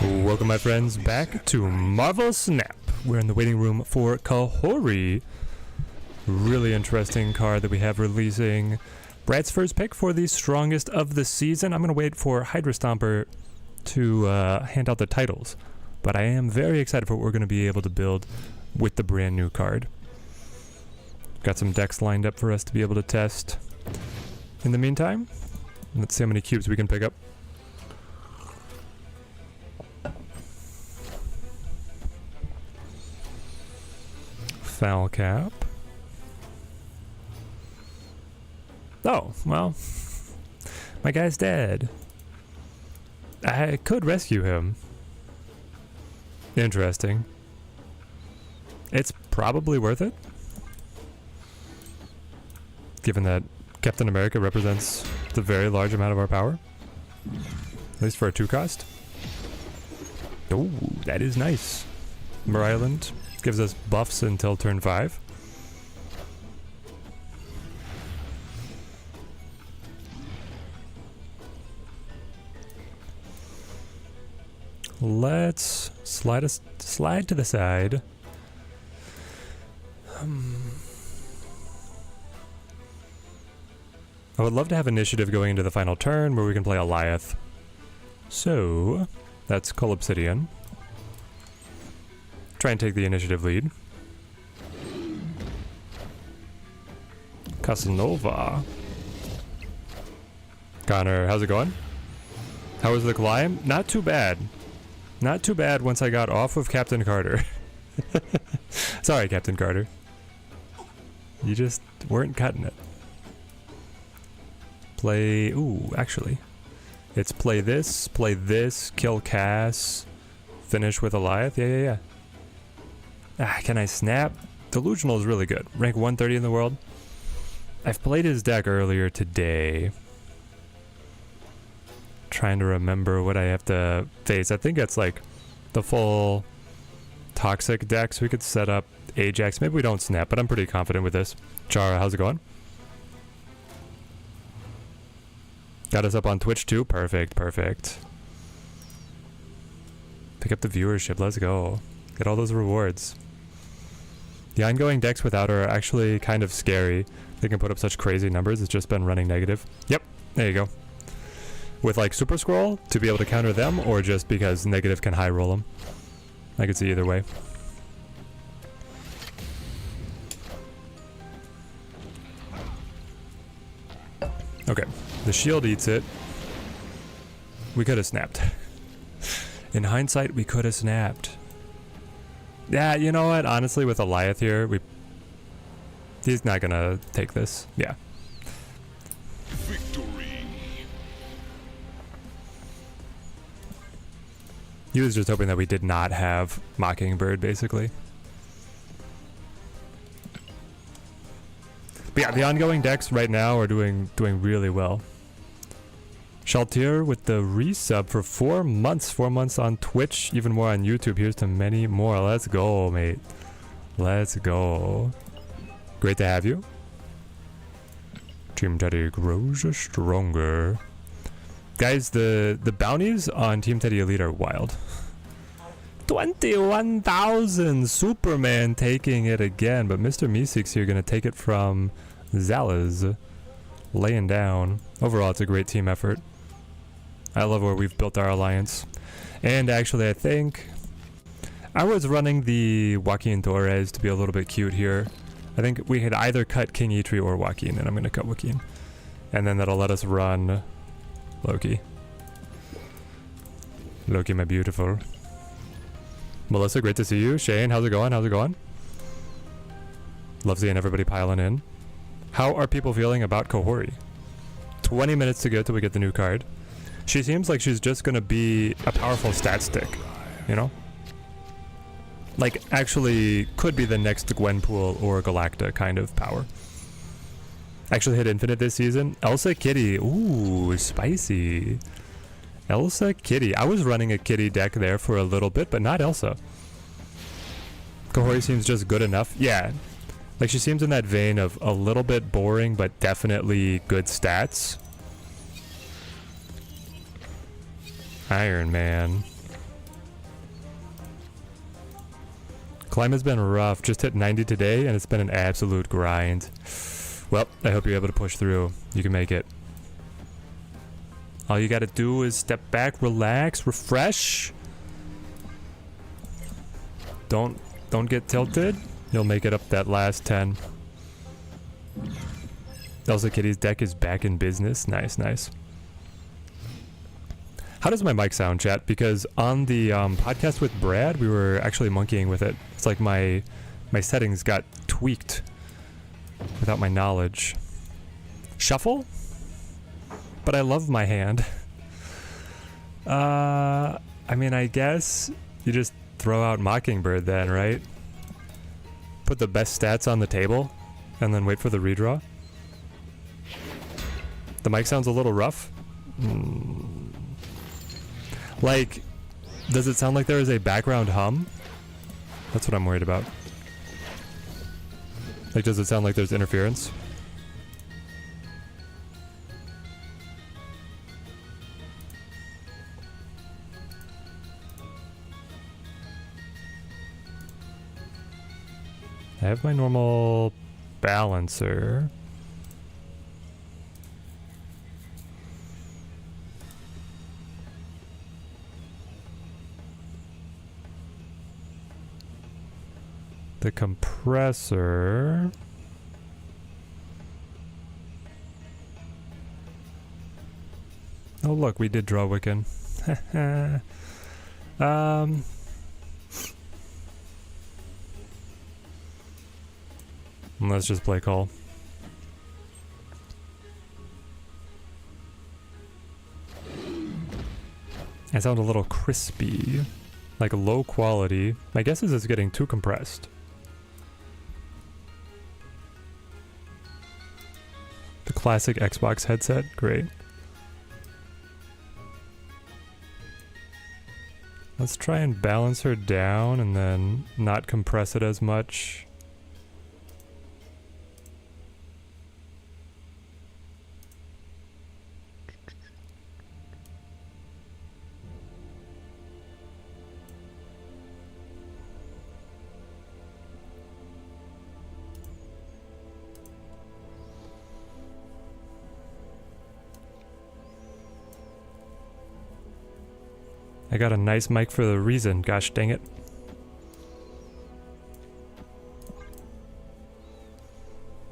Welcome, my friends, back to Marvel Snap. We're in the waiting room for Kahhori. Really interesting card that we have releasing. Brad's first pick for the strongest of the season. I'm going to wait for Hydra Stomper to hand out the titles. But I am very excited for what we're going to be able to build with the brand new card. Got some decks lined up for us to be able to test. In the meantime, let's see how many cubes we can pick up. Foul cap. Oh, well, my guy's dead. I could rescue him. Interesting. It's probably worth it, given that Captain America represents the very large amount of our power, at least for a 2-cost. Oh, that is nice. Mer Island gives us buffs until turn 5. Let's slide to the side. I would love to have initiative going into the final turn where we can play Goliath. So that's Cull Obsidian. Try and take the initiative lead. Casanova. Connor, how's it going? How was the climb? Not too bad. Not too bad once I got off of Captain Carter. Sorry, Captain Carter. You just weren't cutting it. Play... Ooh, actually. It's play this, kill Cass, finish with Goliath. Yeah. Can I snap? Delusional is really good. Rank 130 in the world. I've played his deck earlier today. Trying to remember what I have to face. I think it's like the full toxic deck, so we could set up Ajax. Maybe we don't snap, but I'm pretty confident with this. Chara, how's it going? Got us up on Twitch too? Perfect. Pick up the viewership. Let's go. Get all those rewards. The ongoing decks without her are actually kind of scary. They can put up such crazy numbers. It's just been running negative. Yep, there you go. With like Super Scroll to be able to counter them, or just because negative can high roll them. I could see either way. Okay, the shield eats it. We could have snapped. In hindsight, we could have snapped. Yeah, you know what? Honestly, with Goliath here, he's not gonna take this. Yeah. Victory. He was just hoping that we did not have Mockingbird, basically. But yeah, the ongoing decks right now are doing really well. Shaltier with the resub for 4 months. 4 months on Twitch, even more on YouTube. Here's to many more. Let's go, mate. Let's go. Great to have you. Team Teddy grows stronger. Guys, the bounties on Team Teddy Elite are wild. 21,000! Superman taking it again, but Mr. Meeseeks here gonna take it from Zalaz. Laying down. Overall, it's a great team effort. I love where we've built our alliance. And actually, I think I was running the Joaquin Torres to be a little bit cute here. I think we had either cut King Eitri or Joaquin, and I'm gonna cut Joaquin. And then that'll let us run Loki. Loki, my beautiful. Melissa, great to see you. Shane, how's it going? Love seeing everybody piling in. How are people feeling about Kahhori? 20 minutes to go till we get the new card. She seems like she's just gonna be a powerful stat stick, you know? Like, actually could be the next Gwenpool or Galacta kind of power. Actually hit Infinite this season. Elsa Kitty. Ooh, spicy. Elsa Kitty. I was running a Kitty deck there for a little bit, but not Elsa. Kahhori seems just good enough. Yeah. Like, she seems in that vein of a little bit boring, but definitely good stats. Iron Man. Climb has been rough. Just hit 90 today, and it's been an absolute grind. Well, I hope you're able to push through. You can make it. All you gotta do is step back, relax, refresh. Don't get tilted. You'll make it up that last 10. Also, Kitty's deck is back in business. Nice, nice. How does my mic sound, chat? Because on the podcast with Brad, we were actually monkeying with it. It's like my settings got tweaked without my knowledge. Shuffle? But I love my hand. I mean, I guess you just throw out Mockingbird then, right? Put the best stats on the table and then wait for the redraw. The mic sounds a little rough. Like, does it sound like there is a background hum? That's what I'm worried about. Like, does it sound like there's interference? I have my normal balancer. The compressor. Oh look, we did draw Wiccan. Let's just play call. I sound a little crispy, like low quality. My guess is it's getting too compressed. The classic Xbox headset, great. Let's try and balance her down and then not compress it as much. I got a nice mic for the reason, gosh dang it.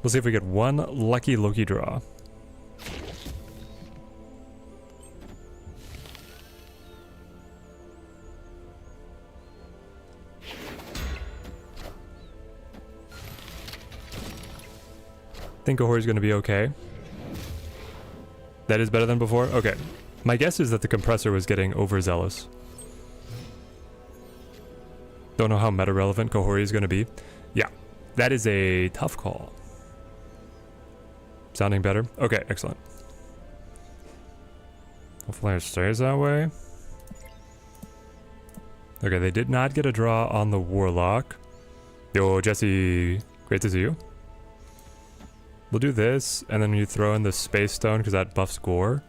We'll see if we get one lucky Loki draw. Think Kahhori's gonna be okay. That is better than before? Okay. My guess is that the compressor was getting overzealous. Don't know how meta-relevant Kahhori is going to be. Yeah, that is a tough call. Sounding better? Okay, excellent. Hopefully it stays that way. Okay, they did not get a draw on the Warlock. Yo, Jesse, great to see you. We'll do this, and then you throw in the Space Stone because that buffs Gore.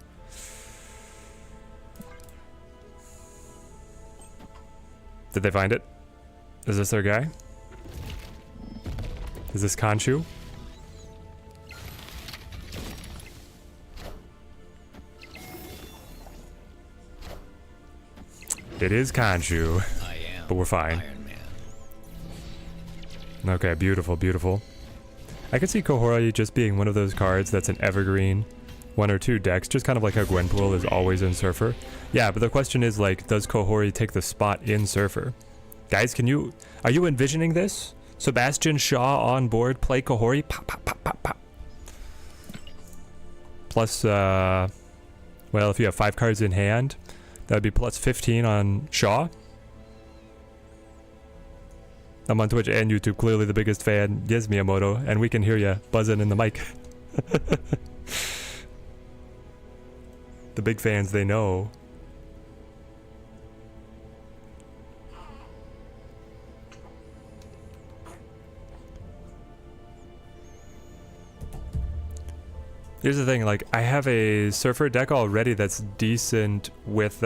Did they find it? Is this their guy? Is this Khonshu? It is Khonshu, but we're fine. Okay, beautiful, beautiful. I could see Kahhori just being one of those cards that's an evergreen. 1 or 2 decks, just kind of like how Gwenpool is always in Surfer. Yeah, but the question is like, does Kahhori take the spot in Surfer? Guys, are you envisioning this? Sebastian Shaw on board, play Kahhori, pop, pop, pop, pop, pop. Plus, well, if you have 5 cards in hand, that would be plus 15 on Shaw. I'm on Twitch and YouTube, clearly the biggest fan. Yes, Miyamoto, and we can hear you buzzing in the mic. The big fans, they know. Here's the thing, like, I have a Surfer deck already that's decent with,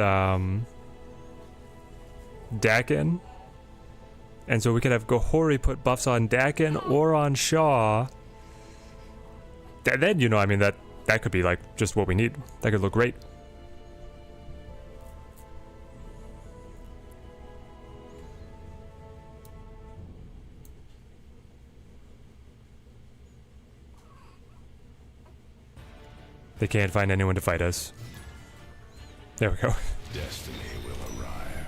Dakin. And so we could have Kahhori put buffs on Dakin or on Shaw. Then, you know, I mean, that could be like just what we need. That could look great. They can't find anyone to fight us. There we go. Destiny will arrive.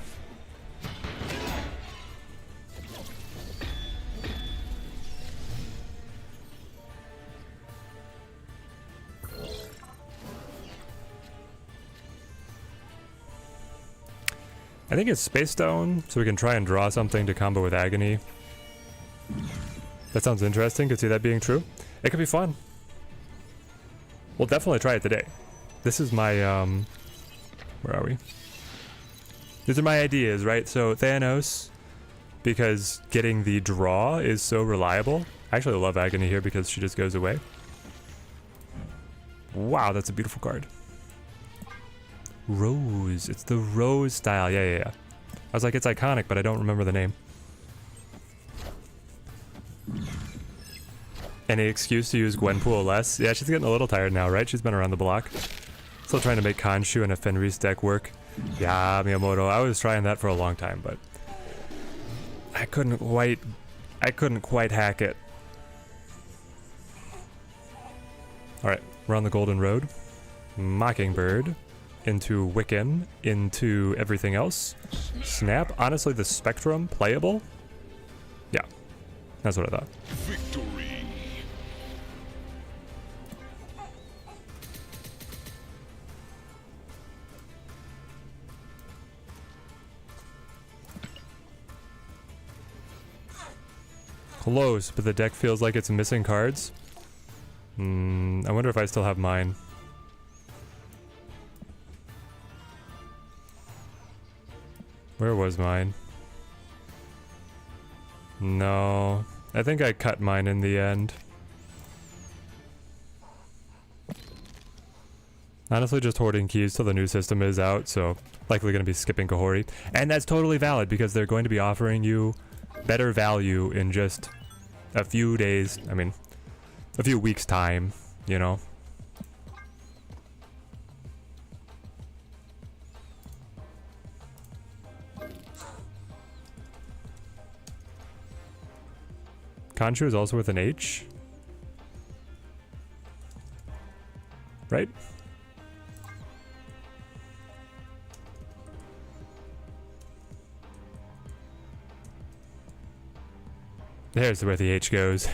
I think it's Space Stone, so we can try and draw something to combo with Agony. That sounds interesting. Could see that being true. It could be fun. We'll definitely try it today. This is my, where are we? These are my ideas, right? So Thanos, because getting the draw is so reliable. I actually love Agony here because she just goes away. Wow, that's a beautiful card. Rose. It's the Rose style. Yeah. I was like, it's iconic, but I don't remember the name. Any excuse to use Gwenpool less? Yeah, she's getting a little tired now, right? She's been around the block. Still trying to make Khonshu and a Fenris deck work. Yeah, Miyamoto. I was trying that for a long time, but I couldn't quite hack it. Alright, we're on the Golden Road. Mockingbird. Into Wiccan. Into everything else. Snap. Honestly, the Spectrum playable? Yeah. That's what I thought. Victory. Close, but the deck feels like it's missing cards. I wonder if I still have mine. Where was mine? No. I think I cut mine in the end. Honestly, just hoarding keys till the new system is out, so likely going to be skipping Kahhori. And that's totally valid because they're going to be offering you better value in just a few days. I mean, a few weeks' time, you know. Khonshu is also with an H. Right? There's where the H goes.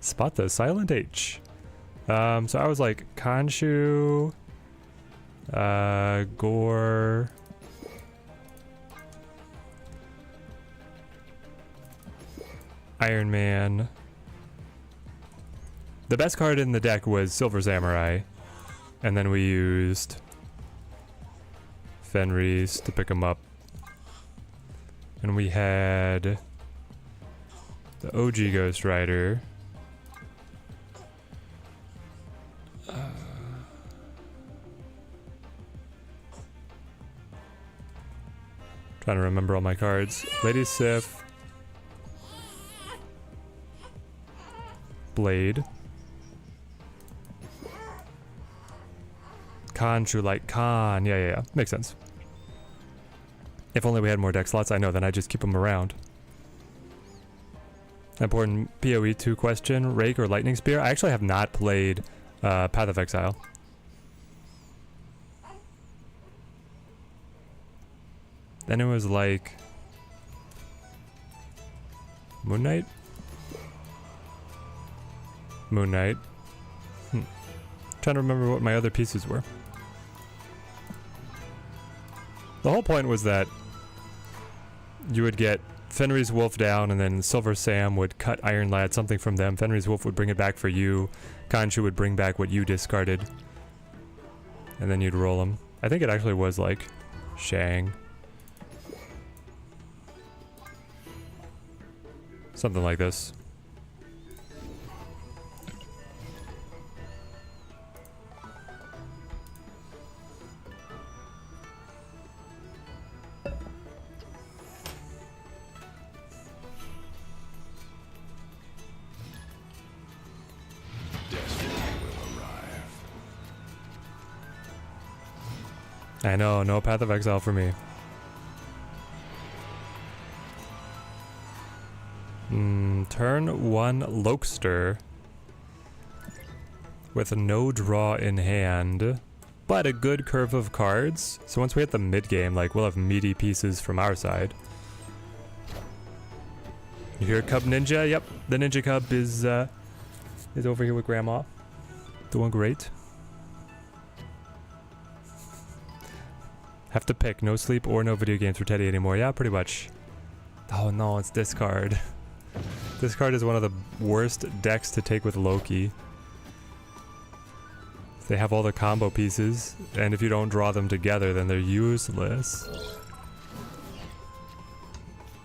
Spot the silent H. So I was like, Khonshu, Gore, Iron Man. The best card in the deck was Silver Samurai, and then we used Fenris to pick him up. And we had the OG Ghost Rider. Trying to remember all my cards. Lady Sif. Blade. Khonshu like Khan. Yeah. Makes sense. If only we had more deck slots, I know, then I'd just keep them around. Important PoE 2 question, Rake or Lightning Spear? I actually have not played Path of Exile. Then it was like Moon Knight? Moon Knight. Trying to remember what my other pieces were. The whole point was that you would get Fenris Wolf down, and then Silver Sam would cut Iron Lad something from them. Fenris Wolf would bring it back for you. Khonshu would bring back what you discarded. And then you'd roll them. I think it actually was like Shang. Something like this. I know, no Path of Exile for me. Turn 1 Lokester with no draw in hand, but a good curve of cards. So once we hit the mid game, like, we'll have meaty pieces from our side. You hear Cub Ninja? Yep, the Ninja Cub is over here with Grandma, doing great. Have to pick no sleep or no video games for Teddy anymore. Yeah, pretty much. Oh no, it's this card. This card is one of the worst decks to take with Loki. They have all the combo pieces, and if you don't draw them together, then they're useless.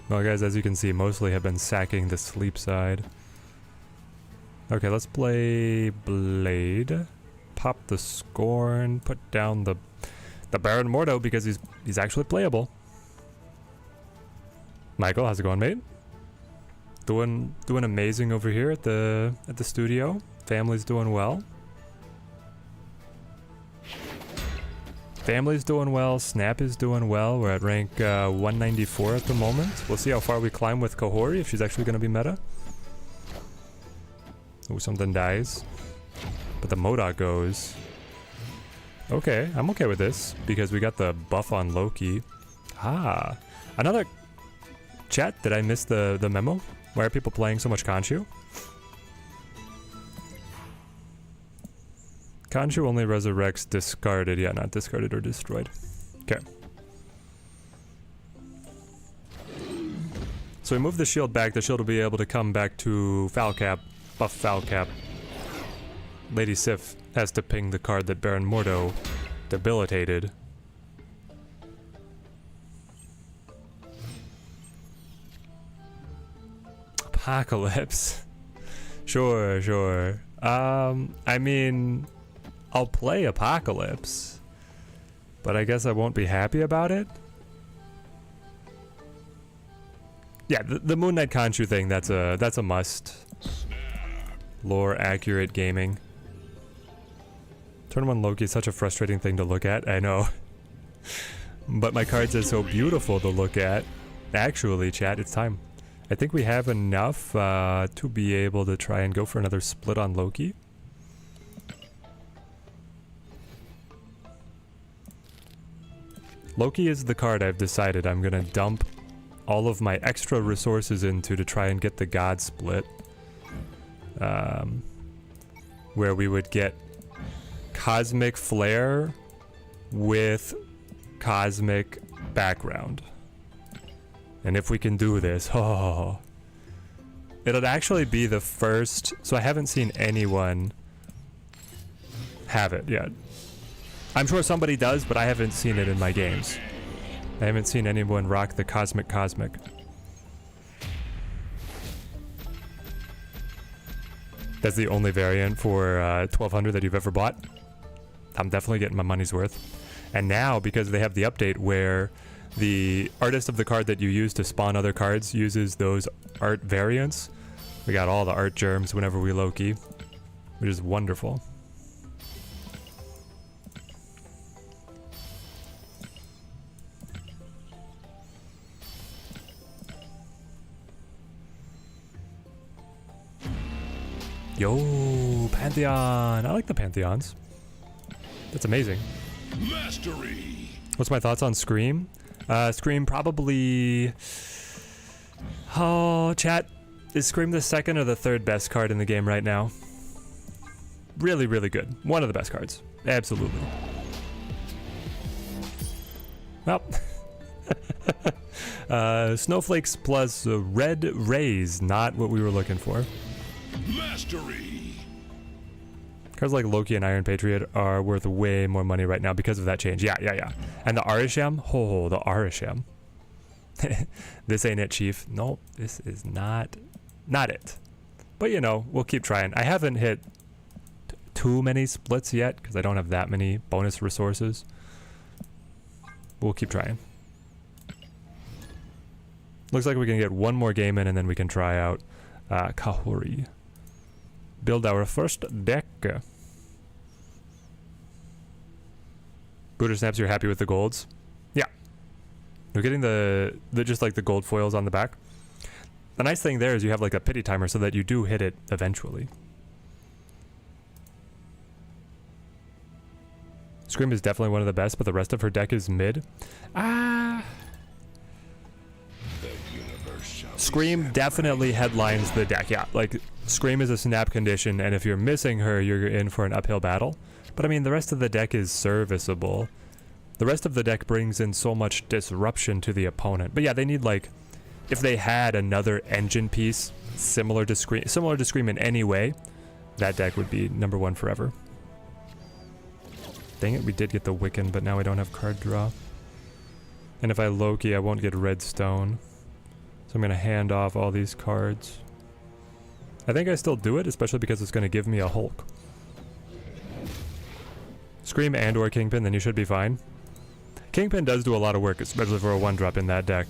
Well guys, as you can see, mostly have been sacking the sleep side. Okay, let's play Blade. Pop the Scorn, put down the Baron Mordo because he's actually playable. Michael, how's it going, mate? Doing amazing over here at the studio. Family's doing well. Family's doing well. Snap is doing well. We're at rank 194 at the moment. We'll see how far we climb with Kahhori, if she's actually going to be meta. Oh, something dies. But the Modok goes. Okay, I'm okay with this because we got the buff on Loki. Ah, another chat. Did I miss the memo? Why are people playing so much Khonshu? Khonshu only resurrects discarded. Yeah, not discarded or destroyed. Okay. So we move the shield back. The shield will be able to come back to Foul Cap. Buff Foul Cap. Lady Sif has to ping the card that Baron Mordo debilitated. Apocalypse. Sure. I mean, I'll play Apocalypse, but I guess I won't be happy about it. Yeah, the Moon Knight Khonshu thing, that's a must. Lore accurate gaming. Turn 1 Loki is such a frustrating thing to look at, I know. But my cards are so beautiful to look at. Actually, chat, it's time. I think we have enough to be able to try and go for another split on Loki. Loki is the card I've decided I'm gonna dump all of my extra resources into to try and get the God split. Where we would get Cosmic Flare with Cosmic Background. And if we can do this, oh, it'll actually be the first. So I haven't seen anyone have it yet. I'm sure somebody does, but I haven't seen it in my games. I haven't seen anyone rock the Cosmic. That's the only variant for 1200 that you've ever bought. I'm definitely getting my money's worth. And now, because they have the update where the artist of the card that you use to spawn other cards uses those art variants, we got all the art germs whenever we Loki, which is wonderful. Yo, Pantheon. I like the Pantheons. That's amazing. Mastery. What's my thoughts on Scream? Scream probably... Oh, chat. Is Scream the second or the third best card in the game right now? Really, really good. One of the best cards. Absolutely. Well. Snowflakes plus red rays. Not what we were looking for. Mastery. Cards like Loki and Iron Patriot are worth way more money right now because of that change. Yeah. And the Arisham? Oh, the Arisham. This ain't it, Chief. Nope, this is not it. But you know, we'll keep trying. I haven't hit too many splits yet because I don't have that many bonus resources. We'll keep trying. Looks like we can get one more game in and then we can try out Kahhori. Build our first deck. Booter snaps, you're happy with the golds? Yeah. You're getting the just like the gold foils on the back. The nice thing there is you have like a pity timer so that you do hit it eventually. Scream is definitely one of the best, but the rest of her deck is mid. Scream definitely headlines the deck. Yeah, like Scream is a snap condition, and if you're missing her, you're in for an uphill battle. But I mean, the rest of the deck is serviceable. The rest of the deck brings in so much disruption to the opponent. But yeah, they need like, if they had another engine piece similar to Scream in any way, that deck would be number one forever. Dang it, we did get the Wiccan, but now we don't have card draw. And if I Loki, I won't get Redstone. So I'm going to hand off all these cards. I think I still do it, especially because it's going to give me a Hulk. Scream and or Kingpin, then you should be fine. Kingpin does do a lot of work, especially for a 1-drop in that deck.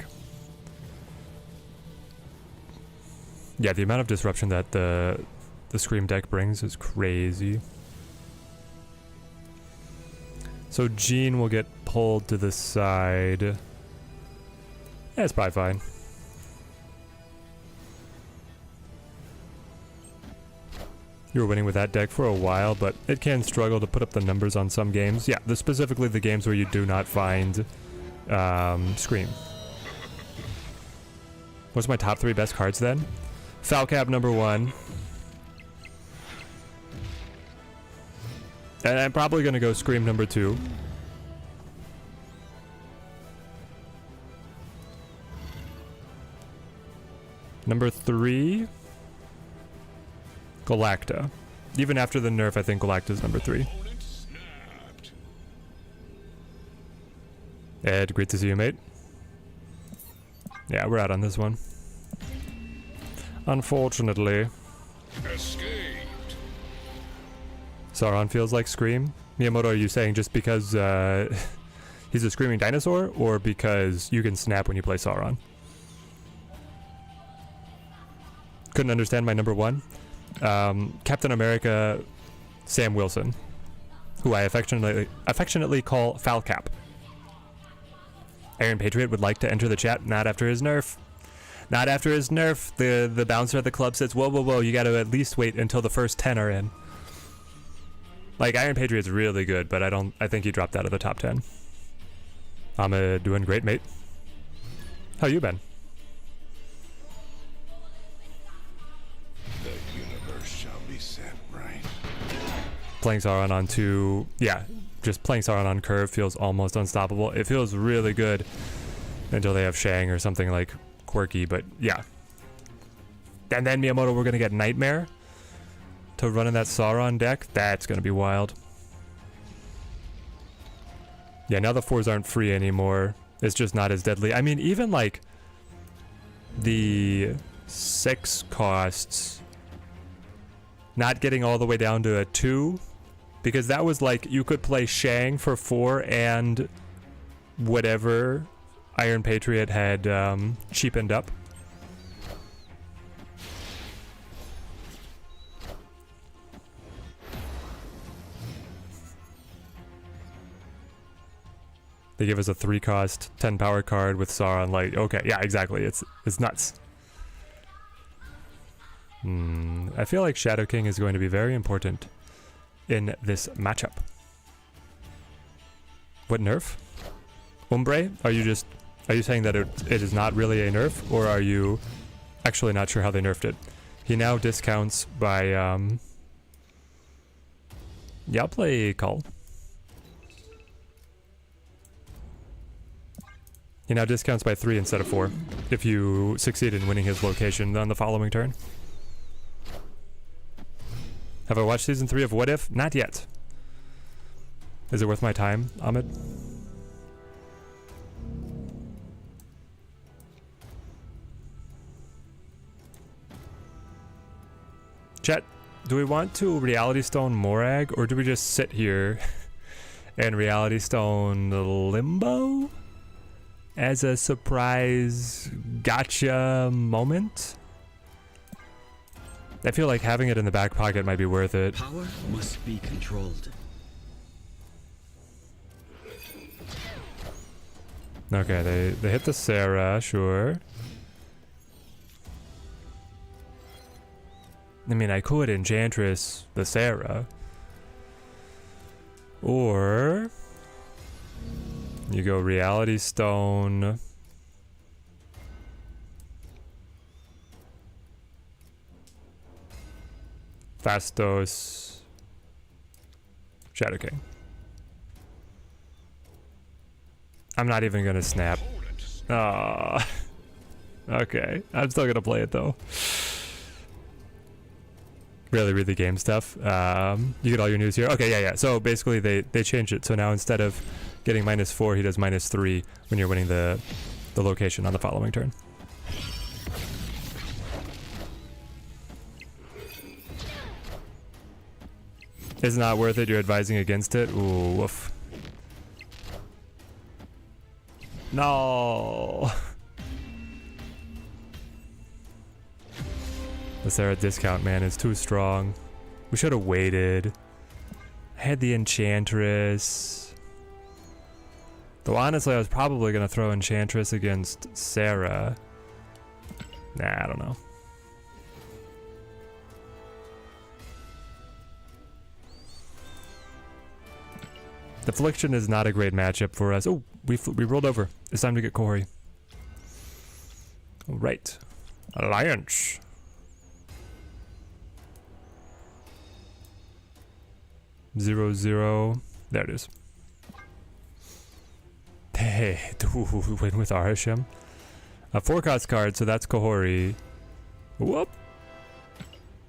Yeah, the amount of disruption that the Scream deck brings is crazy. So Jean will get pulled to the side. Yeah, it's probably fine. You were winning with that deck for a while, but it can struggle to put up the numbers on some games. Yeah, specifically the games where you do not find Scream. What's my top 3 best cards then? Falcap number 1. And I'm probably going to go Scream number 2. Number 3, Galacta. Even after the nerf, I think Galacta's number 3. Ed, great to see you, mate. Yeah, we're out on this one. Unfortunately. Escaped. Sauron feels like Scream. Miyamoto, are you saying just because he's a screaming dinosaur, or because you can snap when you play Sauron? Couldn't understand my number 1. Captain America, Sam Wilson, who I affectionately call Falcap. Iron Patriot would like to enter the chat. Not after his nerf. Not after his nerf. The bouncer at the club says, whoa, whoa, whoa, you gotta at least wait until the first 10 are in. Like, Iron Patriot's really good, but I think he dropped out of the top 10. I'm doing great, mate. How you been? The universe shall be set right. Playing Sauron on 2, yeah, just playing Sauron on curve feels almost unstoppable. It feels really good until they have Shang or something like quirky, but yeah. And then Miyamoto, we're gonna get Nightmare to run in that Sauron deck. That's gonna be wild. Yeah, now the 4s aren't free anymore. It's just not as deadly. I mean, even like the 6 costs not getting all the way down to a 2, because that was like you could play Shang for 4 and whatever Iron Patriot had cheapened up. They give us a 3-cost, 10 power card with Sauron. Like, okay, yeah, exactly. It's nuts. I feel like Shadow King is going to be very important in this matchup. What nerf? Umbre? Are you saying that it is not really a nerf, or are you actually not sure how they nerfed it? He now discounts by yeah, I'll play Call. He now discounts by 3 instead of 4 if you succeed in winning his location on the following turn. Have I watched season 3 of What If? Not yet. Is it worth my time, Ahmed? Chat, do we want to Reality Stone Morag, or do we just sit here and Reality Stone Limbo as a surprise gotcha moment? I feel like having it in the back pocket might be worth it. Power must be controlled. Okay, they hit the Sarah, sure. I mean, I could Enchantress the Sarah. Or you go Reality Stone. Fastos. Shadow King. I'm not even gonna snap. Ah. Okay, I'm still gonna play it though. Really read the game stuff. You get all your news here. Okay, yeah. So basically they changed it. So now instead of getting -4, he does -3 when you're winning the location on the following turn. It's not worth it. You're advising against it. Ooh, woof. No. The Sarah discount, man, is too strong. We should have waited. I had the Enchantress. Though honestly, I was probably going to throw Enchantress against Sarah. Nah, I don't know. Affliction is not a great matchup for us. Oh, we rolled over. It's time to get Kahhori. All right. Alliance. Zero, zero. There it is. Hey, we win with Arasham. A 4-cost card, so that's Kahhori. Whoop.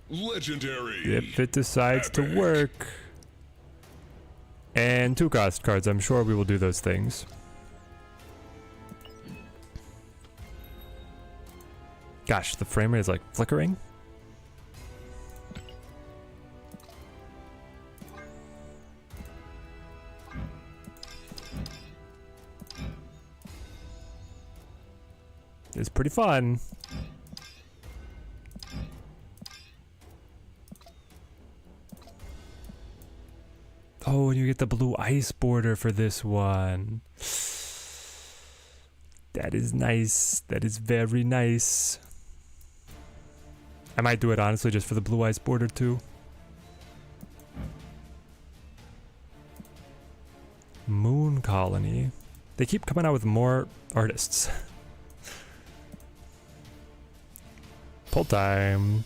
Legendary. If it decides to work. And 2-cost cards, I'm sure we will do those things. Gosh, the frame rate is like flickering. It's pretty fun. Oh, and you get the blue ice border for this one. That is nice. That is very nice. I might do it honestly just for the blue ice border too. Moon Colony. They keep coming out with more artists. Pull time.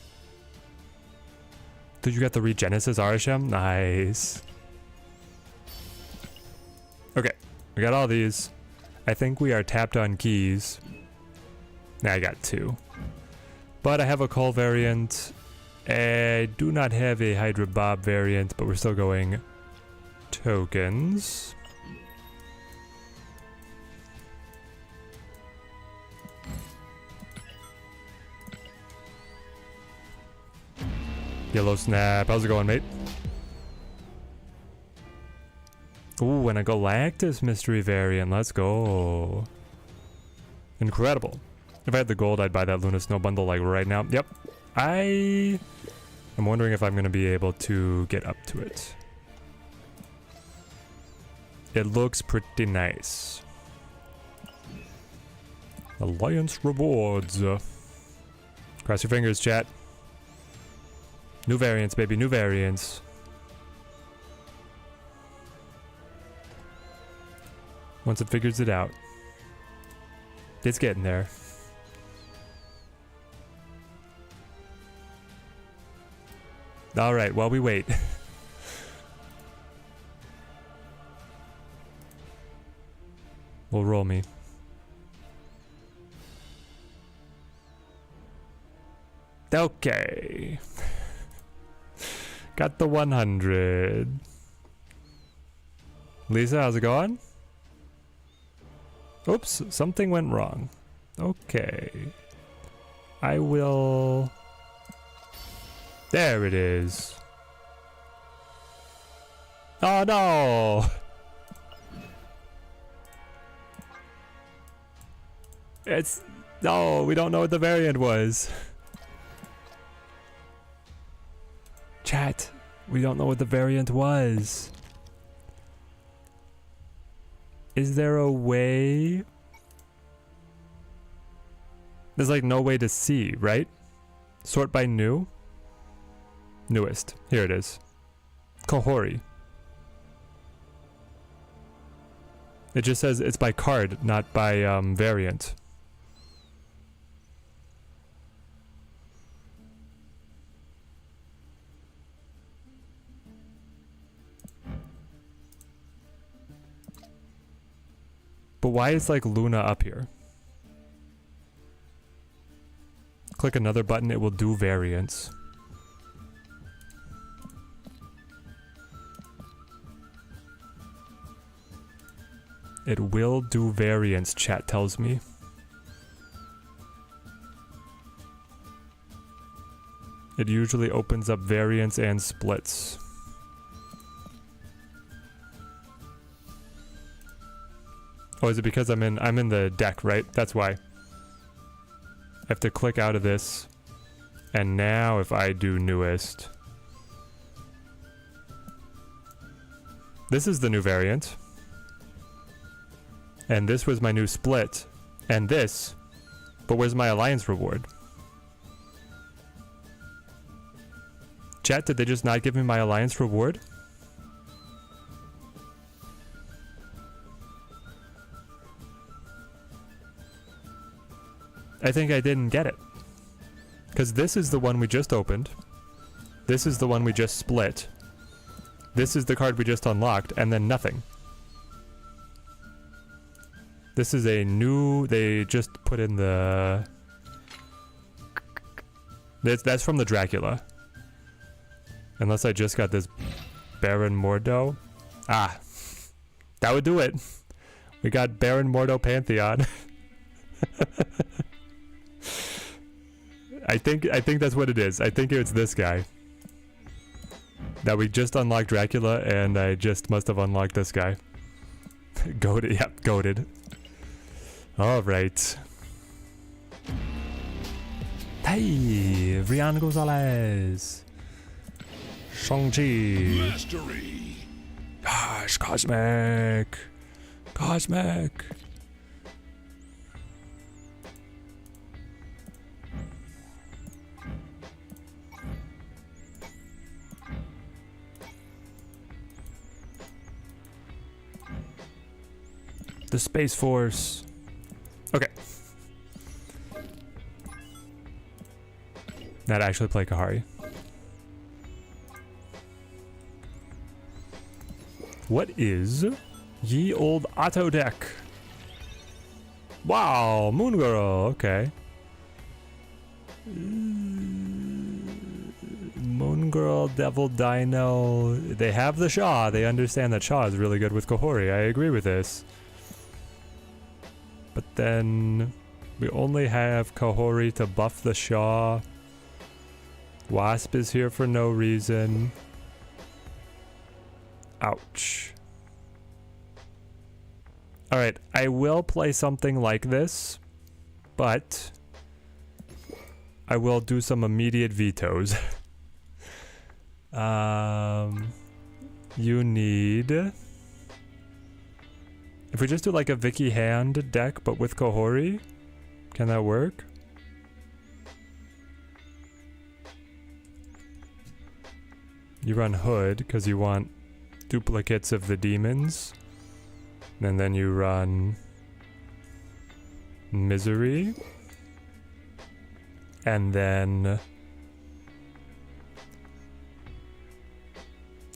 Did you get the Regenesis Arasham? Nice. Okay, we got all these. I think we are tapped on keys. Nah, I got 2. But I have a Cull variant. I do not have a Hydra Bob variant, but we're still going tokens. Yellow Snap. How's it going, mate? Ooh, and a Galactus mystery variant. Let's go. Incredible. If I had the gold, I'd buy that Luna Snow bundle like right now. Yep. I'm wondering if I'm going to be able to get up to it. It looks pretty nice. Alliance rewards. Cross your fingers, chat. New variants, baby. New variants. Once it figures it out. It's getting there. Alright, while we wait. Will roll me. Okay. Got the 100. Lisa, how's it going? Oops, something went wrong. Okay. I will... There it is. Oh no! It's... No, we don't know what the variant was. Chat, we don't know what the variant was. Is there a way There's like no way to see, right? Sort by new. Newest. Here it is. Kahhori. It just says it's by card, not by variant. But why is like Luna up here? Click another button, it will do variants. It will do variants, chat tells me. It usually opens up variants and splits. Oh, is it because I'm in the deck, right? That's why. I have to click out of this. And now if I do newest. This is the new variant. And this was my new split. And this. But where's my alliance reward? Chat, did they just not give me my alliance reward? I think I didn't get it. Because this is the one we just opened. This is the one we just split. This is the card we just unlocked, and then nothing. This is a new... They just put in the... That's from the Dracula. Unless I just got this Baron Mordo. Ah. That would do it. We got Baron Mordo Pantheon. I think that's what it is. I think it's this guy. That we just unlocked Dracula, and I just must have unlocked this guy. Goated, yep, goated. Alright. Hey, Rian Gonzalez. Shang-Chi. Mastery. Gosh, Cosmic. Cosmic. The Space Force. Okay. Not actually play Kahhori. What is Ye Old Auto Deck? Wow, Moon Girl, okay. Moon Girl, Devil Dino. They have the Shaw. They understand that Shaw is really good with Kahhori. I agree with this. But then we only have Kahhori to buff the Shaw. Wasp is here for no reason. Ouch. Alright, I will play something like this, but I will do some immediate vetoes. You need... If we just do like a Vicky hand deck, but with Kahhori, can that work? You run Hood, because you want duplicates of the demons. And then you run Misery. And then...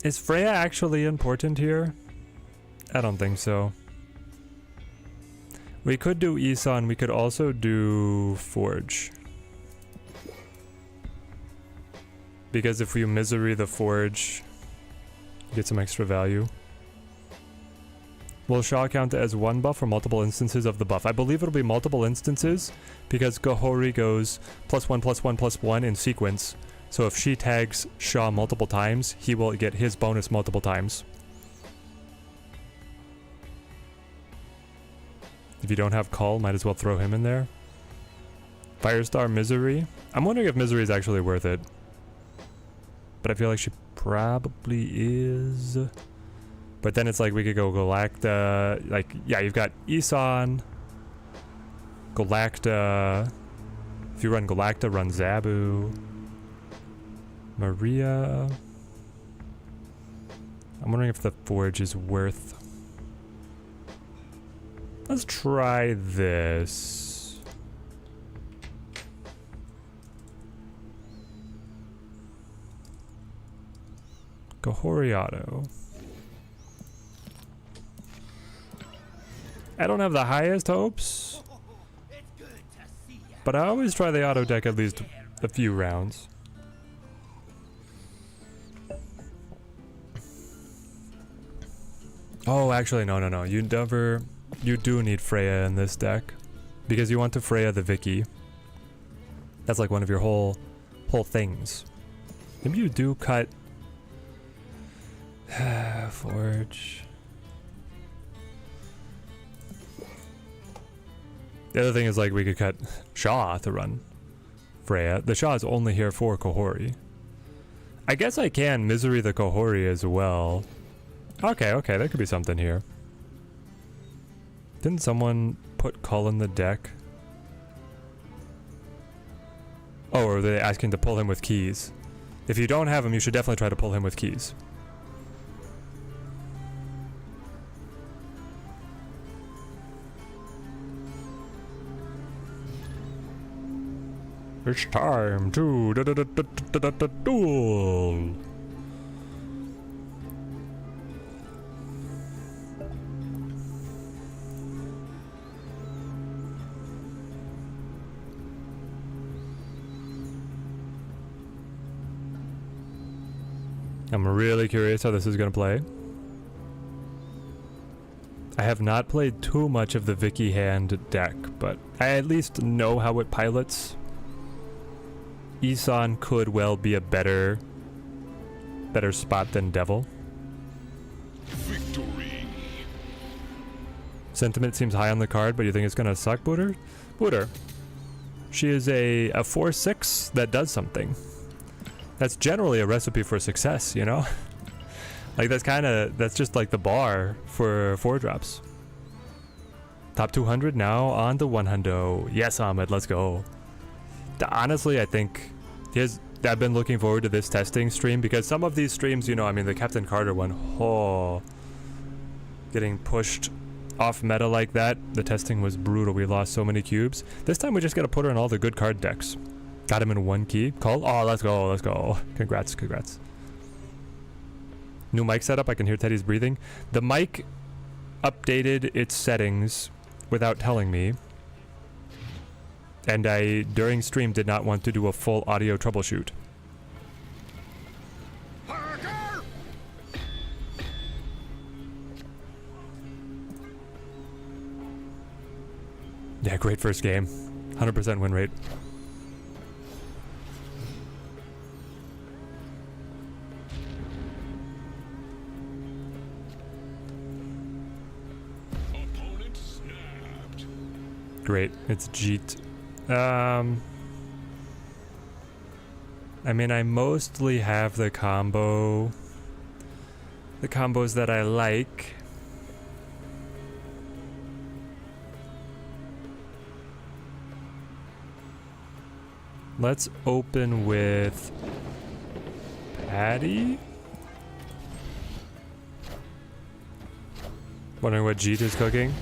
Is Freya actually important here? I don't think so. We could do Isan, we could also do Forge. Because if we Misery the Forge, get some extra value. Will Shaw count as one buff or multiple instances of the buff? I believe it'll be multiple instances because Kahhori goes +1/+1/+1 in sequence. So if she tags Shaw multiple times, he will get his bonus multiple times. If you don't have Cull, might as well throw him in there. Firestar Misery. I'm wondering if Misery is actually worth it. But I feel like she probably is. But then it's like we could go Galacta. Like, yeah, you've got Isan, Galacta, If you run Galacta, run Zabu. Maria. I'm wondering if the Forge is worth... Let's try this. Kahhori auto. I don't have the highest hopes, but I always try the auto deck at least a few rounds. Oh, actually, no. You do need Freya in this deck because you want to Freya the Vicky. That's like one of your whole things. Maybe you do cut Forge. The other thing is, like, we could cut Shaw to run Freya. The Shaw is only here for Kahhori. I guess I can Misery the Kahhori as well. Okay, there could be something here. Didn't someone put Cull in the deck? Oh, or are they asking to pull him with keys? If you don't have him, you should definitely try to pull him with keys. It's time to duel. I'm really curious how this is going to play. I have not played too much of the Vicky hand deck, but I at least know how it pilots. Isan could well be a better spot than Devil. Victory. Sentiment seems high on the card, but you think it's gonna suck, Booter? Booter. She is a 4/6 that does something. That's generally a recipe for success, you know? Like that's just like the bar for 4-drops. Top 200 now on to 100. Yes, Ahmed, let's go. Honestly, I think I've been looking forward to this testing stream because some of these streams, you know, I mean, the Captain Carter one, getting pushed off meta like that, the testing was brutal. We lost so many cubes. This time we just gotta put her in all the good card decks. Got him in one key. Call? Oh, let's go. Congrats. New mic setup. I can hear Teddy's breathing. The mic updated its settings without telling me. And I, during stream, did not want to do a full audio troubleshoot. Yeah, great first game. 100% win rate. Opponent snapped. Great. It's Jeet. I mean, I mostly have the combos that I like. Let's open with Patty. Wondering what Jeet is cooking.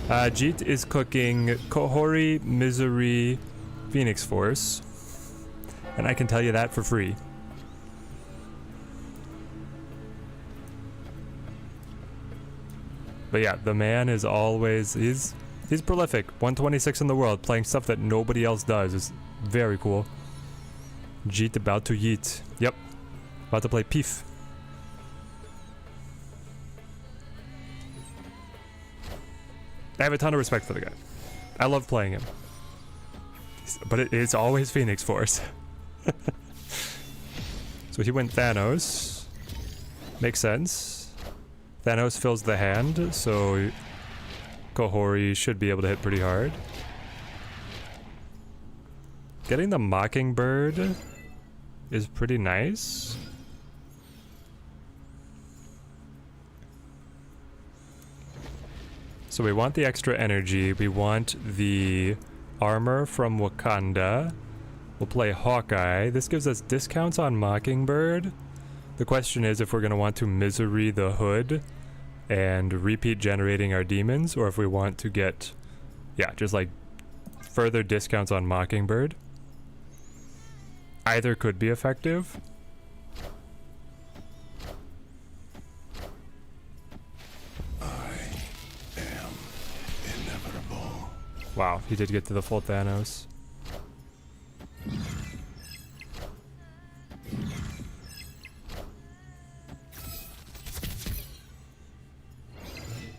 Jeet is cooking Kahhori, Misery, Phoenix Force. And I can tell you that for free. But yeah, the man is always, he's prolific. 126 in the world, playing stuff that nobody else does. Is very cool. Jeet about to yeet. Yep. About to play Peef. I have a ton of respect for the guy. I love playing him. But it's always Phoenix Force. So he went Thanos. Makes sense. Thanos fills the hand, so Kahhori should be able to hit pretty hard. Getting the Mockingbird is pretty nice. So we want the extra energy, we want the armor from Wakanda. We'll play Hawkeye. This gives us discounts on Mockingbird. The question is if we're going to want to Misery the Hood and repeat generating our demons, or if we want to get, yeah, just like further discounts on Mockingbird. Either could be effective. I am inevitable. Wow, he did get to the full Thanos.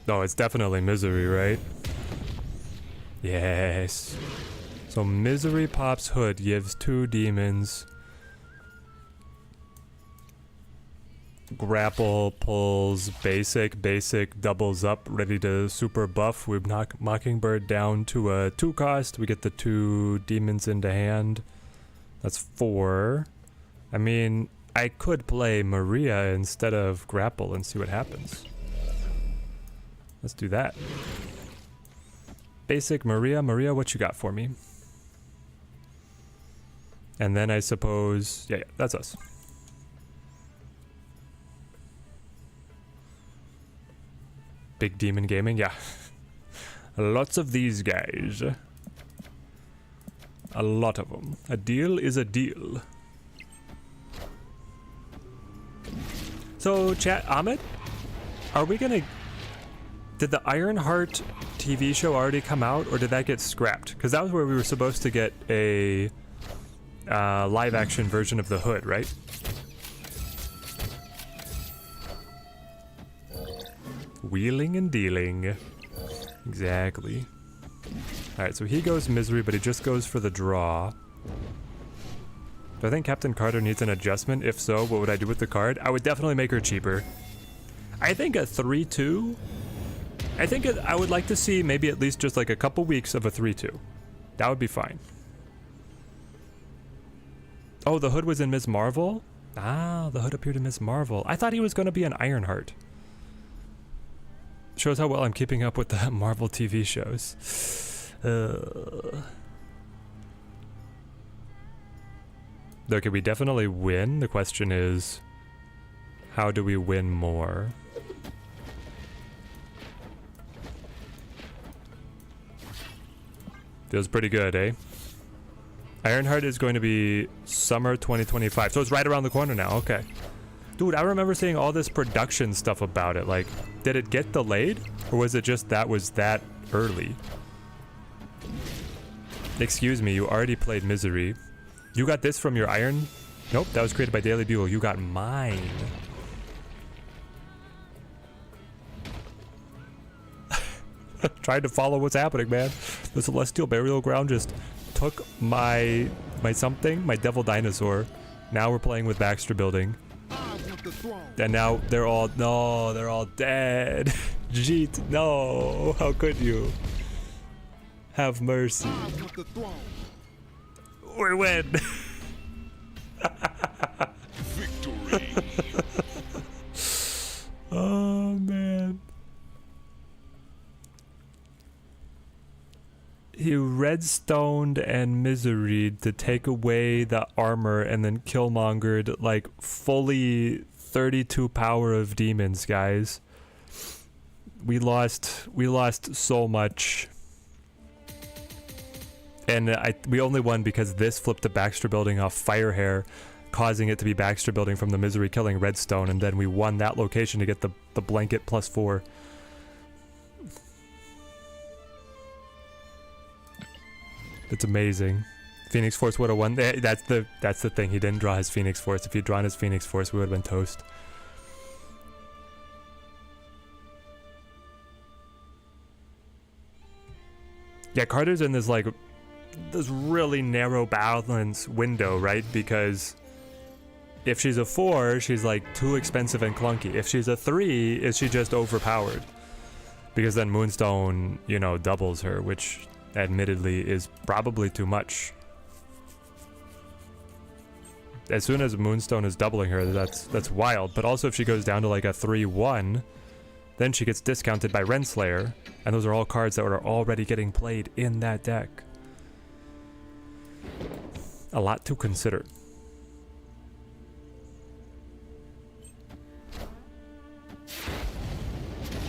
No, it's definitely Misery, right? Yes. So Misery pops Hood, gives 2 demons. Grapple pulls basic, doubles up, ready to super buff. We knock Mockingbird down to a 2 cost. We get the 2 demons into hand. That's 4. I mean, I could play Maria instead of Grapple and see what happens. Let's do that. Basic Maria. Maria, what you got for me? And then I suppose... Yeah, that's us. Big Demon Gaming, yeah. Lots of these guys. A lot of them. A deal is a deal. So, chat, Ahmed? Are we gonna... Did the Ironheart TV show already come out, or did that get scrapped? Because that was where we were supposed to get a live-action version of the Hood, right? Wheeling and dealing. Exactly. Alright, so he goes Misery, but he just goes for the draw. Do I think Captain Carter needs an adjustment? If so, what would I do with the card? I would definitely make her cheaper. I think a 3-2... I think I would like to see maybe at least just like a couple weeks of a 3-2. That would be fine. Oh, the Hood was in Ms. Marvel? Ah, the Hood appeared in Ms. Marvel. I thought he was going to be an Ironheart. Shows how well I'm keeping up with the Marvel TV shows. Okay, we definitely win. The question is, how do we win more? Feels pretty good, eh? Ironheart is going to be summer 2025. So it's right around the corner now. Okay. Dude, I remember seeing all this production stuff about it. Like, did it get delayed? Or was it just that was that early? Excuse me, you already played Misery. You got this from your Iron? Nope, that was created by Daily Bugle. You got mine. Trying to follow what's happening, man. The Celestial Burial Ground just took my something, my Devil Dinosaur. Now we're playing with Baxter Building. And now they're all, no, they're all dead. Jeet, no, how could you? Have mercy. We win. Victory. Oh, man. He redstoned and miseried to take away the armor and then killmongered like fully 32 power of demons, guys. We lost so much. And we only won because this flipped the Baxter Building off Firehair, causing it to be Baxter Building from the Misery killing Redstone, and then we won that location to get the blanket +4. It's amazing. Phoenix Force would have won. That's the thing. He didn't draw his Phoenix Force. If he'd drawn his Phoenix Force, we would have been toast. Yeah, Carter's in this like this really narrow balance window, right? Because if she's a 4, she's like too expensive and clunky. If she's a 3, is she just overpowered? Because then Moonstone, you know, doubles her, which admittedly is probably too much. As soon as Moonstone is doubling her, that's wild. But also if she goes down to like a 3-1, then she gets discounted by Renslayer, and those are all cards that are already getting played in that deck. A lot to consider.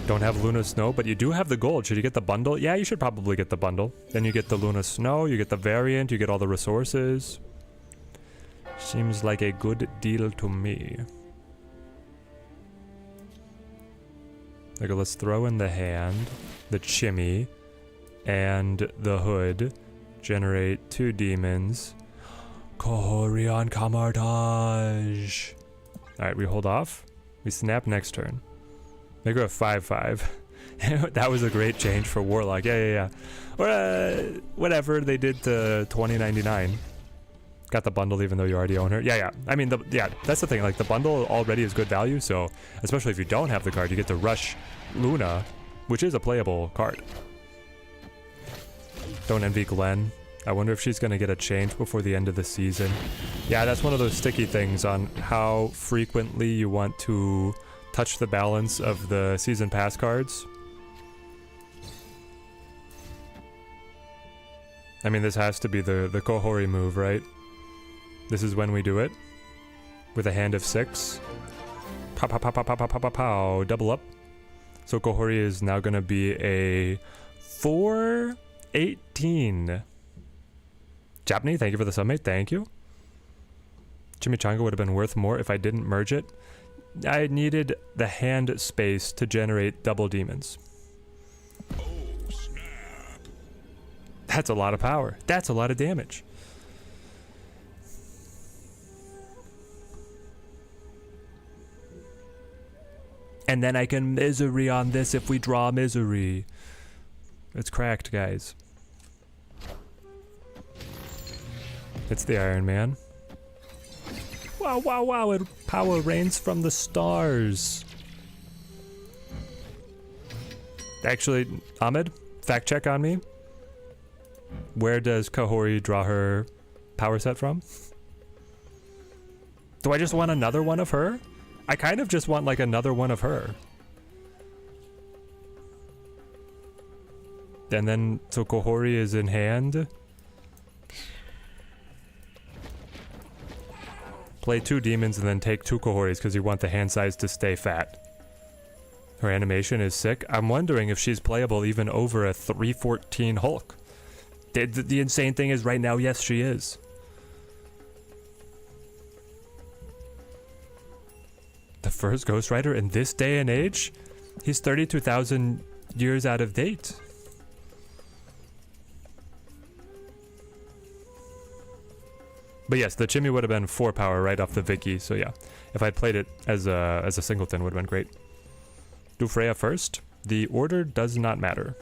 Don't have Luna Snow, but you do have the gold. Should you get the bundle? Yeah, you should probably get the bundle. Then you get the Luna Snow, you get the variant, you get all the resources. Seems like a good deal to me. Okay, let's throw in the hand, the Chimmy, and the hood. Generate 2 demons. Kahhori on Camartage. Alright, we hold off. We snap next turn. They go 5-5. That was a great change for Warlock. Yeah. Or, whatever they did to 2099. Got the bundle even though you already own her. Yeah. I mean, that's the thing. Like, the bundle already is good value, so especially if you don't have the card, you get to rush Luna, which is a playable card. Don't envy Glenn. I wonder if she's going to get a change before the end of the season. Yeah, that's one of those sticky things on how frequently you want to touch the balance of the season pass cards. I mean, this has to be the Kahhori move, right? This is when we do it. With a hand of 6. Pow, pow, pow, pow, pow, pow, pow, pow, pow. Double up. So Kahhori is now going to be a 4/18. Japney, thank you for the summate. Thank you. Chimichanga would have been worth more if I didn't merge it. I needed the hand space to generate double demons. Oh, snap. That's a lot of power. That's a lot of damage. And then I can misery on this if we draw misery. It's cracked, guys. It's the Iron Man. Wow, it power rains from the stars. Actually, Ahmed, fact check on me. Where does Kahhori draw her power set from? Do I just want another one of her? I kind of just want like another one of her. And then, so Kahhori is in hand. Play 2 demons and then take 2 Kahhoris because you want the hand size to stay fat. Her animation is sick. I'm wondering if she's playable even over a 314 Hulk. The insane thing is right now, yes, she is. The first Ghost Rider in this day and age? He's 32,000 years out of date. But yes, the Chimmy would have been 4 power right off the Vicky, so yeah. If I'd played it as a singleton, would have been great. Do Freya first. The order does not matter.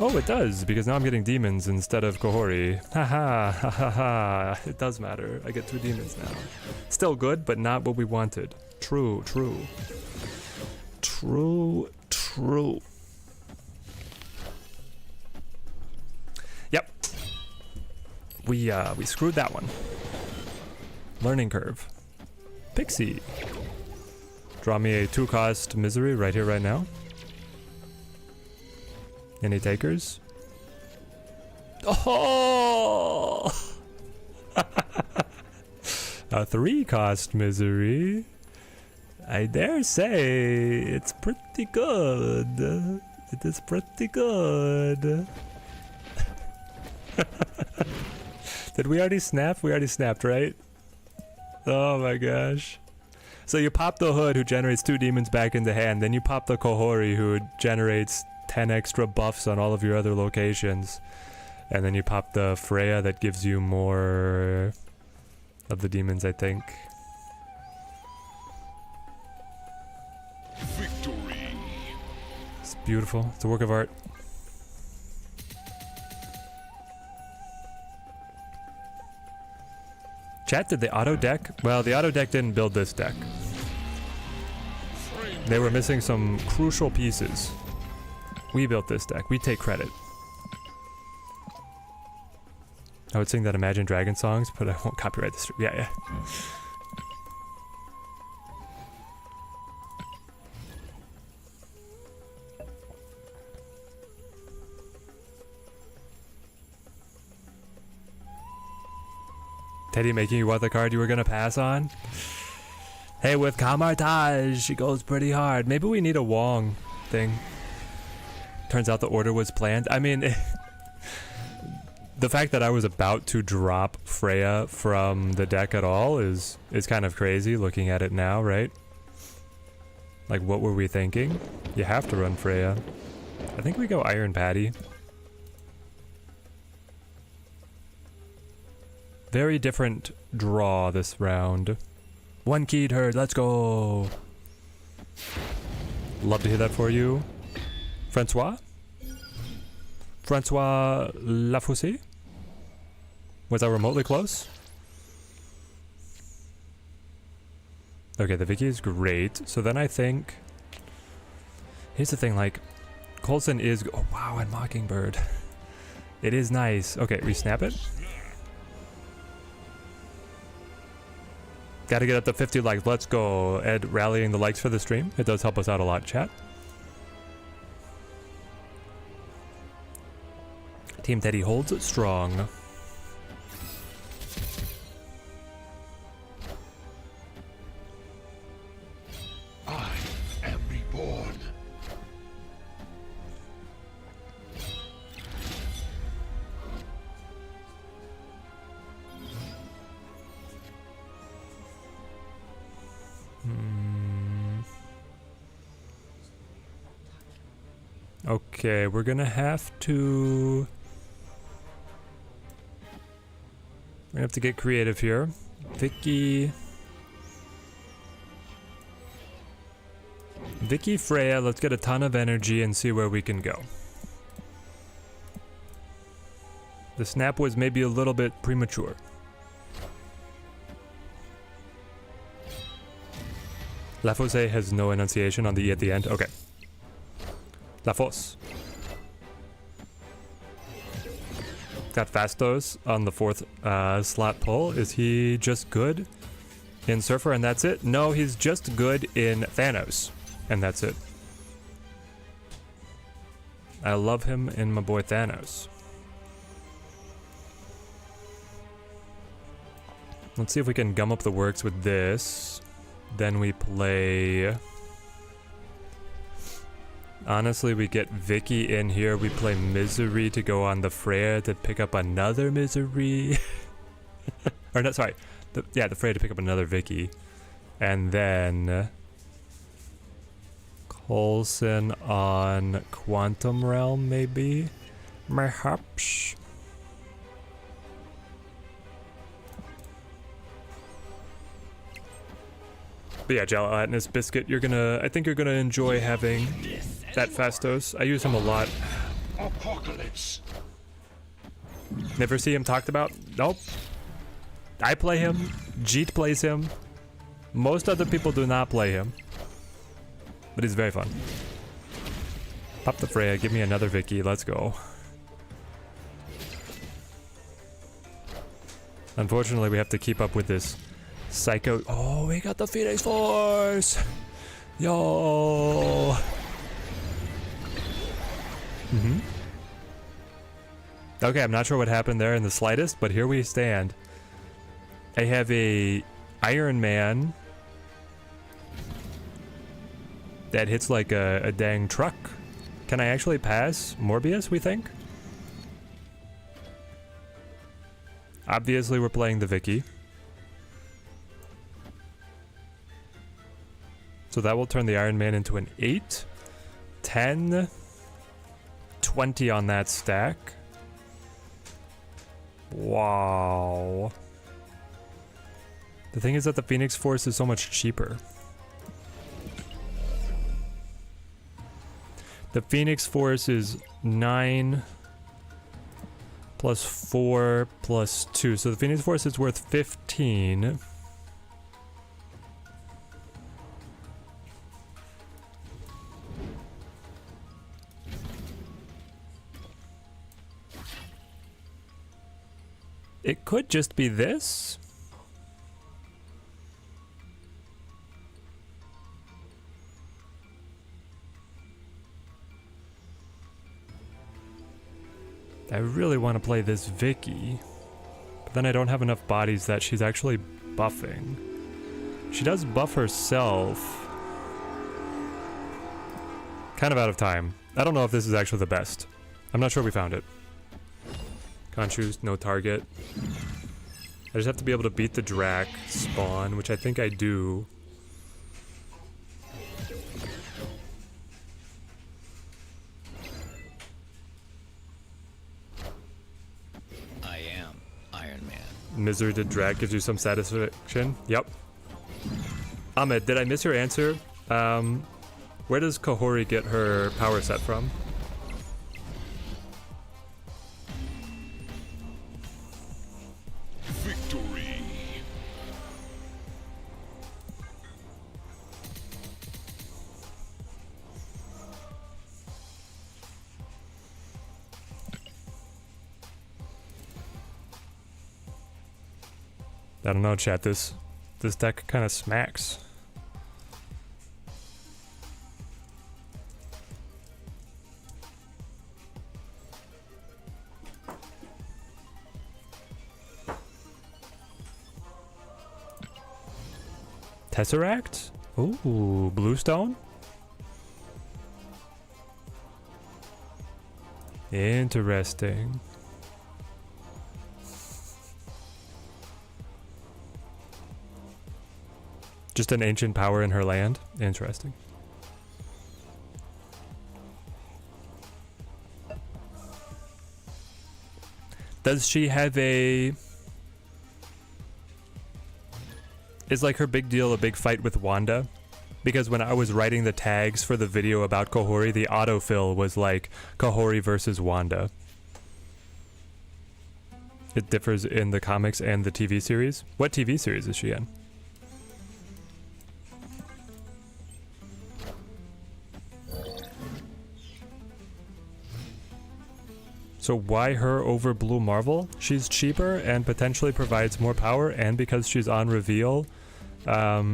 Oh, it does, because now I'm getting demons instead of Kahhori. Ha. It does matter. I get 2 demons now. Still good, but not what we wanted. True. Yep. We screwed that one. Learning curve. Pixie. Draw me a 2-cost misery right here, right now. Any takers? Oh! A 3-cost misery. I dare say it's pretty good. It is pretty good. Did we already snap? We already snapped, right? Oh my gosh. So you pop the Hood, who generates 2 demons back into hand, then you pop the Kahhori, who generates 10 extra buffs on all of your other locations, and then you pop the Freya that gives you more of the demons, I think. Victory. It's beautiful. It's a work of art. Chat, did the auto deck? Well, the auto deck didn't build this deck. They were missing some crucial pieces. We built this deck. We take credit. I would sing that Imagine Dragon songs, but I won't copyright the stream. Yeah. Teddy making you want the card you were gonna pass on? Hey, with Kamartaj, she goes pretty hard. Maybe we need a Wong thing. Turns out the order was planned. I mean, the fact that I was about to drop Freya from the deck at all is kind of crazy looking at it now, right? Like, what were we thinking? You have to run Freya. I think we go Iron Patty. Very different draw this round. One keyed herd, let's go! Love to hear that for you. Francois? Francois Lafosse? Was I remotely close? Okay, the Vicky is great. So then I think... Here's the thing, like... Coulson is... Oh, wow, and Mockingbird. It is nice. Okay, we snap it. Gotta get up to 50 likes. Let's go. Ed rallying the likes for the stream. It does help us out a lot, chat. Team Teddy holds it strong. I am reborn. Okay, we're gonna have to... We're gonna have to get creative here. Vicky, Freya, let's get a ton of energy and see where we can go. The snap was maybe a little bit premature. Lafosse has no enunciation on the E at the end. Okay. Lafosse. Got Fastos on the 4th slot pull. Is he just good in Surfer and that's it? No, he's just good in Thanos and that's it. I love him in my boy Thanos. Let's see if we can gum up the works with this. Then we play... Honestly, we get Vicky in here. We play Misery to go on the Freya to pick up another Misery. Or no, sorry. The Freya to pick up another Vicky. And then... Coulson on Quantum Realm, maybe? Perhaps. But yeah, Gelatinous Biscuit, I think you're gonna enjoy having that Fastos. I use him a lot. Apocalypse. Never see him talked about? Nope. I play him. Jeet plays him. Most other people do not play him. But he's very fun. Pop the Freya, give me another Vicky, let's go. Unfortunately, we have to keep up with this Psycho. Oh, we got the Phoenix Force! Yo! Okay, I'm not sure what happened there in the slightest, but here we stand. I have a Iron Man that hits like a dang truck. Can I actually pass Morbius, we think? Obviously, we're playing the Vicky. So that will turn the Iron Man into an 8, 10, 20 on that stack. Wow. The thing is that the Phoenix Force is so much cheaper. The Phoenix Force is 9 plus 4 plus 2. So the Phoenix Force is worth 15. It could just be this. I really want to play this Vicky, But then I don't have enough bodies that she's actually buffing. She does buff herself. Kind of out of time. I don't know if this is actually the best. I'm not sure we found it. Can't choose, no target. I just have to be able to beat the Drac spawn, which I think I do. I am Iron Man. Misery to Drac gives you some satisfaction. Yep. Ahmed, did I miss your answer? Where does Kahhori get her power set from? Victory. I don't know, chat. This deck kind of smacks. Tesseract? Ooh, Bluestone? Interesting. Just an ancient power in her land? Interesting. Does she have a... Is like her big deal a big fight with Wanda? Because when I was writing the tags for the video about Kahhori, the autofill was like Kahhori versus Wanda. It differs in the comics and the TV series. What TV series is she in? So why her over Blue Marvel? She's cheaper and potentially provides more power, and because she's on reveal,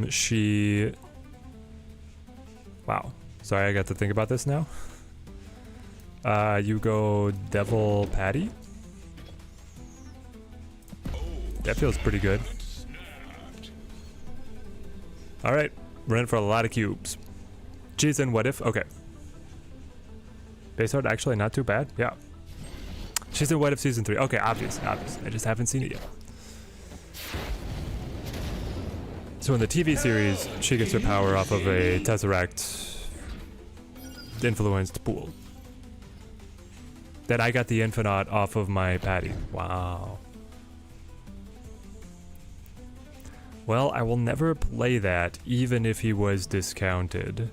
she... Wow. Sorry, I got to think about this now. You go Devil Patty? That feels pretty good. Alright, we're in for a lot of cubes. Geez, and what if? Okay. Base art actually not too bad? Yeah. She's in What If Season 3. Okay, obvious. I just haven't seen it yet. So in the TV series, she gets her power off of a Tesseract-influenced pool. That I got the Infinite off of my Patty. Wow. Well, I will never play that, even if he was discounted.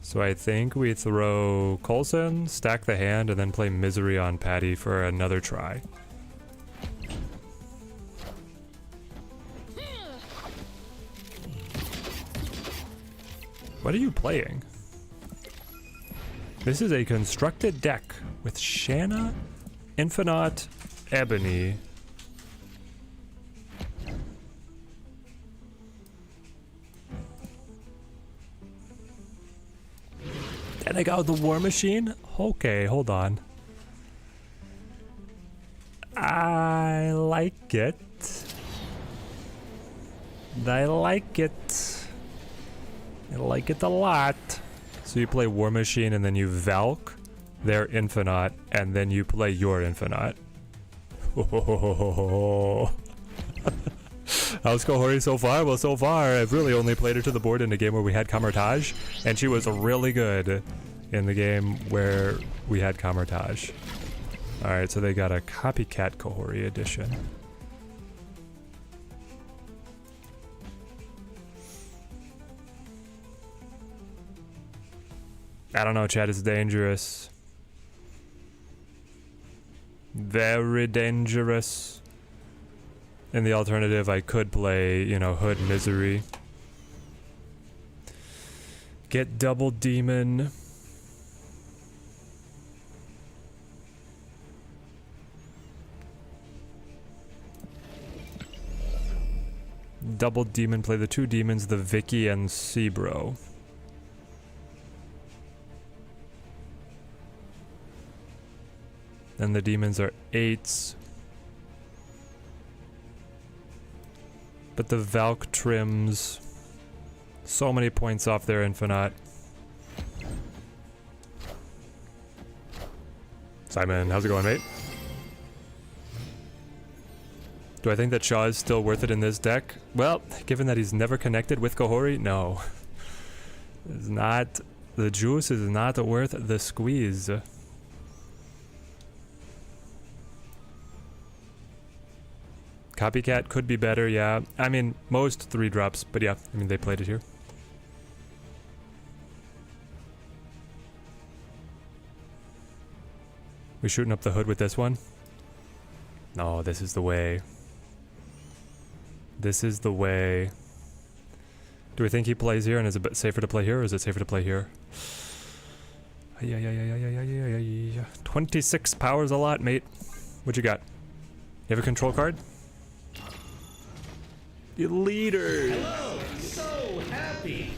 So I think we throw Coulson, stack the hand, and then play Misery on Patty for another try. What are you playing? This is a constructed deck with Shanna, Infinite, Ebony. And I got the War Machine? Okay, hold on. I like it. I like it. I like it a lot. So you play War Machine and then you Valk their Infinite and then you play your Infinite. How's Kahhori so far? Well, so far, I've really only played her to the board in a game where we had Camertage, and she was really good in the game where we had Camertage. Alright, so they got a copycat Kahhori edition. I don't know, chat is dangerous. Very dangerous. In the alternative, I could play, you know, Hood Misery. Get Double Demon. Double Demon, play the two demons, the Vicky and Sebro. Then the demons are 8s. But the Valk trims so many points off their Infinite. Simon, how's it going, mate? Do I think that Shaw is still worth it in this deck? Well, given that he's never connected with Kahhori, no. It's not. The juice is not worth the squeeze. Copycat could be better, yeah. I mean, most 3-drops, but yeah, I mean, they played it here. We shooting up the hood with this one? No, this is the way. This is the way. Do we think he plays here and is it a bit safer to play here, or is it safer to play here? 26 power's a lot, mate. What you got? You have a control card? You leader! Hello, so happy.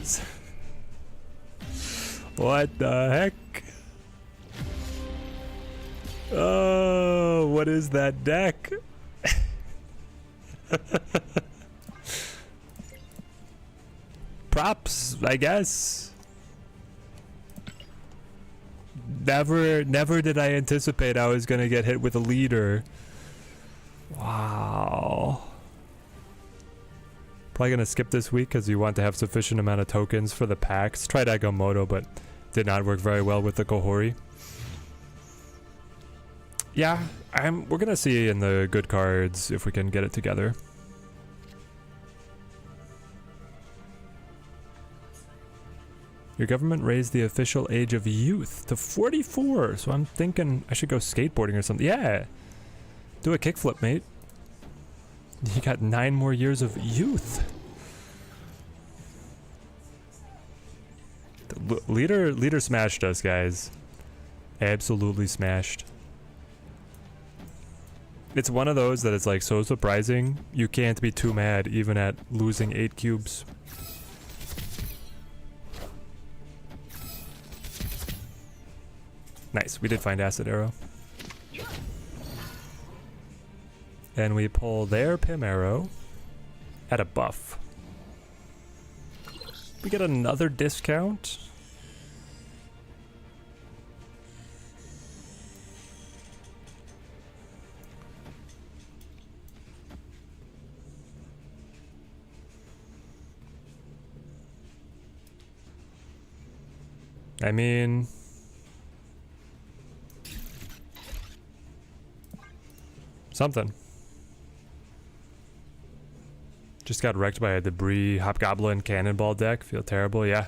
What the heck? Oh, what is that deck? Props, I guess. Never did I anticipate I was gonna get hit with a leader. Wow. Probably gonna skip this week because you want to have sufficient amount of tokens for the packs. Tried Agamotto, but did not work very well with the Kahhori. Yeah, we're gonna see in the good cards if we can get it together. Your government raised the official age of youth to 44, so I'm thinking I should go skateboarding or something. Yeah, do a kickflip, mate. You got 9 more years of youth. The leader smashed us, guys. Absolutely smashed. It's one of those that it's like so surprising you can't be too mad even at losing 8 cubes. Nice, we did find Acid Arrow. And we pull their Pim Arrow at a buff. We get another discount. I mean, something. Just got wrecked by a debris hobgoblin cannonball deck. Feel terrible, yeah.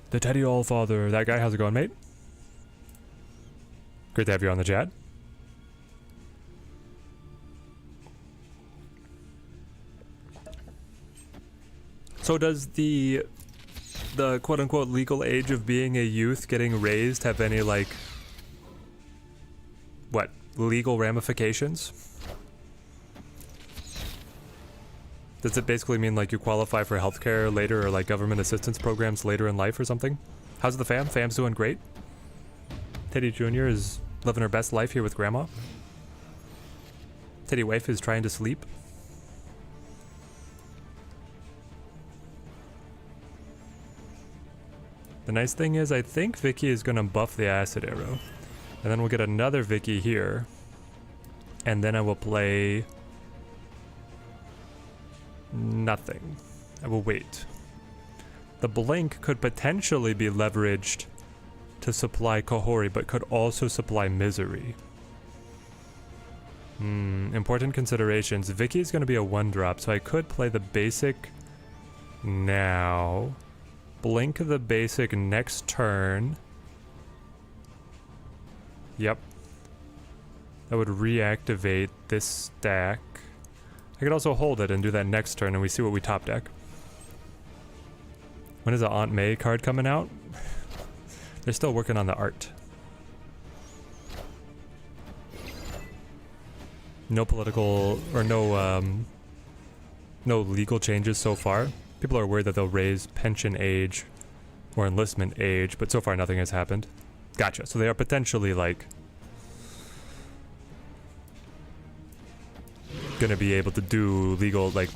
The Teddy Allfather. That guy, how's it going, mate? Great to have you on the chat. So does the quote-unquote legal age of being a youth getting raised have any, like, what, legal ramifications? Does it basically mean like you qualify for healthcare later or like government assistance programs later in life or something? How's the fam? Fam's doing great. Teddy Jr. is living her best life here with grandma. Teddy wife is trying to sleep. The nice thing is I think Vicky is going to buff the Acid Arrow. And then we'll get another Vicky here. And then I will play nothing. I will wait. The Blink could potentially be leveraged to supply Kahhori, but could also supply Misery. Important considerations. Vicky is going to be a 1-drop, so I could play the basic now. Blink the basic next turn. Yep. That would reactivate this stack. I could also hold it and do that next turn and we see what we top deck. When is the Aunt May card coming out? They're still working on the art. No political or no legal changes so far. People are worried that they'll raise pension age or enlistment age, but so far nothing has happened. Gotcha. So they are potentially like gonna be able to do legal, like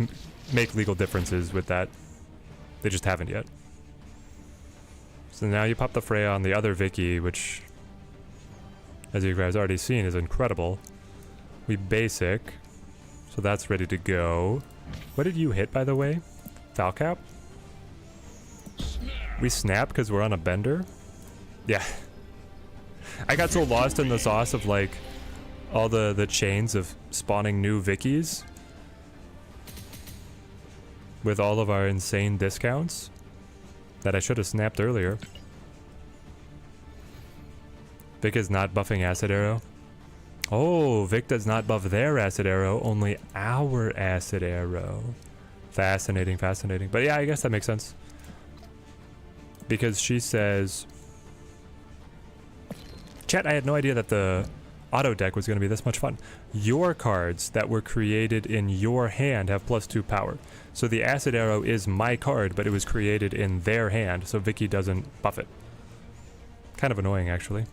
make legal differences with that. They just haven't yet. So now you pop the Freya on the other Vicky, which, as you guys already seen, is incredible. We basic, so that's ready to go. What did you hit, by the way? Falcap? We snap because we're on a bender? Yeah. I got so lost in the sauce of like all the chains of spawning new Vickies with all of our insane discounts that I should have snapped earlier. Vic is not buffing Acid Arrow. Oh, Vic does not buff their Acid Arrow, only our Acid Arrow. Fascinating, fascinating. But yeah, I guess that makes sense. Because she says... Chat, I had no idea that the auto deck was going to be this much fun. Your cards that were created in your hand have +2 power. So the Acid Arrow is my card, but it was created in their hand, so Vicky doesn't buff it. Kind of annoying, actually.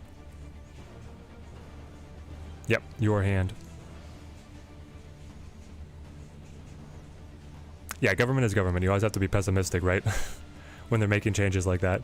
Yep, your hand. Yeah, government is government. You always have to be pessimistic, right? When they're making changes like that.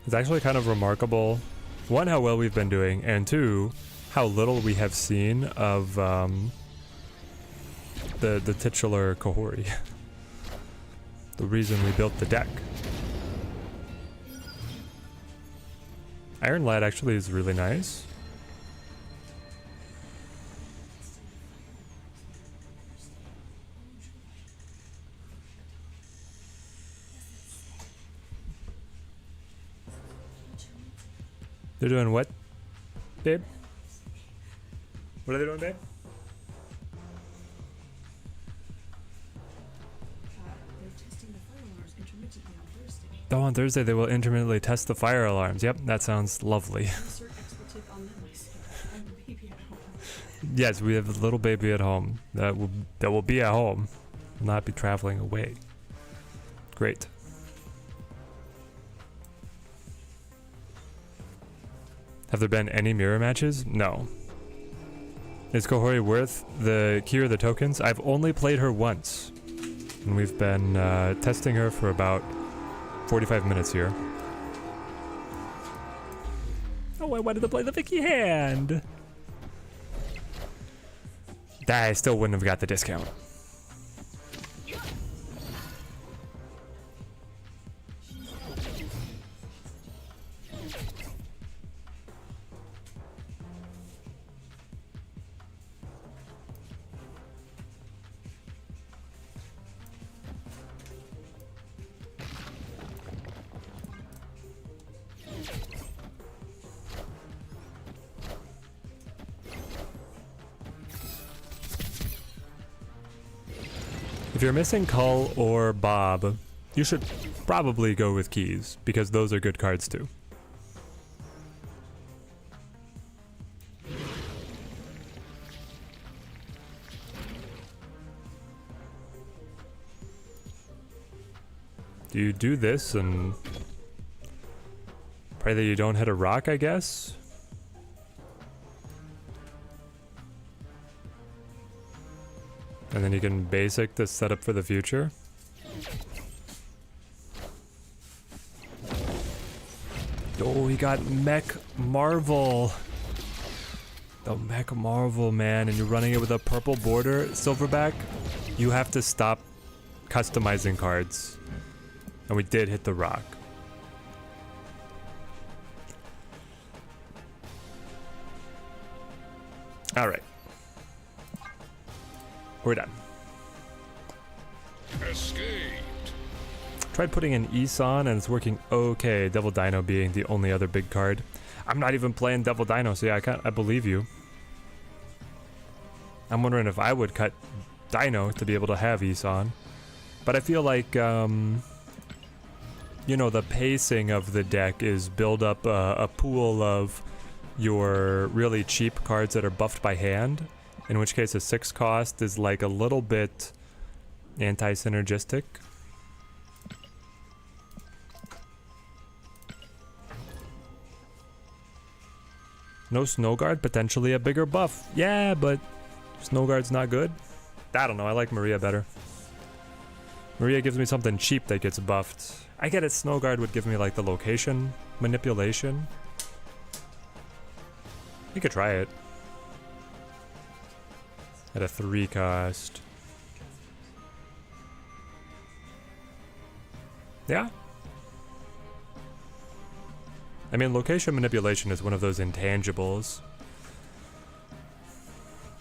It's actually kind of remarkable, one, how well we've been doing, and two, how little we have seen of the titular Kahhori. The reason we built the deck. Iron Lad actually is really nice. They're doing what, babe? What are they doing, babe? Oh, on Thursday they will intermittently test the fire alarms. Yep, that sounds lovely. Yes, we have a little baby at home that will be at home, will not be traveling away. Great. Have there been any mirror matches? No. Is Kahhori worth the key or the tokens? I've only played her once. And we've been testing her for about 45 minutes here. Oh, I wanted to play the Vicky hand! I still wouldn't have got the discount. If you're missing Cull or Bob, you should probably go with Keys, because those are good cards too. You do this and pray that you don't hit a rock, I guess? And then you can basic the setup for the future. Oh, he got Mech Marvel. The Mech Marvel, man. And you're running it with a purple border, Silverback. You have to stop customizing cards. And we did hit the rock. Alright. We're done. Escaped. Tried putting in Isan and it's working okay. Devil Dino being the only other big card. I'm not even playing Devil Dino, so yeah, I believe you. I'm wondering if I would cut Dino to be able to have Isan. But I feel like, you know, the pacing of the deck is build up a pool of your really cheap cards that are buffed by hand. In which case a 6 cost is like a little bit anti-synergistic. No Snowguard, potentially a bigger buff. Yeah, but Snowguard's not good. I don't know, I like Maria better. Maria gives me something cheap that gets buffed. I get it, Snowguard would give me like the location manipulation. You could try it. At a 3 cost. Yeah. I mean, location manipulation is one of those intangibles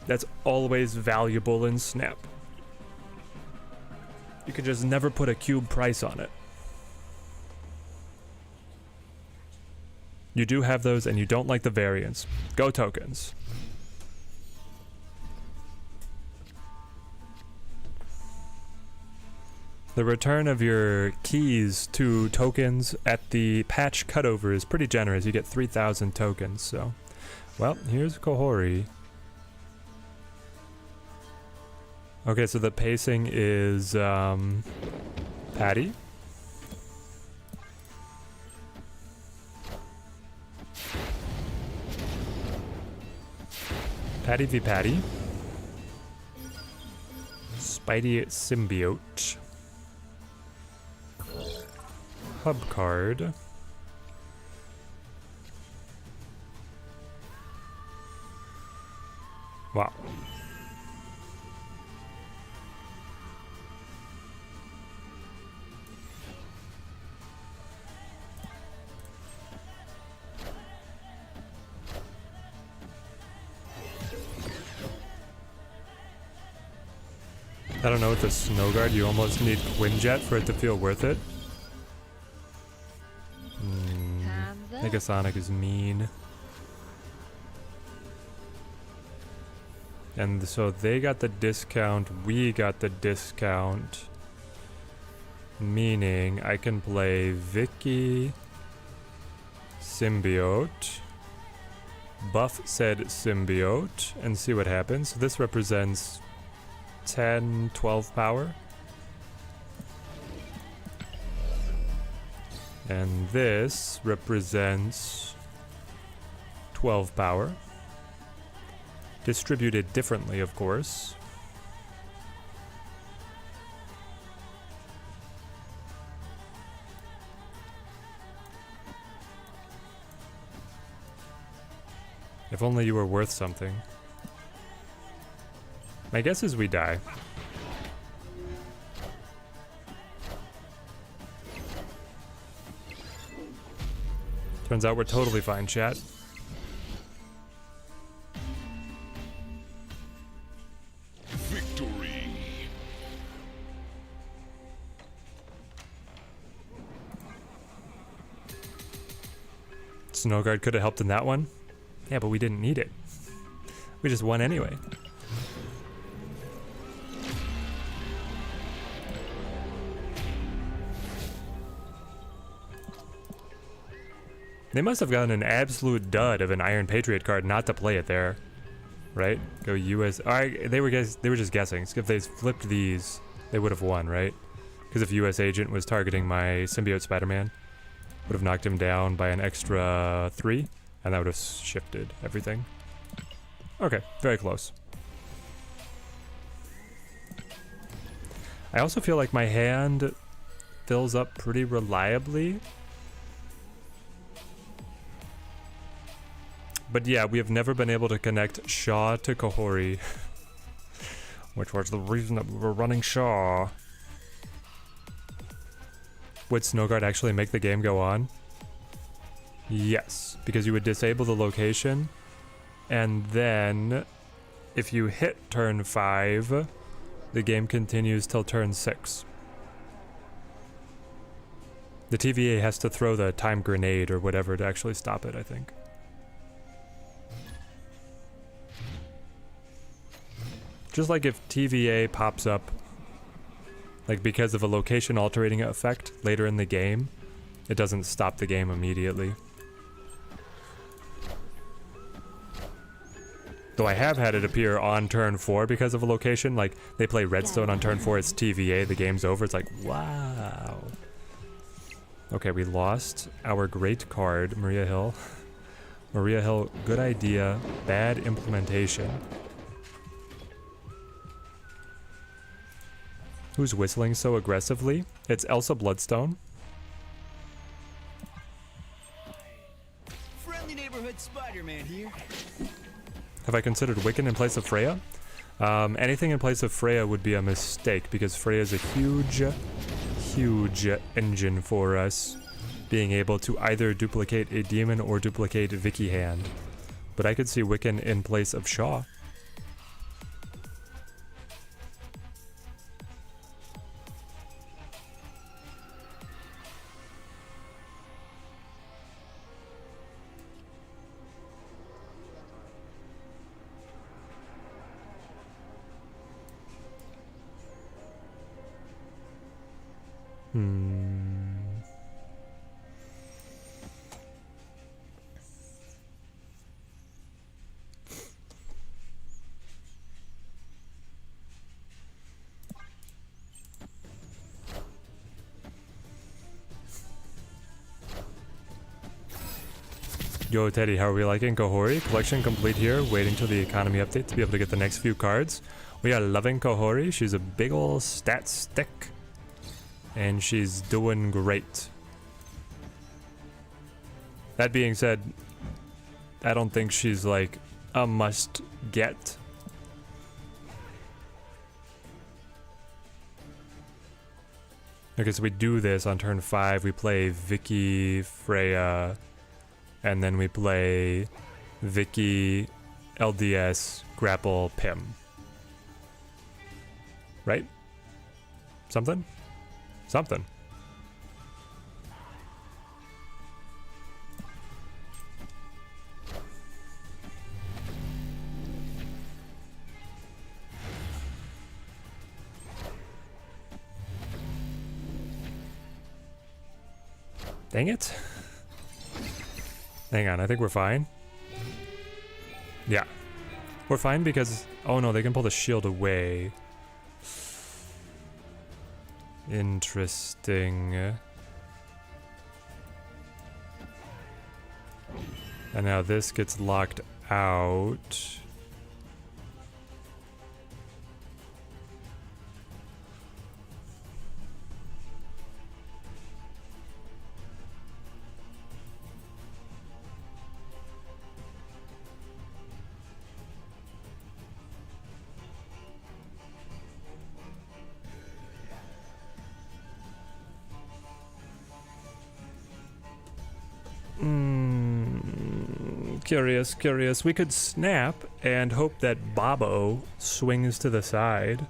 that's always valuable in Snap. You could just never put a cube price on it. You do have those and you don't like the variants. Go tokens. The return of your keys to tokens at the patch cutover is pretty generous. You get 3,000 tokens, so... Well, here's Kahhori. Okay, so the pacing is, Patty. Patty v Patty. Spidey Symbiote. Hub card. Wow. I don't know, with the Snowguard, you almost need Quinjet for it to feel worth it. Negasonic is mean. And so they got the discount, we got the discount. Meaning I can play Vicky, Symbiote, buff said Symbiote, and see what happens. So this represents 10, 12 power. And this represents 12 power. Distributed differently, of course. If only you were worth something. My guess is we die. Turns out we're totally fine, chat. Victory. Snowguard could have helped in that one. Yeah, but we didn't need it. We just won anyway. They must have gotten an absolute dud of an Iron Patriot card not to play it there, right? Go US. All right, they were just guessing. So if they flipped these, they would have won, right? Because if US Agent was targeting my Symbiote Spider-Man, would have knocked him down by an extra 3, and that would have shifted everything. Okay, very close. I also feel like my hand fills up pretty reliably. But yeah, we have never been able to connect Shaw to Kahhori, which was the reason that we were running Shaw. Would Snowguard actually make the game go on? Yes, because you would disable the location, and then if you hit turn 5, The game continues till turn 6. The TVA has to throw the time grenade or whatever to actually stop it, I think. Just like if TVA pops up, like because of a location altering effect later in the game, it doesn't stop the game immediately. Though I have had it appear on turn 4 because of a location, like they play Redstone on turn 4, it's TVA, the game's over, it's like, wow. Okay, we lost our great card, Maria Hill. Maria Hill, good idea, bad implementation. Who's whistling so aggressively? It's Elsa Bloodstone. Friendly neighborhood Spider-Man here. Have I considered Wiccan in place of Freya? Anything in place of Freya would be a mistake because Freya is a huge engine for us being able to either duplicate a demon or duplicate Vicky hand. But I could see Wiccan in place of Shaw. Yo, Teddy, how are we liking Kahhori? Collection complete here, waiting till the economy update to be able to get the next few cards. We are loving Kahhori. She's a big ol' stat stick. And she's doing great. That being said, I don't think she's like a must get. Okay, so we do this on turn 5. We play Vicky, Freya, and then we play Vicky, LDS, Grapple, Pim. Right? Something? Something. Dang it. Hang on, I think we're fine. Yeah. We're fine because... Oh no, they can pull the shield away. Interesting. And now this gets locked out. Curious. We could snap and hope that Bobo swings to the side.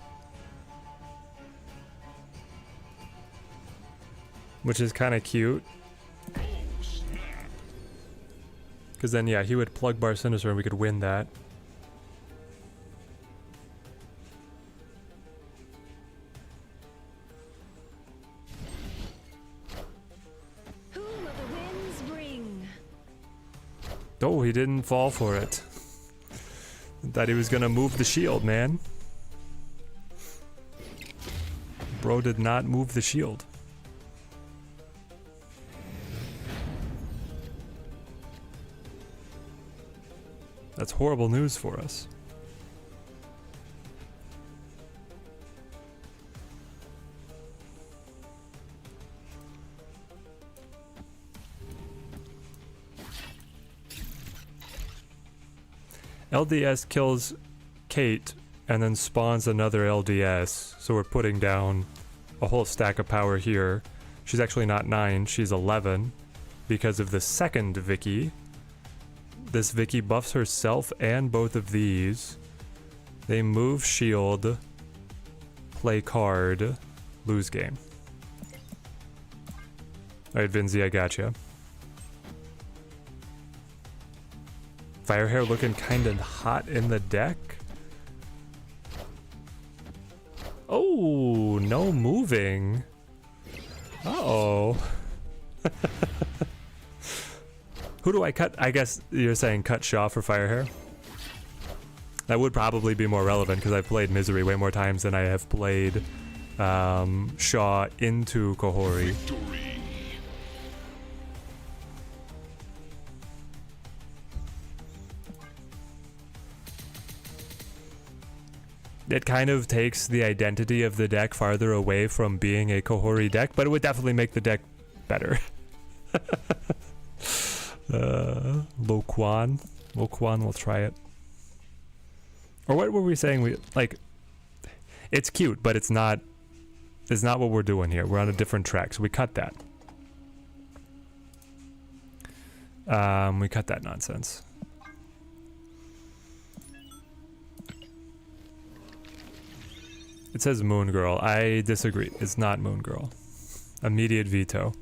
Which is kind of cute. Because then, yeah, he would plug Bar Sinister and we could win that. Oh, he didn't fall for it. Thought he was gonna move the shield, man. Bro did not move the shield. That's horrible news for us. LDS kills Kate and then spawns another LDS, so we're putting down a whole stack of power here. She's actually not 9, she's 11 because of the second Vicky. This Vicky buffs herself and both of these. They move shield. play card, lose game. Alright, Vinzi, I gotcha. Firehair looking kinda hot in the deck. Oh, no moving. Uh-oh. Who do I cut? I guess you're saying cut Shaw for Firehair? That would probably be more relevant because I've played Misery way more times than I have played Shaw into Kahhori. It kind of takes the identity of the deck farther away from being a Kahhori deck, but it would definitely make the deck better. Lo Quan. Lo Quan, we'll try it. Or what were we saying? We like, it's cute, but it's not what we're doing here. We're on a different track, so we cut that. We cut that nonsense. It says Moon Girl. I disagree. It's not Moon Girl. Immediate veto.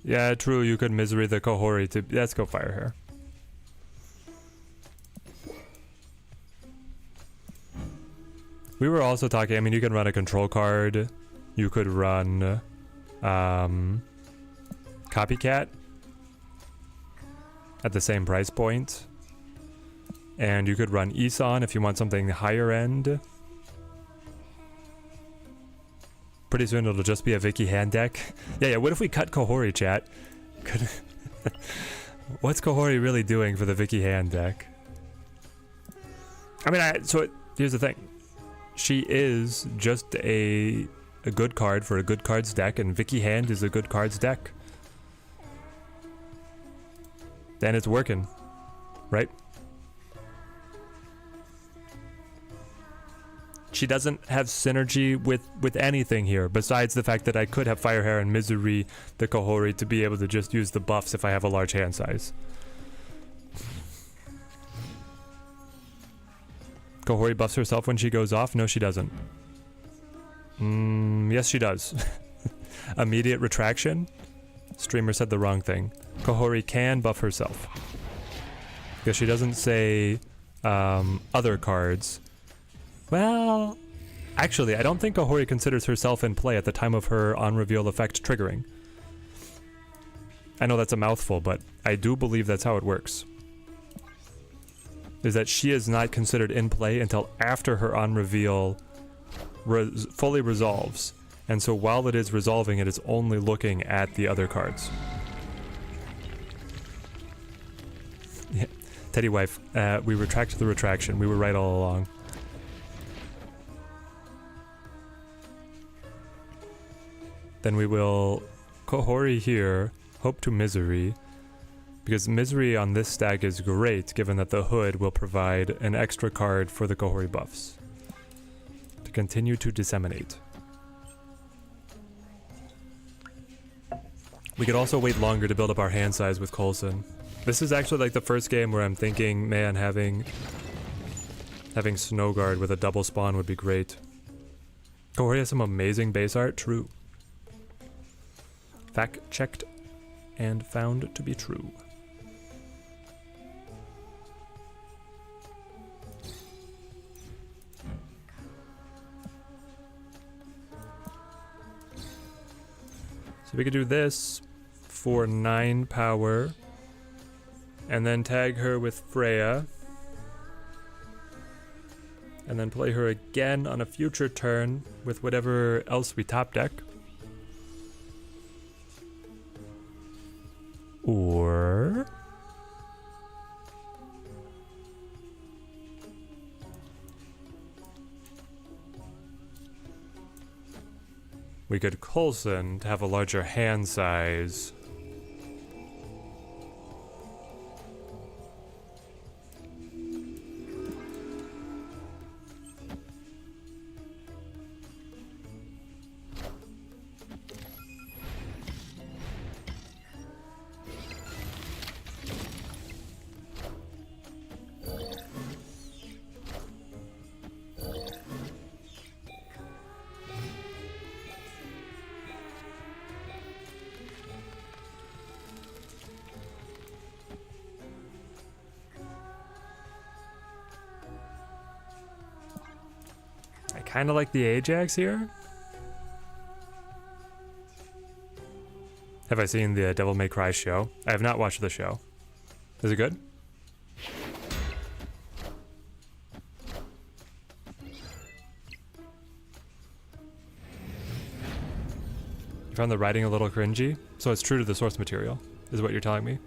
Yeah, true. You could Misery the Kahhori to... Let's go Firehair. We were also talking... I mean, you can run a control card. You could run... Copycat. At the same price point. And you could run Isan if you want something higher end. Pretty soon it'll just be a Vicky hand deck. Yeah, what if we cut Kahhori, chat? What's Kahhori really doing for the Vicky hand deck? I mean, here's the thing. She is just a good card for a good cards deck, and Vicky hand is a good cards deck. Then it's working, right? She doesn't have synergy with anything here, besides the fact that I could have Firehair and Misery the Kahhori to be able to just use the buffs if I have a large hand size. Kahhori buffs herself when she goes off? No, she doesn't. Yes, she does. Immediate retraction? Streamer said the wrong thing. Kahhori can buff herself. Because she doesn't say other cards. Well, actually, I don't think Kahhori considers herself in play at the time of her on-reveal effect triggering. I know that's a mouthful, but I do believe that's how it works. Is that she is not considered in play until after her on-reveal fully resolves. And so while it is resolving, it is only looking at the other cards. Yeah. Teddy wife, we retract the retraction. We were right all along. Then we will Kahhori here, hope to Misery, because Misery on this stack is great given that the Hood will provide an extra card for the Kahhori buffs to continue to disseminate. We could also wait longer to build up our hand size with Coulson. This is actually like the first game where I'm thinking, man, having Snowguard with a double spawn would be great. Kahhori has some amazing base art, true. Fact checked and found to be true. So we could do this for 9 power and then tag her with Freya and then play her again on a future turn with whatever else we top deck. Or we could Coulson to have a larger hand size. kind of like the Ajax here. Have I seen the Devil May Cry show? I have not watched the show. Is it good? You found the writing a little cringy? So it's true to the source material, is what you're telling me?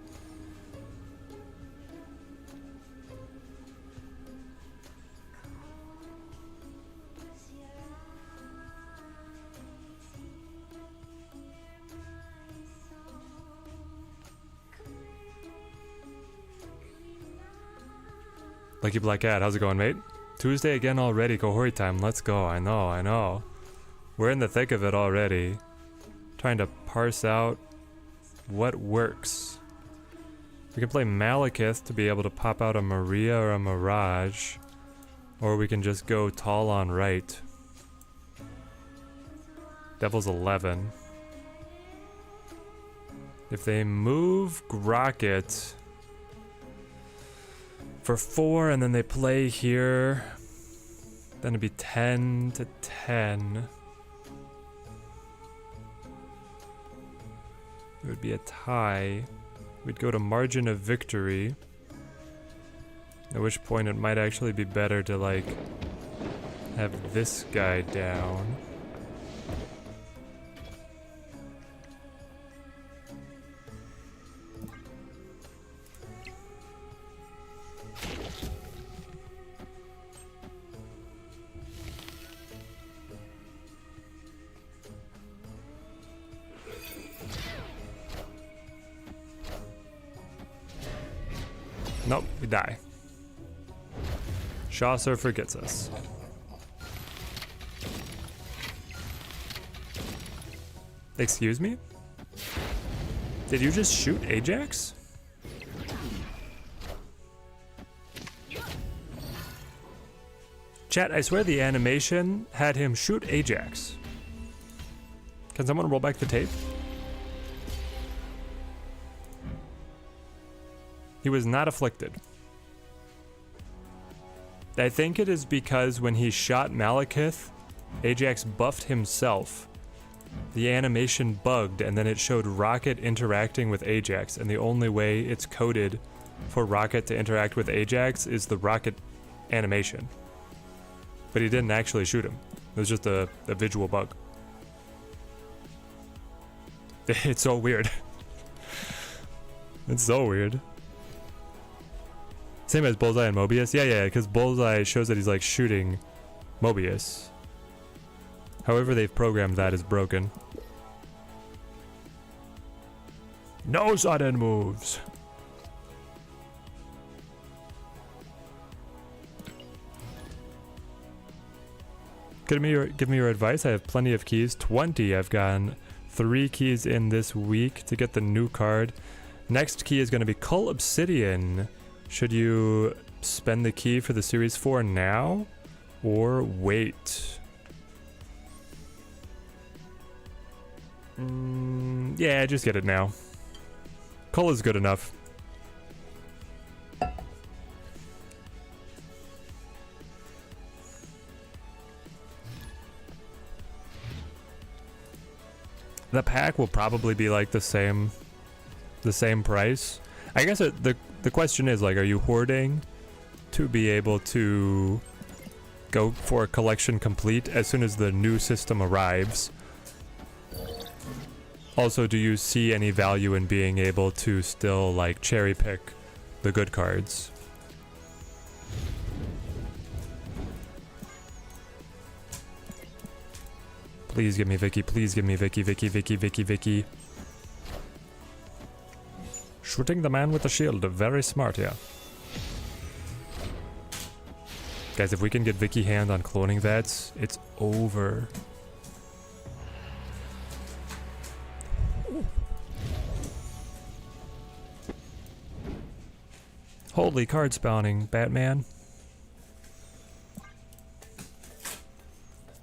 Lucky Black Cat, how's it going, mate? Tuesday again already, Kahori time, let's go. I know. We're in the thick of it already. Trying to parse out what works. We can play Malekith to be able to pop out a Maria or a Mirage. Or we can just go tall on right. Devil's 11. If they move Grocket for 4 and then they play here, then it'd be 10 to 10. It would be a tie. We'd go to margin of victory. At which point it might actually be better to like have this guy down. Nope, we die. Chaucer forgets us. Excuse me? Did you just shoot Ajax? Chat, I swear the animation had him shoot Ajax. Can someone roll back the tape? He was not afflicted. I think it is because when he shot Malekith, Ajax buffed himself. The animation bugged and then it showed Rocket interacting with Ajax, and the only way it's coded for Rocket to interact with Ajax is the Rocket animation. But he didn't actually shoot him. It was just a visual bug. It's so weird. It's so weird. Same as Bullseye and Mobius? Yeah, because Bullseye shows that he's like shooting Mobius. However they've programmed that is broken. No sudden moves! Give me your advice. I have plenty of keys. 20. I've gotten 3 keys in this week to get the new card. Next key is going to be Cull Obsidian. Should you spend the key for the Series 4 now or wait? Yeah, just get it now. Cull is good enough. The pack will probably be like the same price. I guess the question is, like, are you hoarding to be able to go for a collection complete as soon as the new system arrives? Also, do you see any value in being able to still, like, cherry pick the good cards? Please give me Vicky, please give me Vicky, Vicky. Shooting the man with the shield, very smart, yeah. Guys, if we can get Vicky hand on cloning vets, it's over. Holy card spawning, Batman.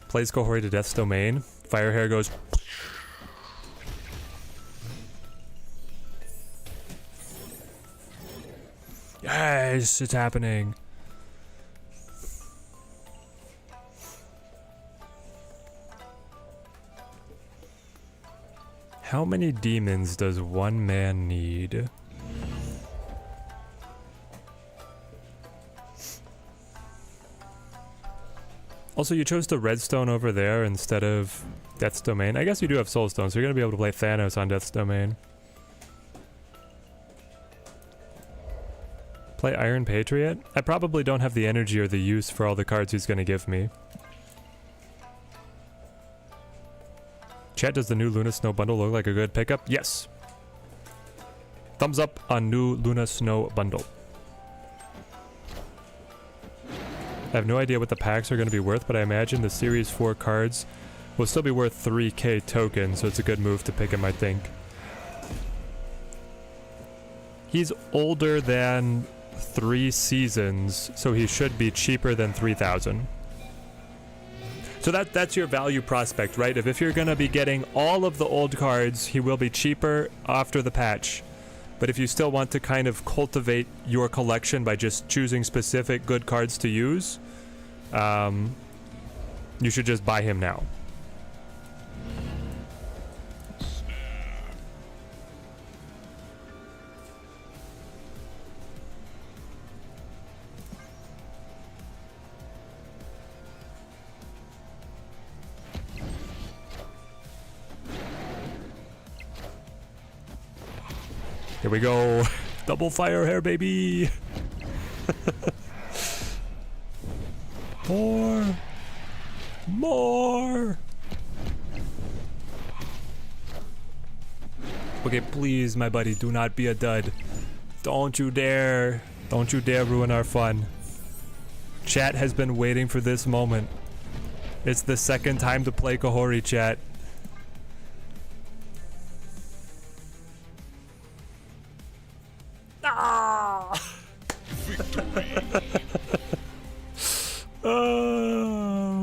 Plays Kahhori to Death's Domain. Firehair goes... Yes, it's happening. How many demons does one man need? Also, you chose the redstone over there instead of Death's Domain. I guess you do have soulstone, so you're gonna be able to play Thanos on Death's Domain. Play Iron Patriot? I probably don't have the energy or the use for all the cards he's gonna give me. Chat, does the new Luna Snow bundle look like a good pickup? Yes. Thumbs up on new Luna Snow bundle. I have no idea what the packs are going to be worth, but I imagine the Series 4 cards will still be worth 3k tokens, so it's a good move to pick him, I think. He's older than 3 seasons, so he should be cheaper than 3,000. So that's your value prospect, right? If you're going to be getting all of the old cards, he will be cheaper after the patch. But if you still want to kind of cultivate your collection by just choosing specific good cards to use, you should just buy him now. Here we go. Double fire hair, baby. More. Okay, please, my buddy, do not be a dud. Don't you dare. Don't you dare ruin our fun. Chat has been waiting for this moment. It's the second time to play Kahhori, chat.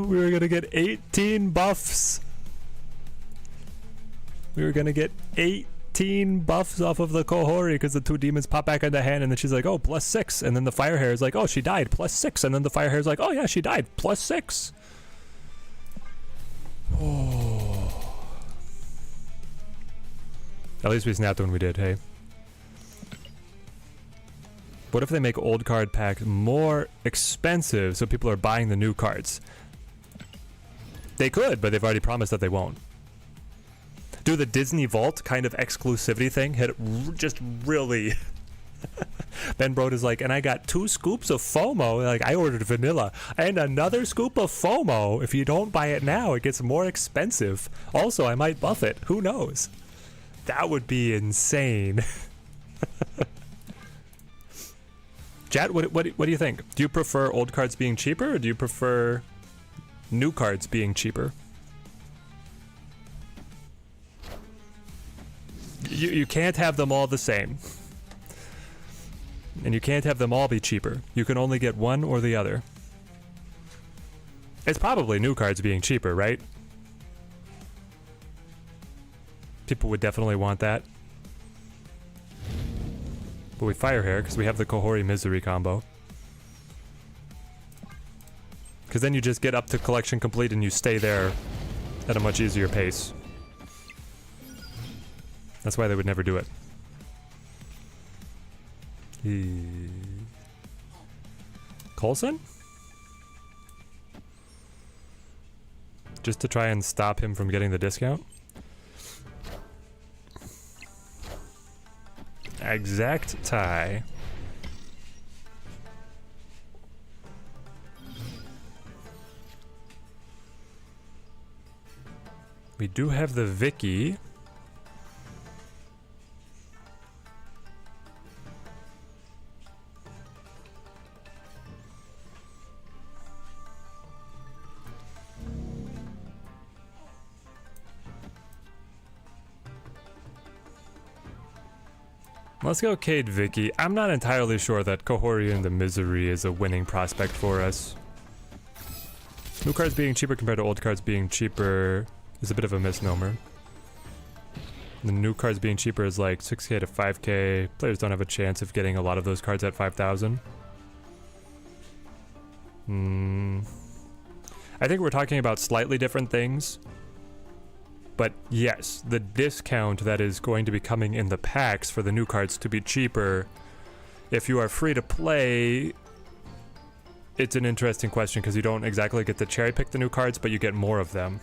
We were gonna get 18 buffs. We were gonna get 18 buffs off of the Kahhori because the 2 demons pop back into hand, and then she's like, oh, +6. And then the fire hair is like, oh, she died, +6. And then the fire hair is like, oh yeah, she died, +6. Oh. At least we snapped when we did, hey. What if they make old card packs more expensive so people are buying the new cards? They could, but they've already promised that they won't. Do the Disney Vault kind of exclusivity thing. Hit it just really... Ben Brode is like, and I got 2 scoops of FOMO. Like, I ordered vanilla. And another scoop of FOMO. If you don't buy it now, it gets more expensive. Also, I might buff it. Who knows? That would be insane. Chat, what do you think? Do you prefer old cards being cheaper, or do you prefer new cards being cheaper? You can't have them all the same. And you can't have them all be cheaper. You can only get one or the other. It's probably new cards being cheaper, right? People would definitely want that. But we fire hair because we have the Kahhori Misery combo. Because then you just get up to collection complete and you stay there at a much easier pace. That's why they would never do it. Coulson? Just to try and stop him from getting the discount? Exact tie. We do have the Vicky. Let's go Cade Vicky. I'm not entirely sure that Kahhori and the Misery is a winning prospect for us. New cards being cheaper compared to old cards being cheaper is a bit of a misnomer. The new cards being cheaper is like 6k to 5k. Players don't have a chance of getting a lot of those cards at 5,000. I think we're talking about slightly different things. But yes, the discount that is going to be coming in the packs for the new cards to be cheaper. If you are free to play, it's an interesting question because you don't exactly get to cherry pick the new cards, but you get more of them.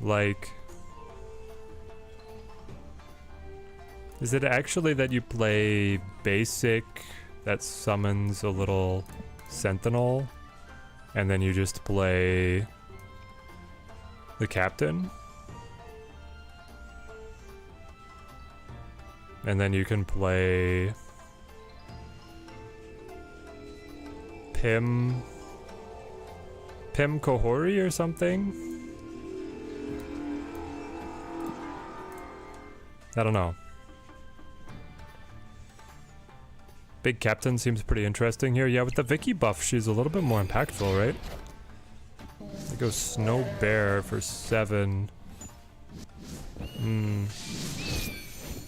Like, is it actually that you play basic that summons a little sentinel and then you just play the captain? And then you can play Pim Kahhori or something? I don't know. Big Captain seems pretty interesting here. Yeah, with the Vicky buff, she's a little bit more impactful, right? I go Snow Bear for 7. Dang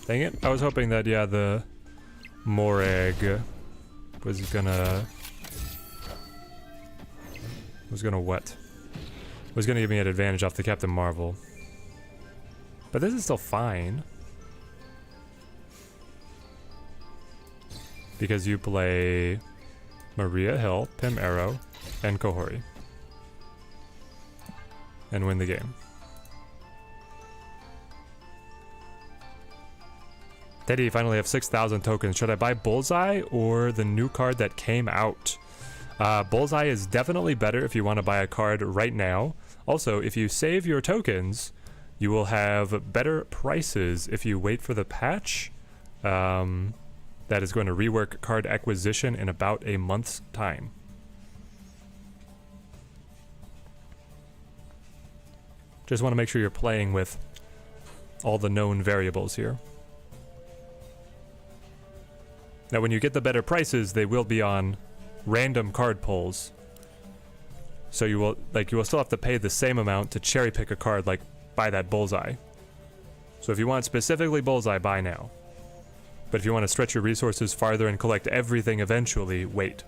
it. I was hoping that, yeah, the Morag was gonna what? Was gonna give me an advantage off the Captain Marvel. But this is still fine. Because you play Maria Hill, Pim Arrow, and Kahhori. And win the game. Teddy, finally have 6,000 tokens. Should I buy Bullseye or the new card that came out? Bullseye is definitely better if you want to buy a card right now. Also, if you save your tokens, you will have better prices if you wait for the patch. That is going to rework card acquisition in about a month's time. Just want to make sure you're playing with all the known variables here. Now when you get the better prices, they will be on random card pulls. So you will still have to pay the same amount to cherry pick a card, like buy that Bullseye. So if you want specifically Bullseye, buy now. But if you want to stretch your resources farther and collect everything eventually, wait.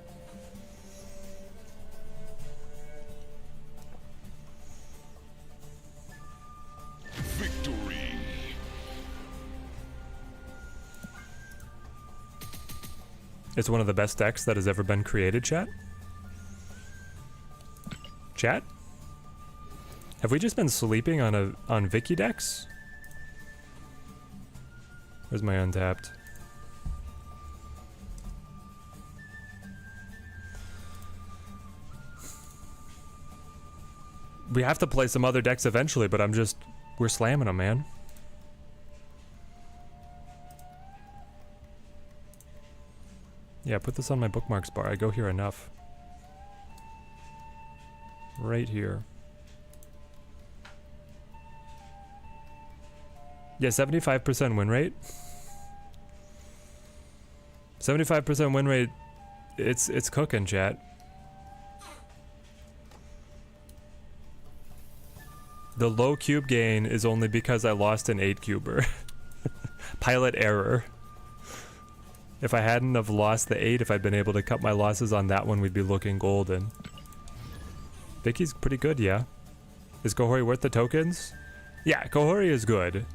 Victory. It's one of the best decks that has ever been created, chat. Chat? Have we just been sleeping on Vicky decks? Where's my untapped? We have to play some other decks eventually, but we're slamming them, man. Yeah, put this on my bookmarks bar. I go here enough. Right here. Yeah, 75% win rate. 75% win rate. It's cooking, chat. The low cube gain is only because I lost an 8-cuber. Pilot error. If I hadn't have lost the 8, if I'd been able to cut my losses on that one, we'd be looking golden. Vicky's pretty good, yeah. Is Kahhori worth the tokens? Yeah, Kahhori is good.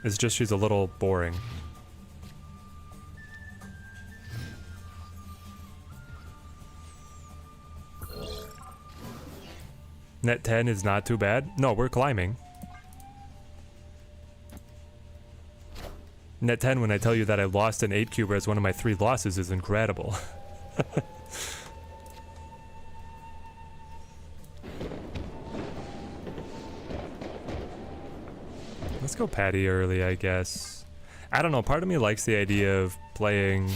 It's just she's a little boring. Net 10 is not too bad. No, we're climbing. Net 10, when I tell you that I lost an 8-cuber as one of my 3 losses, is incredible. Let's go Patty early, I guess. I don't know, part of me likes the idea of playing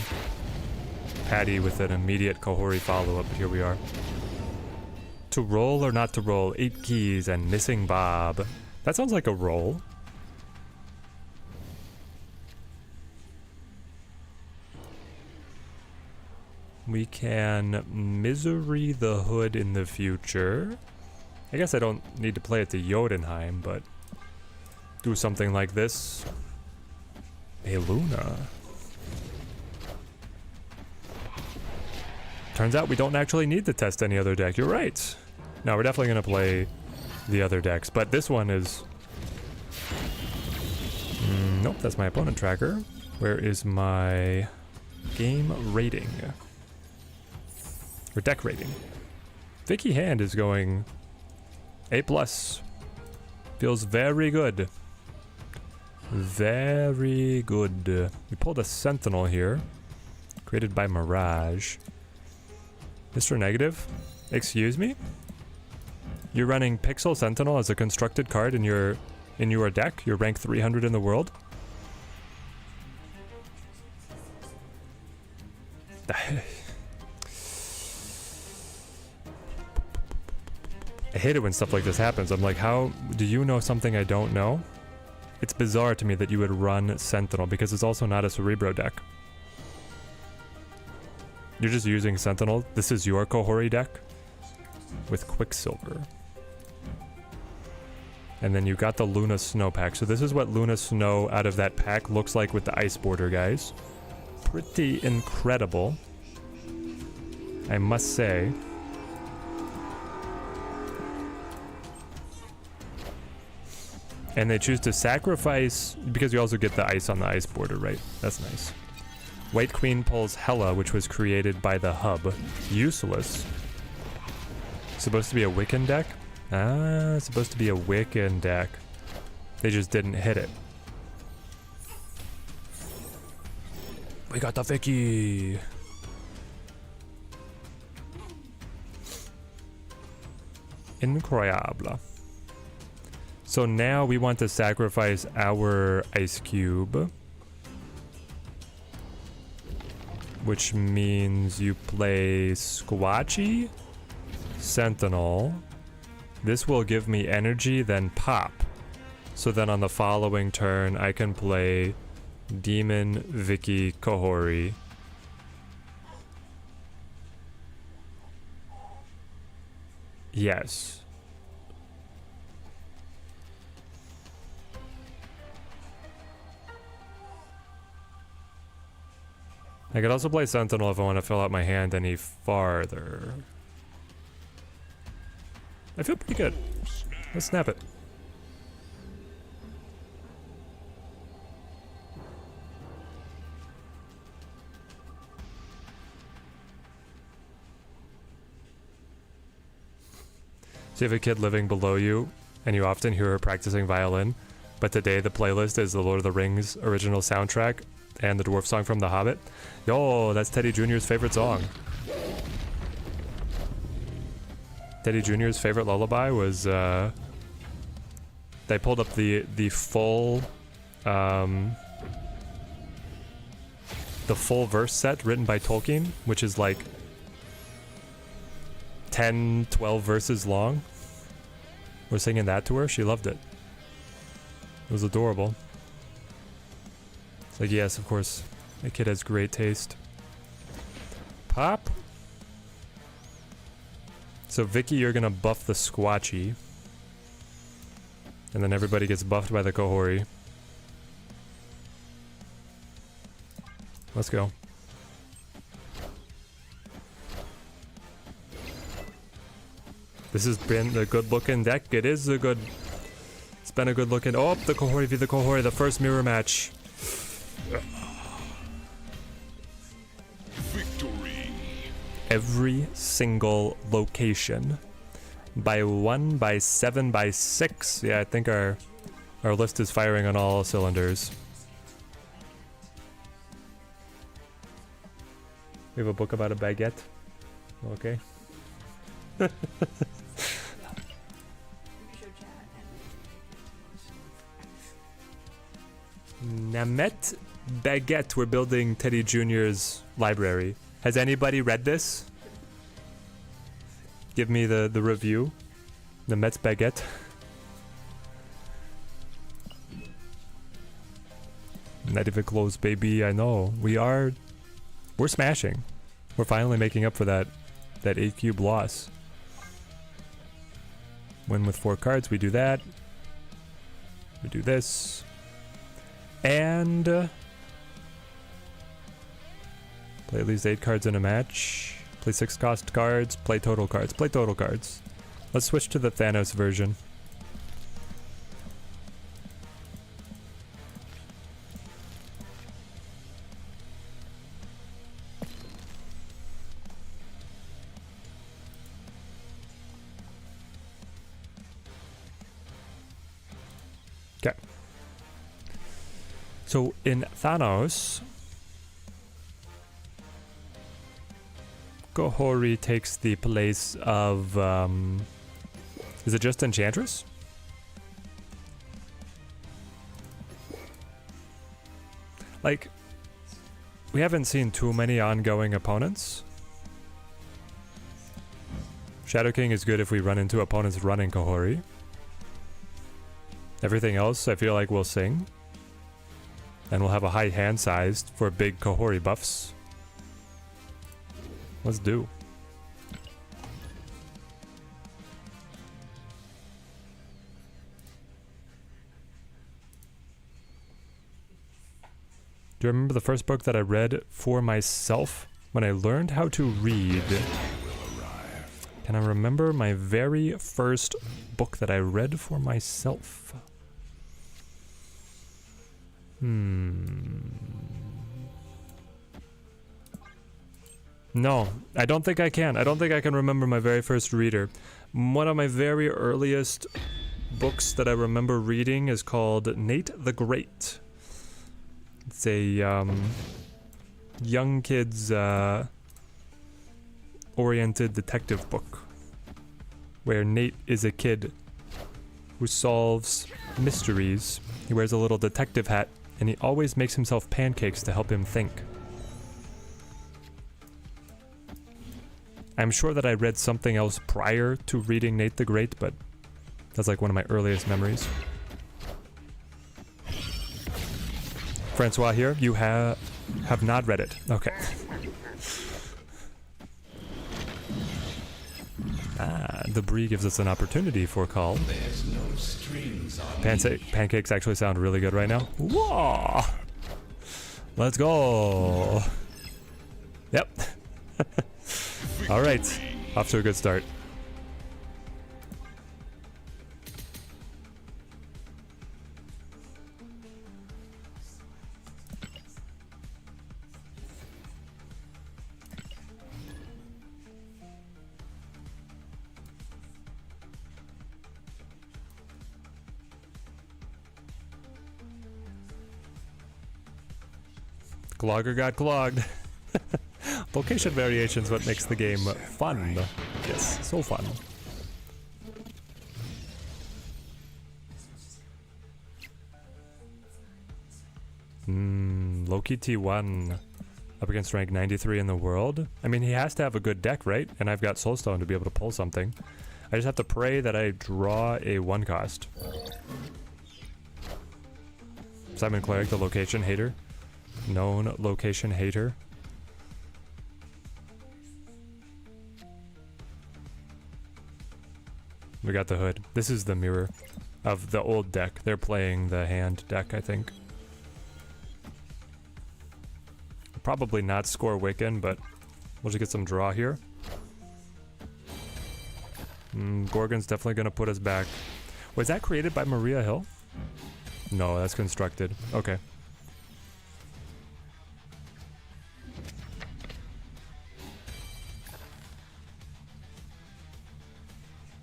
Patty with an immediate Kahhori follow-up, but here we are. To roll or not to roll, 8 keys and missing Bob. That sounds like a roll. We can Misery the Hood in the future. I guess I don't need to play it to Jotunheim, but do something like this. A Luna. Turns out we don't actually need to test any other deck. You're right. No, we're definitely going to play the other decks. But this one is... nope, that's my opponent tracker. Where is my game rating? Or deck rating? Vicky hand is going A+. Feels very good. Very good. We pulled a Sentinel here. Created by Mirage. Mr. Negative? Excuse me? You're running Pixel Sentinel as a constructed card in your deck? You're rank 300 in the world? I hate it when stuff like this happens. I'm like, how do you know something I don't know? It's bizarre to me that you would run Sentinel because it's also not a Cerebro deck. You're just using Sentinel. This is your Kahori deck with Quicksilver. And then you got the Luna Snow pack. So this is what Luna Snow out of that pack looks like with the Ice Border, guys. Pretty incredible, I must say. And they choose to sacrifice, because you also get the ice on the Ice Border, right? That's nice. White Queen pulls Hela, which was created by the hub. Useless. Supposed to be a Wiccan deck? Ah, supposed to be a Wiccan deck. They just didn't hit it. We got the Vicky! Incroyable. So now we want to sacrifice our Ice Cube. Which means you play Squatchy, Sentinel. This will give me energy, then pop. So then on the following turn, I can play Demon, Vicky, Kahori. Yes. I could also play Sentinel if I want to fill out my hand any farther. I feel pretty good. Let's snap it. So you have a kid living below you, and you often hear her practicing violin, but today the playlist is the Lord of the Rings original soundtrack and the dwarf song from The Hobbit. Yo, that's Teddy Jr.'s favorite song. Teddy Jr.'s favorite lullaby was, they pulled up the full verse set written by Tolkien, which is like 10, 12 verses long. We're singing that to her. She loved it. It was adorable. It's like, yes, of course, my kid has great taste. Pop. So Vicky, you're gonna buff the Squatchy. And then everybody gets buffed by the Kahori. Let's go. This has been a good looking deck. It is a good... It's been a good looking... Oh, the Kahori v the Kahori, the first mirror match. Victory. Every single location. By 1, by 7, by 6. Yeah, I think our list is firing on all cylinders. We have a book about a baguette. Okay. Namet Baguette. We're building Teddy Jr.'s library. Has anybody read this? Give me the review. Namet's Baguette. Not even close, baby. I know. We're smashing. We're finally making up for that 8 cube loss. Win with 4 cards. We do that. We do this. And Play at least 8 cards in a match. Play 6 cost cards. Play total cards. Play total cards. Let's switch to the Thanos version. Okay. So in Thanos, Kahhori takes the place of, is it just Enchantress? Like, we haven't seen too many ongoing opponents. Shadow King is good if we run into opponents running Kahhori. Everything else I feel like we'll sing. And we'll have a high hand size for big Kahhori buffs. Let's do. Do you remember the first book that I read for myself when I learned how to read? Can I remember my very first book that I read for myself? No, I don't think I can. I don't think I can remember my very first reader. One of my very earliest books that I remember reading is called Nate the Great. It's a young kids oriented detective book where Nate is a kid who solves mysteries. He wears a little detective hat and he always makes himself pancakes to help him think. I'm sure that I read something else prior to reading Nate the Great, but that's like one of my earliest memories. Francois here, you have not read it. Okay. The Brie gives us an opportunity for call. There's no strings on Pancakes actually sound really good right now. Whoa! Let's go! Yep. Alright, off to a good start. Glogger got clogged. Location variation is what makes the game fun. Yes, so fun. Loki T1 up against rank 93 in the world. I mean, he has to have a good deck, right? And I've got Soulstone to be able to pull something. I just have to pray that I draw a 1 cost. Simon Cleric, the location hater. Known location hater. We got the hood. This is the mirror of the old deck. They're playing the hand deck, I think. Probably not score Wiccan, but we'll just get some draw here. Gorgon's definitely gonna put us back. Was that created by Maria Hill? No, that's constructed. Okay.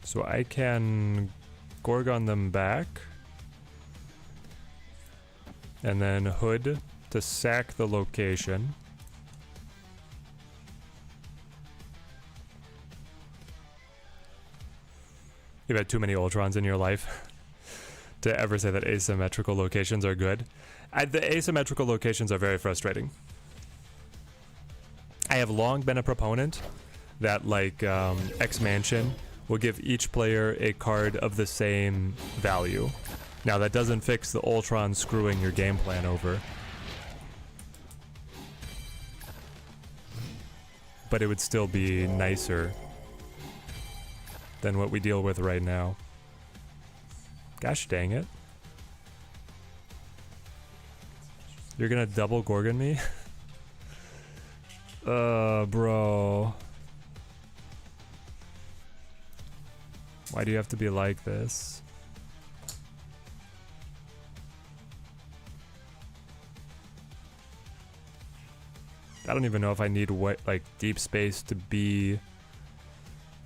So I can Gorgon them back. And then Hood to sack the location. You've had too many Ultrons in your life to ever say that asymmetrical locations are good. The asymmetrical locations are very frustrating. I have long been a proponent that, like, X-Mansion will give each player a card of the same value. Now, that doesn't fix the Ultron screwing your game plan over. But it would still be nicer than what we deal with right now. Gosh dang it. You're gonna double Gorgon me? Bro. Why do you have to be like this? I don't even know if I need what, like, deep space to be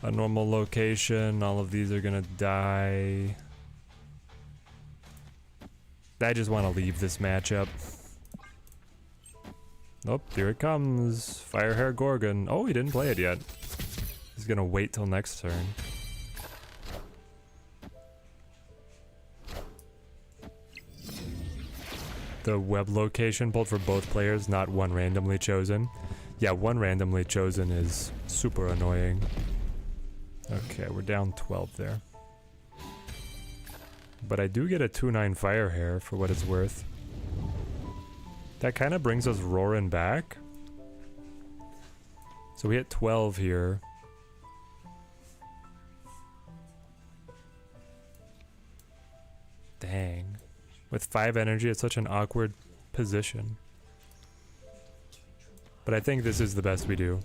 a normal location. All of these are gonna die. I just want to leave this matchup. Nope, here it comes. Firehair Gorgon. Oh, he didn't play it yet. He's gonna wait till next turn. The web location pulled for both players, not one randomly chosen. Yeah, one randomly chosen is super annoying. Okay, we're down 12 there. But I do get a 2-9 Firehair for what it's worth. That kind of brings us roaring back. So we hit 12 here. Dang. With 5 energy, it's such an awkward position. But I think this is the best we do.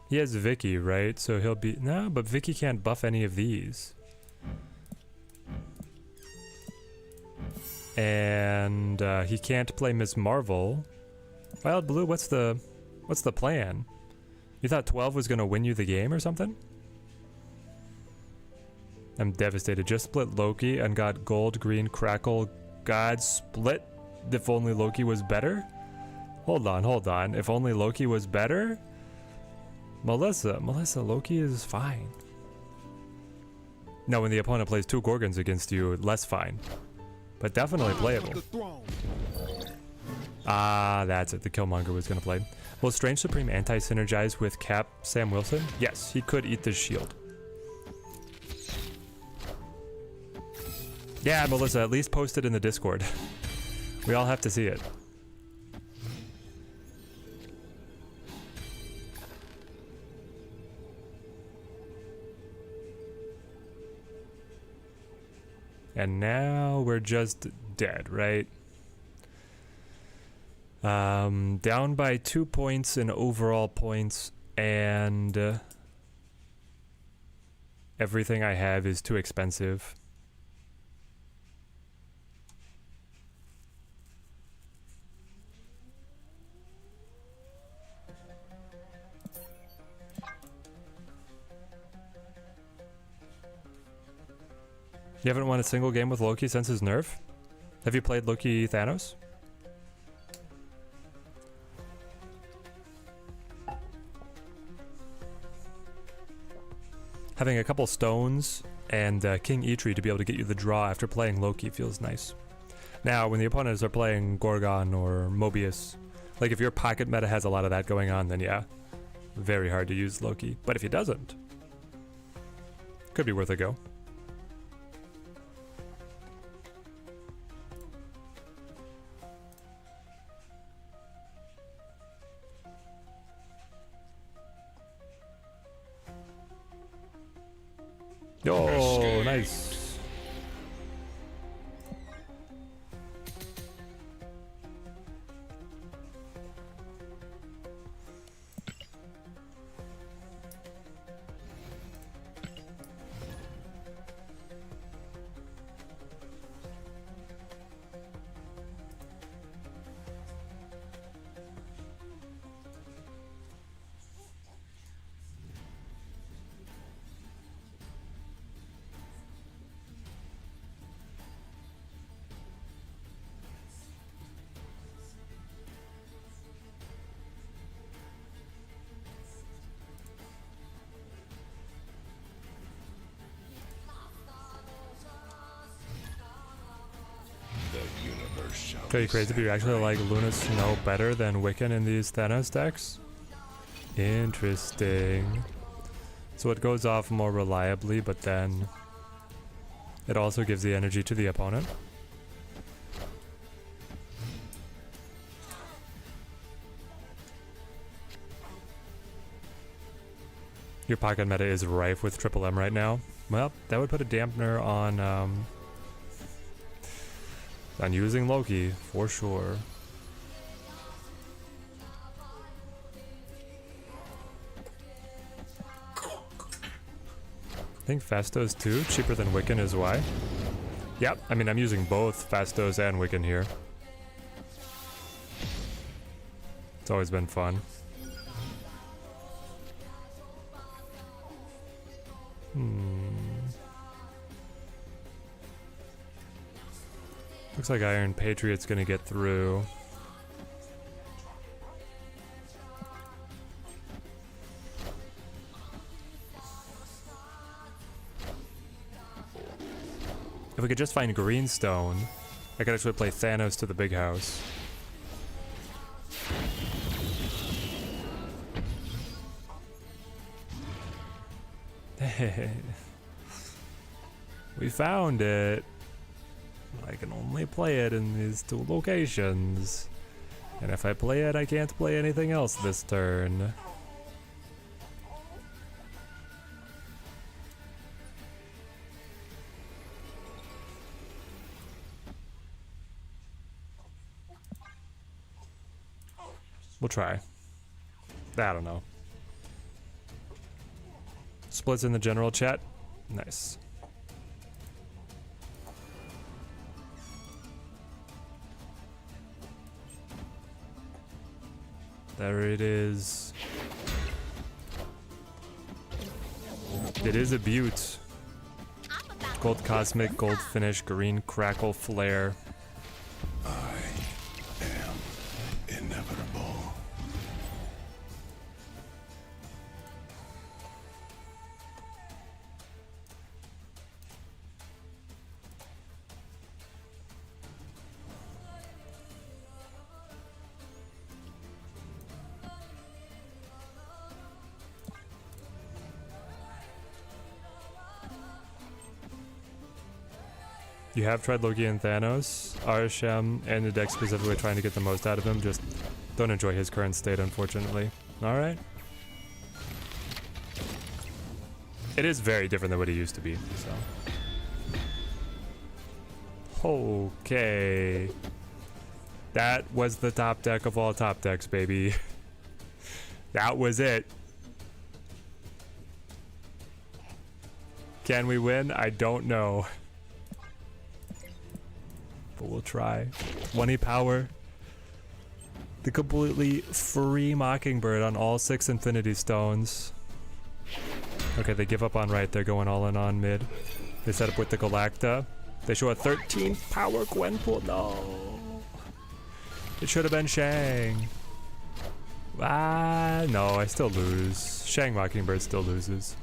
He has Vicky, right? So he'll be... No, but Vicky can't buff any of these. And he can't play Miss Marvel. Wild Blue, what's the plan? You thought 12 was gonna win you the game or something? I'm devastated. Just split Loki and got gold, green, crackle, god split. If only Loki was better? Hold on. If only Loki was better? Melissa, Loki is fine. No, when the opponent plays 2 Gorgons against you, less fine. But definitely playable. Ah, that's it. The Killmonger was gonna play. Will Strange Supreme anti-synergize with Cap Sam Wilson? Yes, he could eat this shield. Yeah, Melissa, at least post it in the Discord. We all have to see it. And now we're just dead, right? Down by 2 points in overall points, and everything I have is too expensive. You haven't won a single game with Loki since his nerf? Have you played Loki Thanos? Having a couple stones and King Eitri to be able to get you the draw after playing Loki feels nice. Now, when the opponents are playing Gorgon or Mobius, like if your pocket meta has a lot of that going on, then yeah, very hard to use Loki. But if he doesn't, could be worth a go. Oh, nice. Are you crazy, but you actually like Luna Snow better than Wiccan in these Thanos decks? Interesting. So it goes off more reliably, but then it also gives the energy to the opponent. Your pocket meta is rife with Triple M right now. Well, that would put a dampener on using Loki, for sure. I think Fastos too, cheaper than Wiccan is why. Yep, I mean I'm using both Fastos and Wiccan here. It's always been fun. Looks like Iron Patriot's gonna get through. If we could just find Greenstone, I could actually play Thanos to the big house. We found it. I can only play it in these two locations. And if I play it, I can't play anything else this turn. We'll try. I don't know. Splits in the general chat. Nice. There it is. It is a beaut. Gold Cosmic, Gold Finish, Green Crackle Flare. I am inevitable. You have tried Loki and Thanos. Arshem and the deck specifically trying to get the most out of him. Just don't enjoy his current state, unfortunately. Alright. It is very different than what he used to be, so. Okay. That was the top deck of all top decks, baby. That was it. Can we win? I don't know. But we'll try. 20 power. The completely free Mockingbird on all 6 Infinity Stones. Okay, they give up on right. They're going all in on mid. They set up with the Galacta. They show a 13 power Gwenpool. No. It should have been Shang. Ah, no, I still lose. Shang Mockingbird still loses.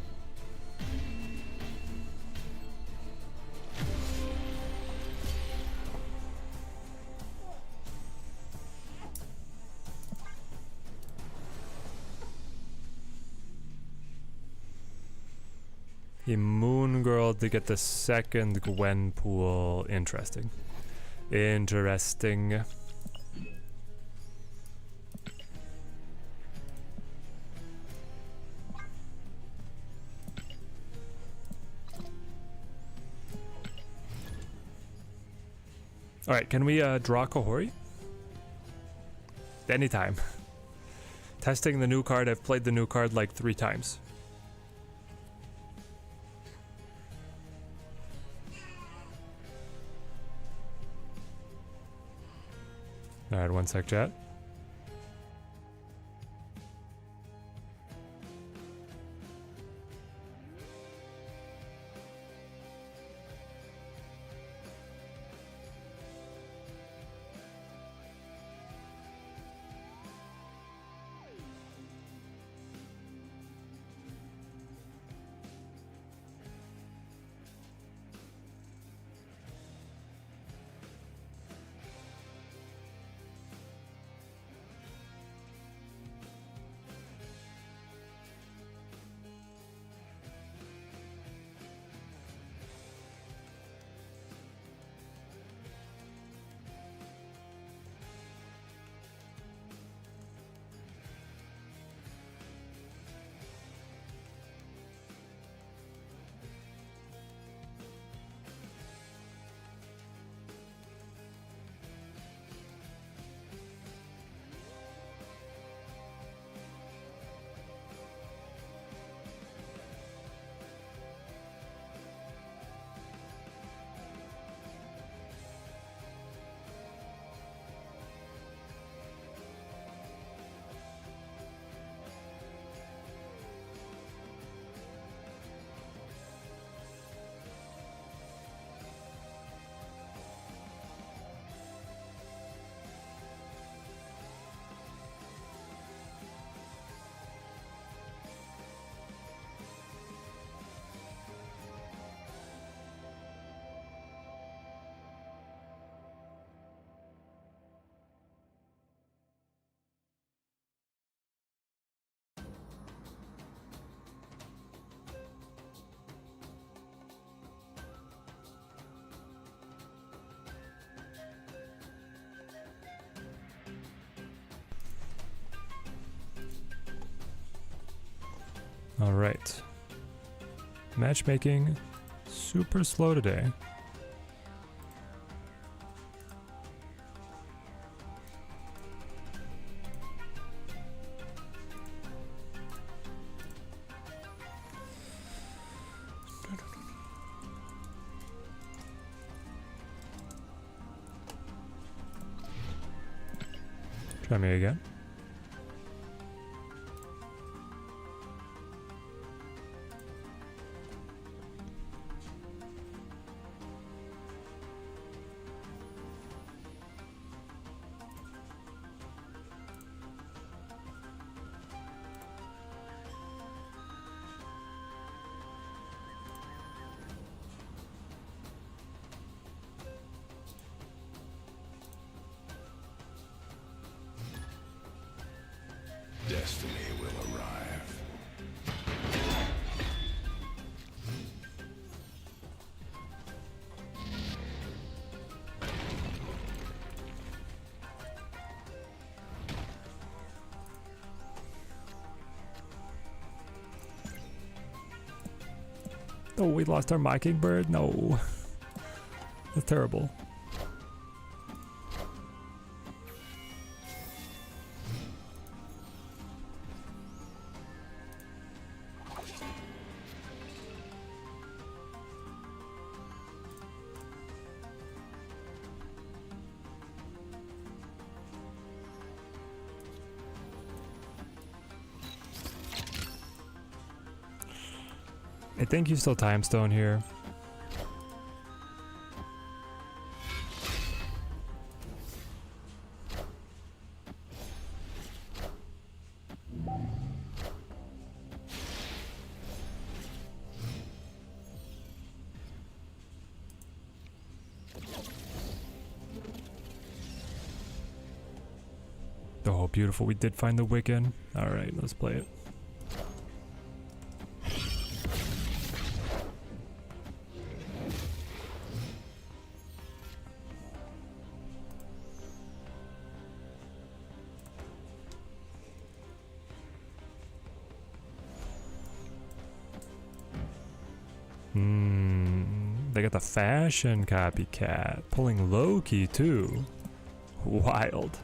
He Moon Girl to get the second Gwenpool. Interesting. Interesting. Alright, can we draw Kahhori? Anytime. Testing the new card. I've played the new card like 3 times. Alright, one sec, chat. All right. Matchmaking, super slow today. Try me again. Destiny will arrive. Oh, we lost our mockingbird? No. That's terrible. I think you still time stone here. Oh, beautiful. We did find the Wiccan. Alright, let's play it. They got the fashion copycat. Pulling Loki too. Wild.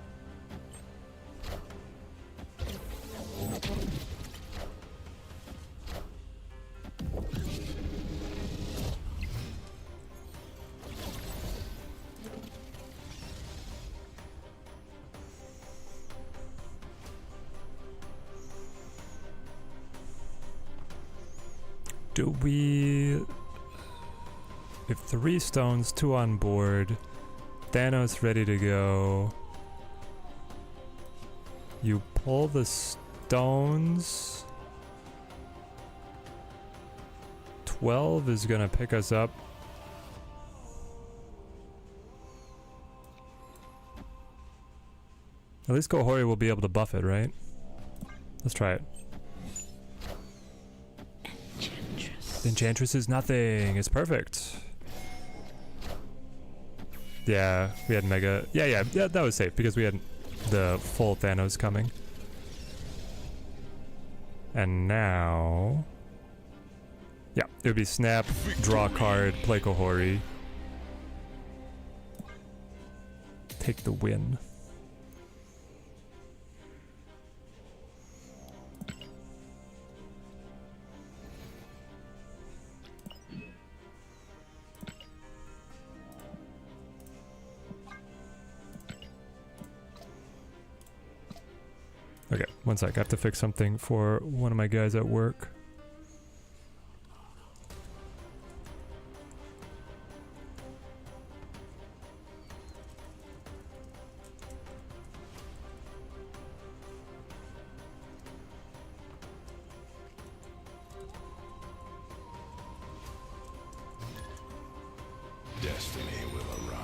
Do we... If 3 stones, 2 on board, Thanos ready to go. You pull the stones. 12 is gonna pick us up. At least Kahhori will be able to buff it, right? Let's try it. The Enchantress is nothing. It's perfect. Yeah, we had Mega. Yeah, that was safe because we had the full Thanos coming. And now... Yeah, it would be snap, draw a card, play Kahhori. Take the win. Okay, one sec. I have to fix something for one of my guys at work. Destiny will arrive.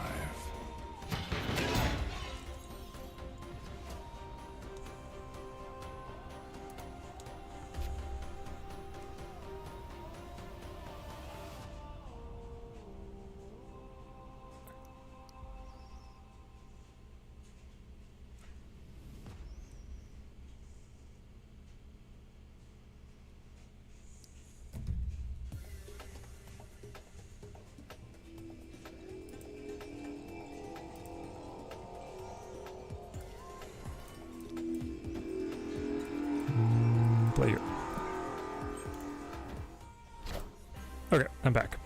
Okay, I'm back.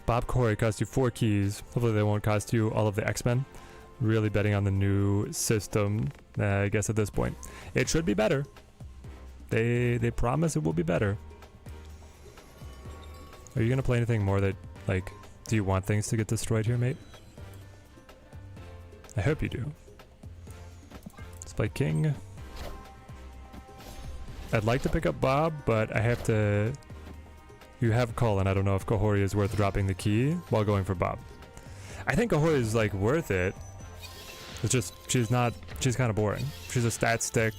Bob Kahhori cost you 4 keys. Hopefully they won't cost you all of the X-Men. Really betting on the new system, I guess at this point. It should be better. They promise it will be better. Are you gonna play anything more that, like, do you want things to get destroyed here, mate? I hope you do. Let's play King. I'd like to pick up Bob, but I have to... You have Colin. I don't know if Kahhori is worth dropping the key while going for Bob. I think Kahhori is, like, worth it. It's just, she's kind of boring. She's a stat stick.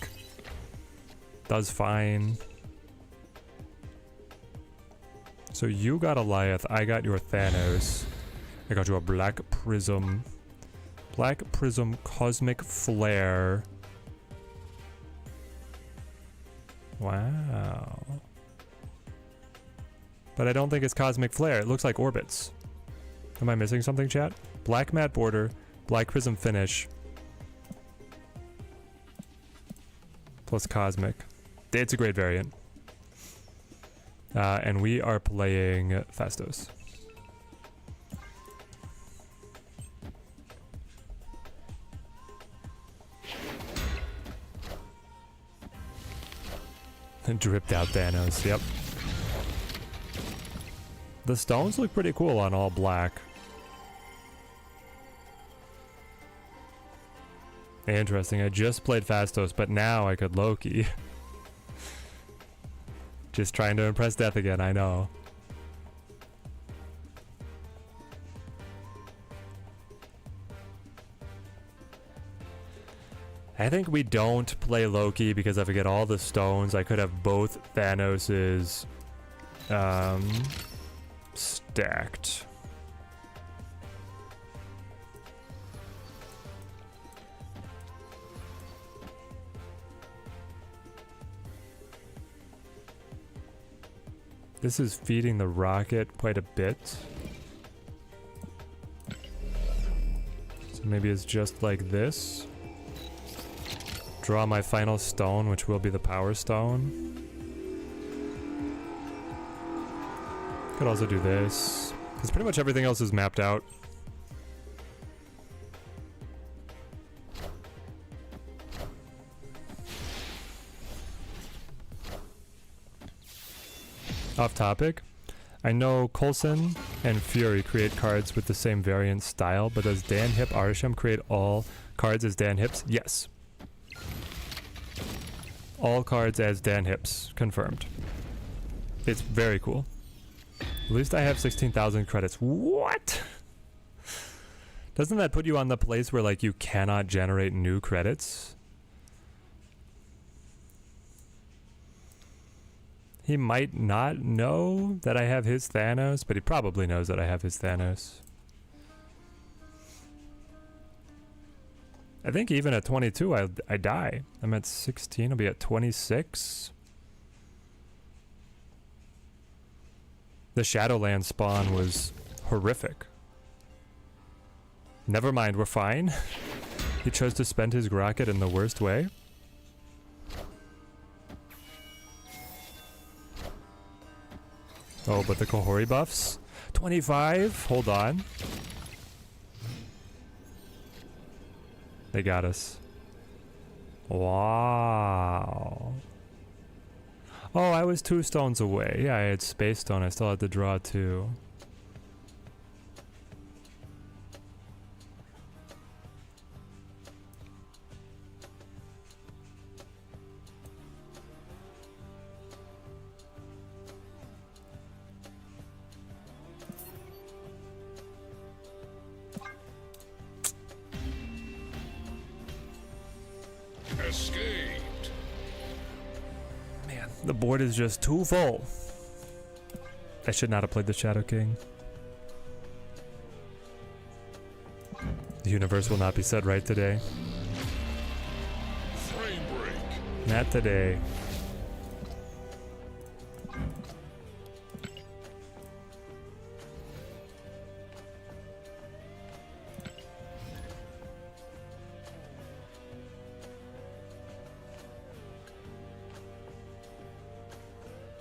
Does fine. So you got Eliath, I got your Thanos. I got you a Black Prism. Black Prism Cosmic Flare. Wow. But I don't think it's Cosmic Flare. It looks like Orbits. Am I missing something, chat? Black Matte Border, Black Prism Finish. Plus Cosmic. It's a great variant. And we are playing Fastos. Dripped out Thanos, yep. The stones look pretty cool on all black. Interesting, I just played Fastos, but now I could Loki. Just trying to impress Death again, I know. I think we don't play Loki because if I get all the stones, I could have both Thanos's stacked. This is feeding the rocket quite a bit. So maybe it's just like this. Draw my final stone, which will be the power stone. Could also do this, because pretty much everything else is mapped out. Off topic, I know Coulson and Fury create cards with the same variant style, but does Dan Hip Arisham create all cards as Dan Hips? Yes. All cards as Dan Hips, confirmed. It's very cool. At least I have 16,000 credits. What? Doesn't that put you on the place where, like, you cannot generate new credits? He might not know that I have his Thanos, but he probably knows that I have his Thanos. I think even at 22, I die. I'm at 16, I'll be at 26. The Shadowland spawn was horrific. Never mind, we're fine. He chose to spend his rocket in the worst way. Oh, but the Kahhori buffs? 25? Hold on. They got us. Wow. Oh, I was 2 stones away. Yeah, I had Space Stone. I still had to draw 2. Escaped. Man, the board is just too full. I should not have played the Shadow King. The universe will not be set right today. Frame break. Not today.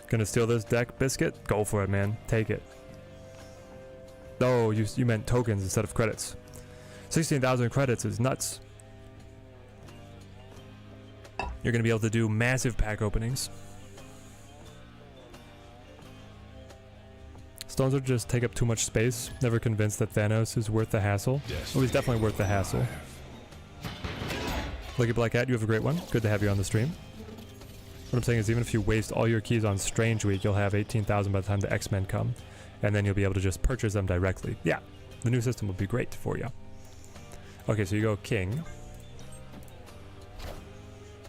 Gonna steal this deck, Biscuit? Go for it, man. Take it. Oh, you meant tokens instead of credits. 16,000 credits is nuts. You're gonna be able to do massive pack openings. Stones would just take up too much space. Never convinced that Thanos is worth the hassle. Oh, he's definitely worth the hassle. Lucky Black Cat, you have a great one. Good to have you on the stream. What I'm saying is even if you waste all your keys on Strange Week, you'll have 18,000 by the time the X-Men come. And then you'll be able to just purchase them directly. Yeah, the new system will be great for you. Okay, so you go King.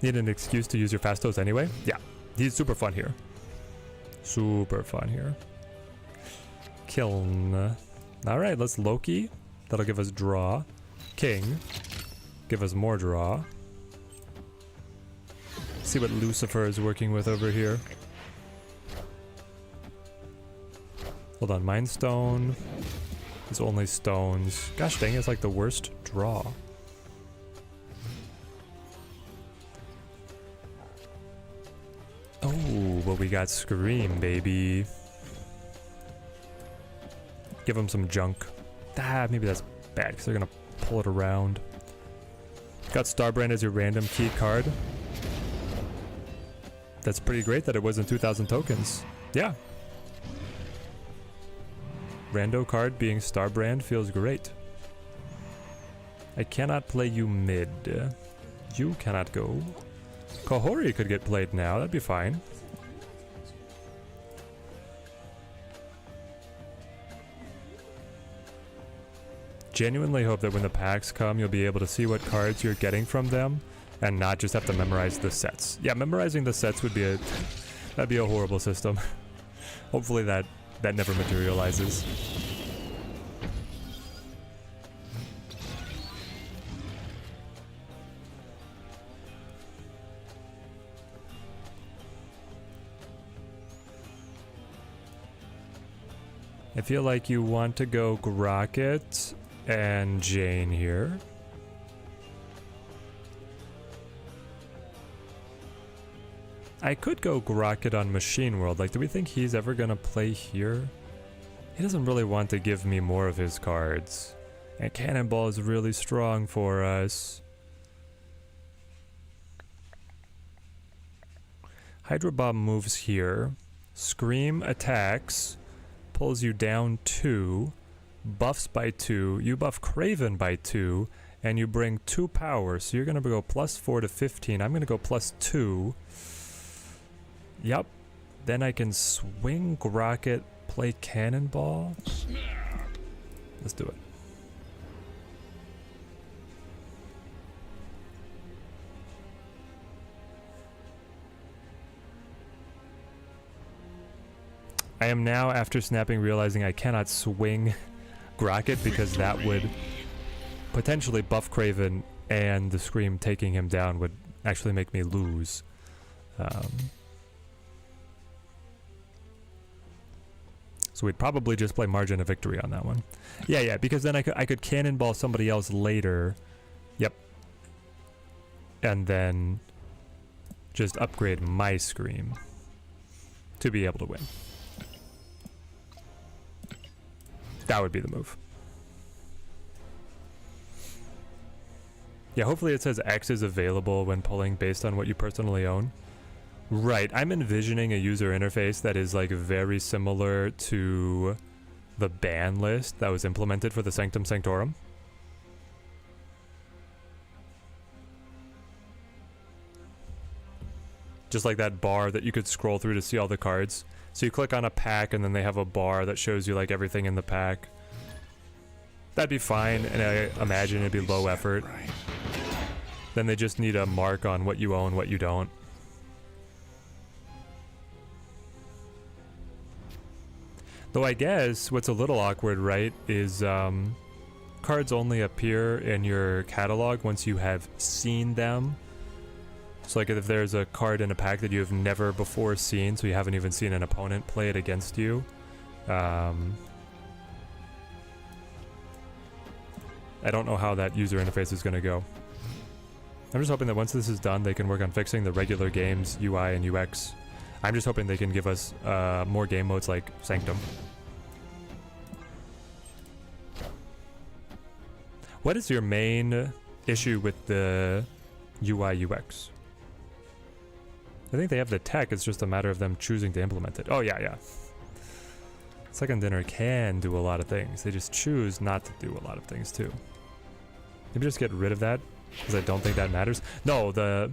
Need an excuse to use your Fastos anyway? Yeah, he's super fun here. Super fun here. Kiln. Alright, let's Loki. That'll give us draw. King. Give us more draw. See what Lucifer is working with over here. Hold on, Mind Stone is only stones. Gosh dang, it's like the worst draw. Oh, but we got Scream, baby. Give him some junk. Ah, maybe that's bad because they're gonna pull it around. Got Starbrand as your random key card. That's pretty great that it wasn't 2,000 tokens. Yeah. Rando card being Starbrand feels great. I cannot play you mid. You cannot go. Kahhori could get played now, that'd be fine. Genuinely hope that when the packs come, you'll be able to see what cards you're getting from them and not just have to memorize the sets. Yeah, memorizing the sets would be that'd be a horrible system. Hopefully that never materializes. I feel like you want to go Grocket and Jane here. I could go Grocket on Machine World. Like, do we think he's ever gonna play here? He doesn't really want to give me more of his cards. And Cannonball is really strong for us. Hydro Bomb moves here. Scream attacks. Pulls you down 2. Buffs by 2. You buff Craven by 2. And you bring 2 power. So you're going to go +4 to 15. I'm going to go +2. Yep. Then I can swing Grocket, play Cannonball. Let's do it. I am now, after snapping, realizing I cannot swing Grocket because that would potentially buff Craven, and the Scream taking him down would actually make me lose. So we'd probably just play Margin of Victory on that one. Yeah, because then I could Cannonball somebody else later. Yep. And then just upgrade my Scream to be able to win. That would be the move. Yeah, hopefully it says X is available when pulling based on what you personally own. Right, I'm envisioning a user interface that is like very similar to the ban list that was implemented for the Sanctum Sanctorum. Just like that bar that you could scroll through to see all the cards. So you click on a pack and then they have a bar that shows you like everything in the pack. That'd be fine, and I imagine it'd be low effort. Then they just need a mark on what you own, what you don't. Though I guess what's a little awkward, right, is cards only appear in your catalog once you have seen them. So like if there's a card in a pack that you have never before seen, so you haven't even seen an opponent play it against you. I don't know how that user interface is going to go. I'm just hoping that once this is done, they can work on fixing the regular game's UI and UX. I'm just hoping they can give us more game modes like Sanctum. What is your main issue with the UI UX? I think they have the tech, it's just a matter of them choosing to implement it. Oh yeah, yeah. Second Dinner can do a lot of things. They just choose not to do a lot of things too. Maybe just get rid of that, because I don't think that matters. No, the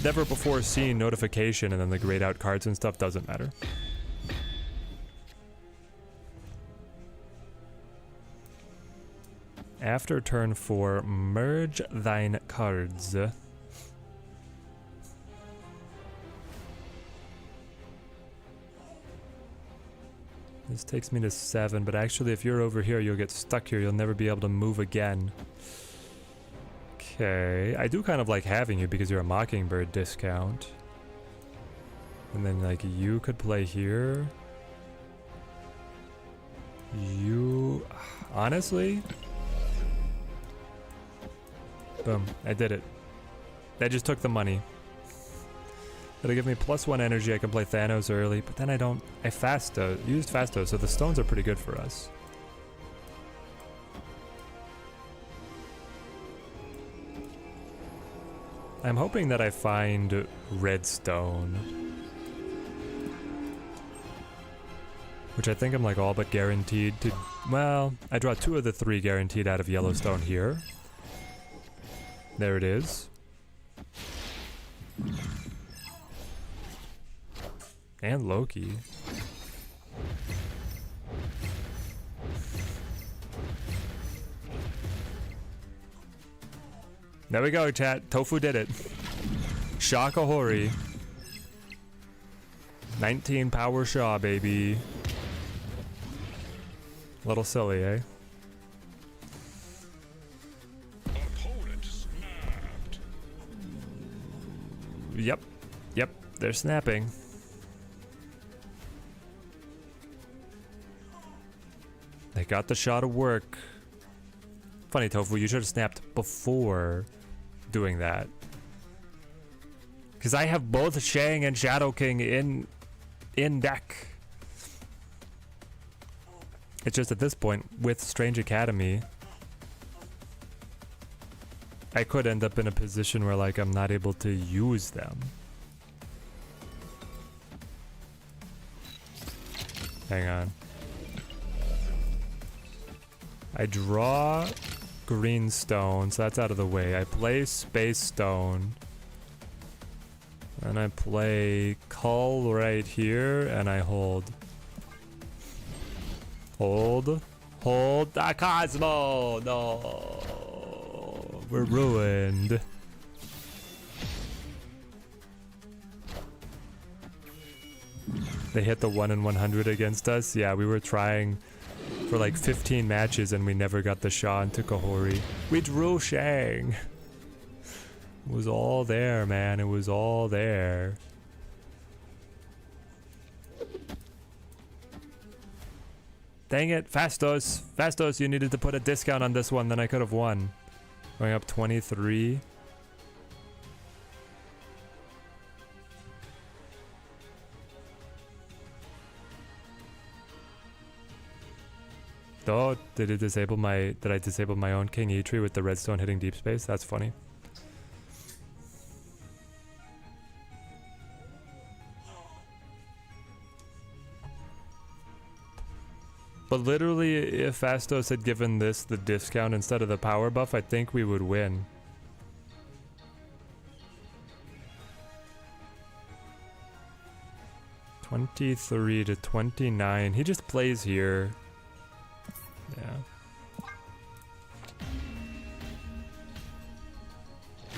never before seen notification and then the grayed out cards and stuff doesn't matter. After turn 4, merge thine cards. This takes me to 7, but actually if you're over here, you'll get stuck here. You'll never be able to move again. Okay, I do kind of like having you because you're a Mockingbird discount. And then like you could play here. You, honestly, boom, I did it. That just took the money. It'll give me +1 energy. I can play Thanos early, but then I don't. I used Fasto, so the stones are pretty good for us. I'm hoping that I find redstone, which I think I'm like all but guaranteed to. Well, I draw 2 of the 3 guaranteed out of Yellowstone here. There it is. And Loki. There we go, chat. Tofu did it. Kahhori. 19 power Shaw, baby. Little silly, eh? Opponent snapped. Yep. Yep. They're snapping. They got the shot of work. Funny, Tofu, you should have snapped before doing that. Because I have both Shang and Shadow King in deck. It's just at this point, with Strange Academy, I could end up in a position where like I'm not able to use them. Hang on. I draw green stone, so that's out of the way. I play space stone. And I play Cull right here, and I hold. Hold. Hold. Ah, Cosmo! No! We're ruined. They hit the 1 in 100 against us. Yeah, we were trying for like 15 matches and we never got the shot into Kahhori. We drew Shang. It was all there, man. It was all there. Dang it, Fastos. Fastos, you needed to put a discount on this one, then I could have won. Going up 23. Oh, did I disable my own King E-Tree with the redstone hitting deep space? That's funny. But literally, if Fastos had given this the discount instead of the power buff, I think we would win. $23 to $29. He just plays here. Yeah.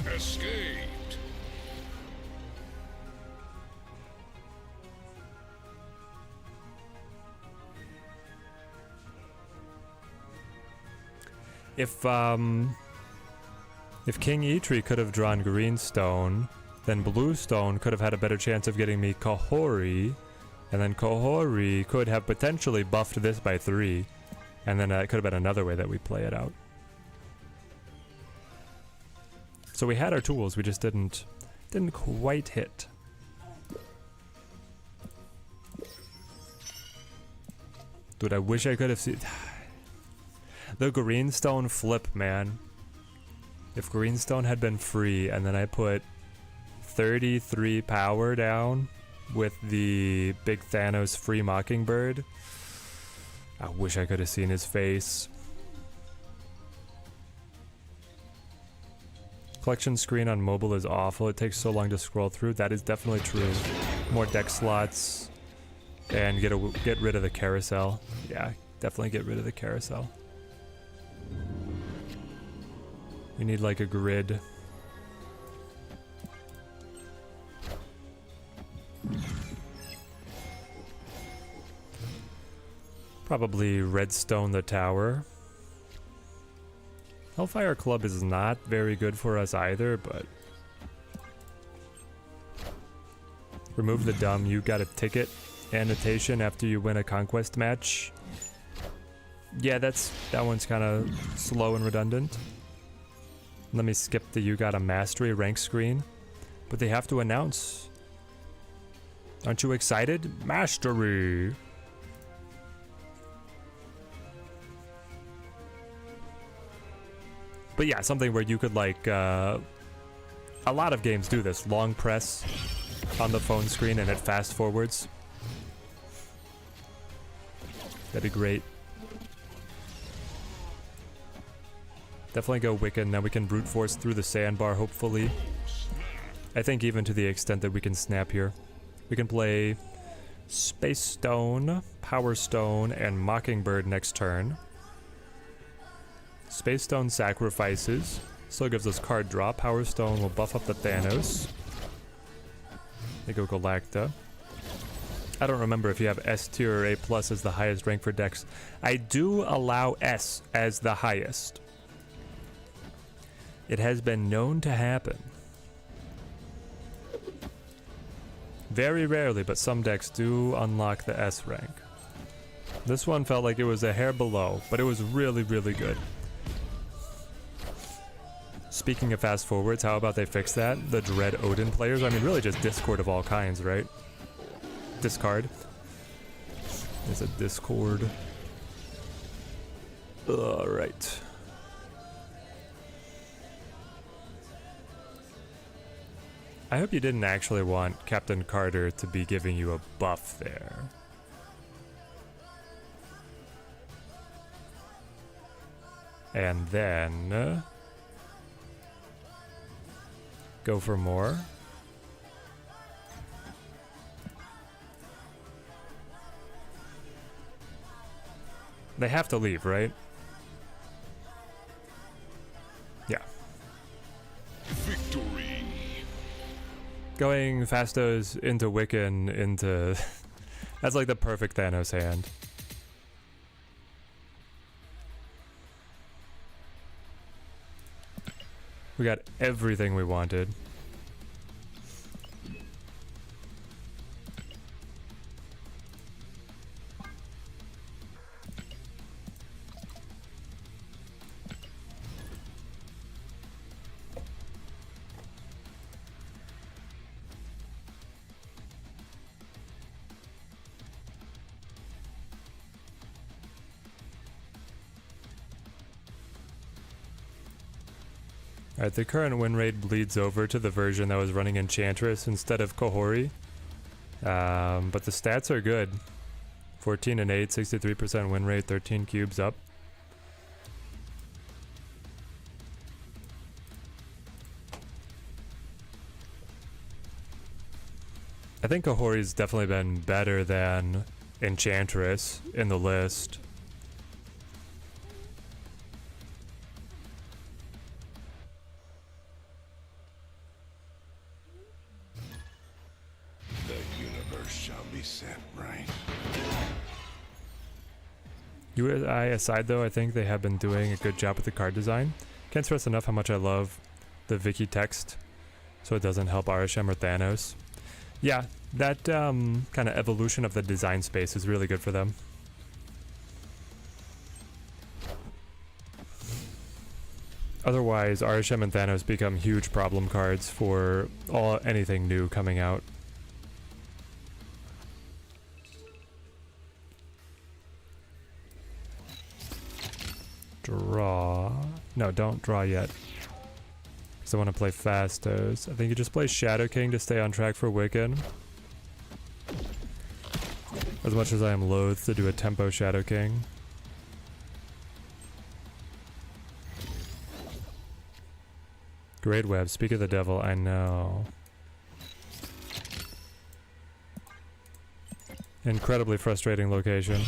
Escaped. If King E-Tree could have drawn green stone, then blue stone could have had a better chance of getting me Kahhori, and then Kahhori could have potentially buffed this by 3. And then it could have been another way that we play it out. So we had our tools, we just didn't quite hit. Dude, I wish I could have seen the greenstone flip, man. If greenstone had been free and then I put 33 power down with the big Thanos free Mockingbird, I wish I could have seen his face. Collection screen on mobile is awful. It takes so long to scroll through. That is definitely true. More deck slots and get rid of the carousel. Yeah, definitely get rid of the carousel. We need like a grid. Probably redstone the tower. Hellfire Club is not very good for us either, but remove the dumb. You got a ticket annotation after you win a conquest match. Yeah, that one's kind of slow and redundant. Let me skip the you got a mastery rank screen, but they have to announce. Aren't you excited? Mastery. But yeah, something where you could like, a lot of games do this. Long press on the phone screen and it fast forwards. That'd be great. Definitely go Wiccan, now we can brute force through the sandbar, hopefully. I think even to the extent that we can snap here. We can play Space Stone, Power Stone, and Mockingbird next turn. Space Stone sacrifices, still gives us card draw. Power Stone will buff up the Thanos. They go Galacta. I don't remember if you have S tier or A plus as the highest rank for decks. I do allow S as the highest. It has been known to happen. Very rarely, but some decks do unlock the S rank. This one felt like it was a hair below, but it was really, really good. Speaking of fast forwards, how about they fix that? The Dread Odin players, I mean really just Discord of all kinds, right? Discard. There's a Discord. Alright. I hope you didn't actually want Captain Carter to be giving you a buff there. And then go for more. They have to leave, right? Yeah. Victory. Going Fastos into Wiccan into... That's like the perfect Thanos hand. We got everything we wanted. Alright, the current win rate bleeds over to the version that was running Enchantress instead of Kahori. But the stats are good. 14 and 8, 63% win rate, 13 cubes up. I think Kahori's definitely been better than Enchantress in the list. Set right. UI aside though, I think they have been doing a good job with the card design. Can't stress enough how much I love the Vicky text, so it doesn't help Arishem or Thanos. Yeah, that kind of evolution of the design space is really good for them. Otherwise, Arishem and Thanos become huge problem cards for anything new coming out. draw. No, don't draw yet. Because I want to play Fastos. I think you just play Shadow King to stay on track for Wiccan. As much as I am loath to do a tempo Shadow King. Great Web, speak of the devil, I know. Incredibly frustrating location.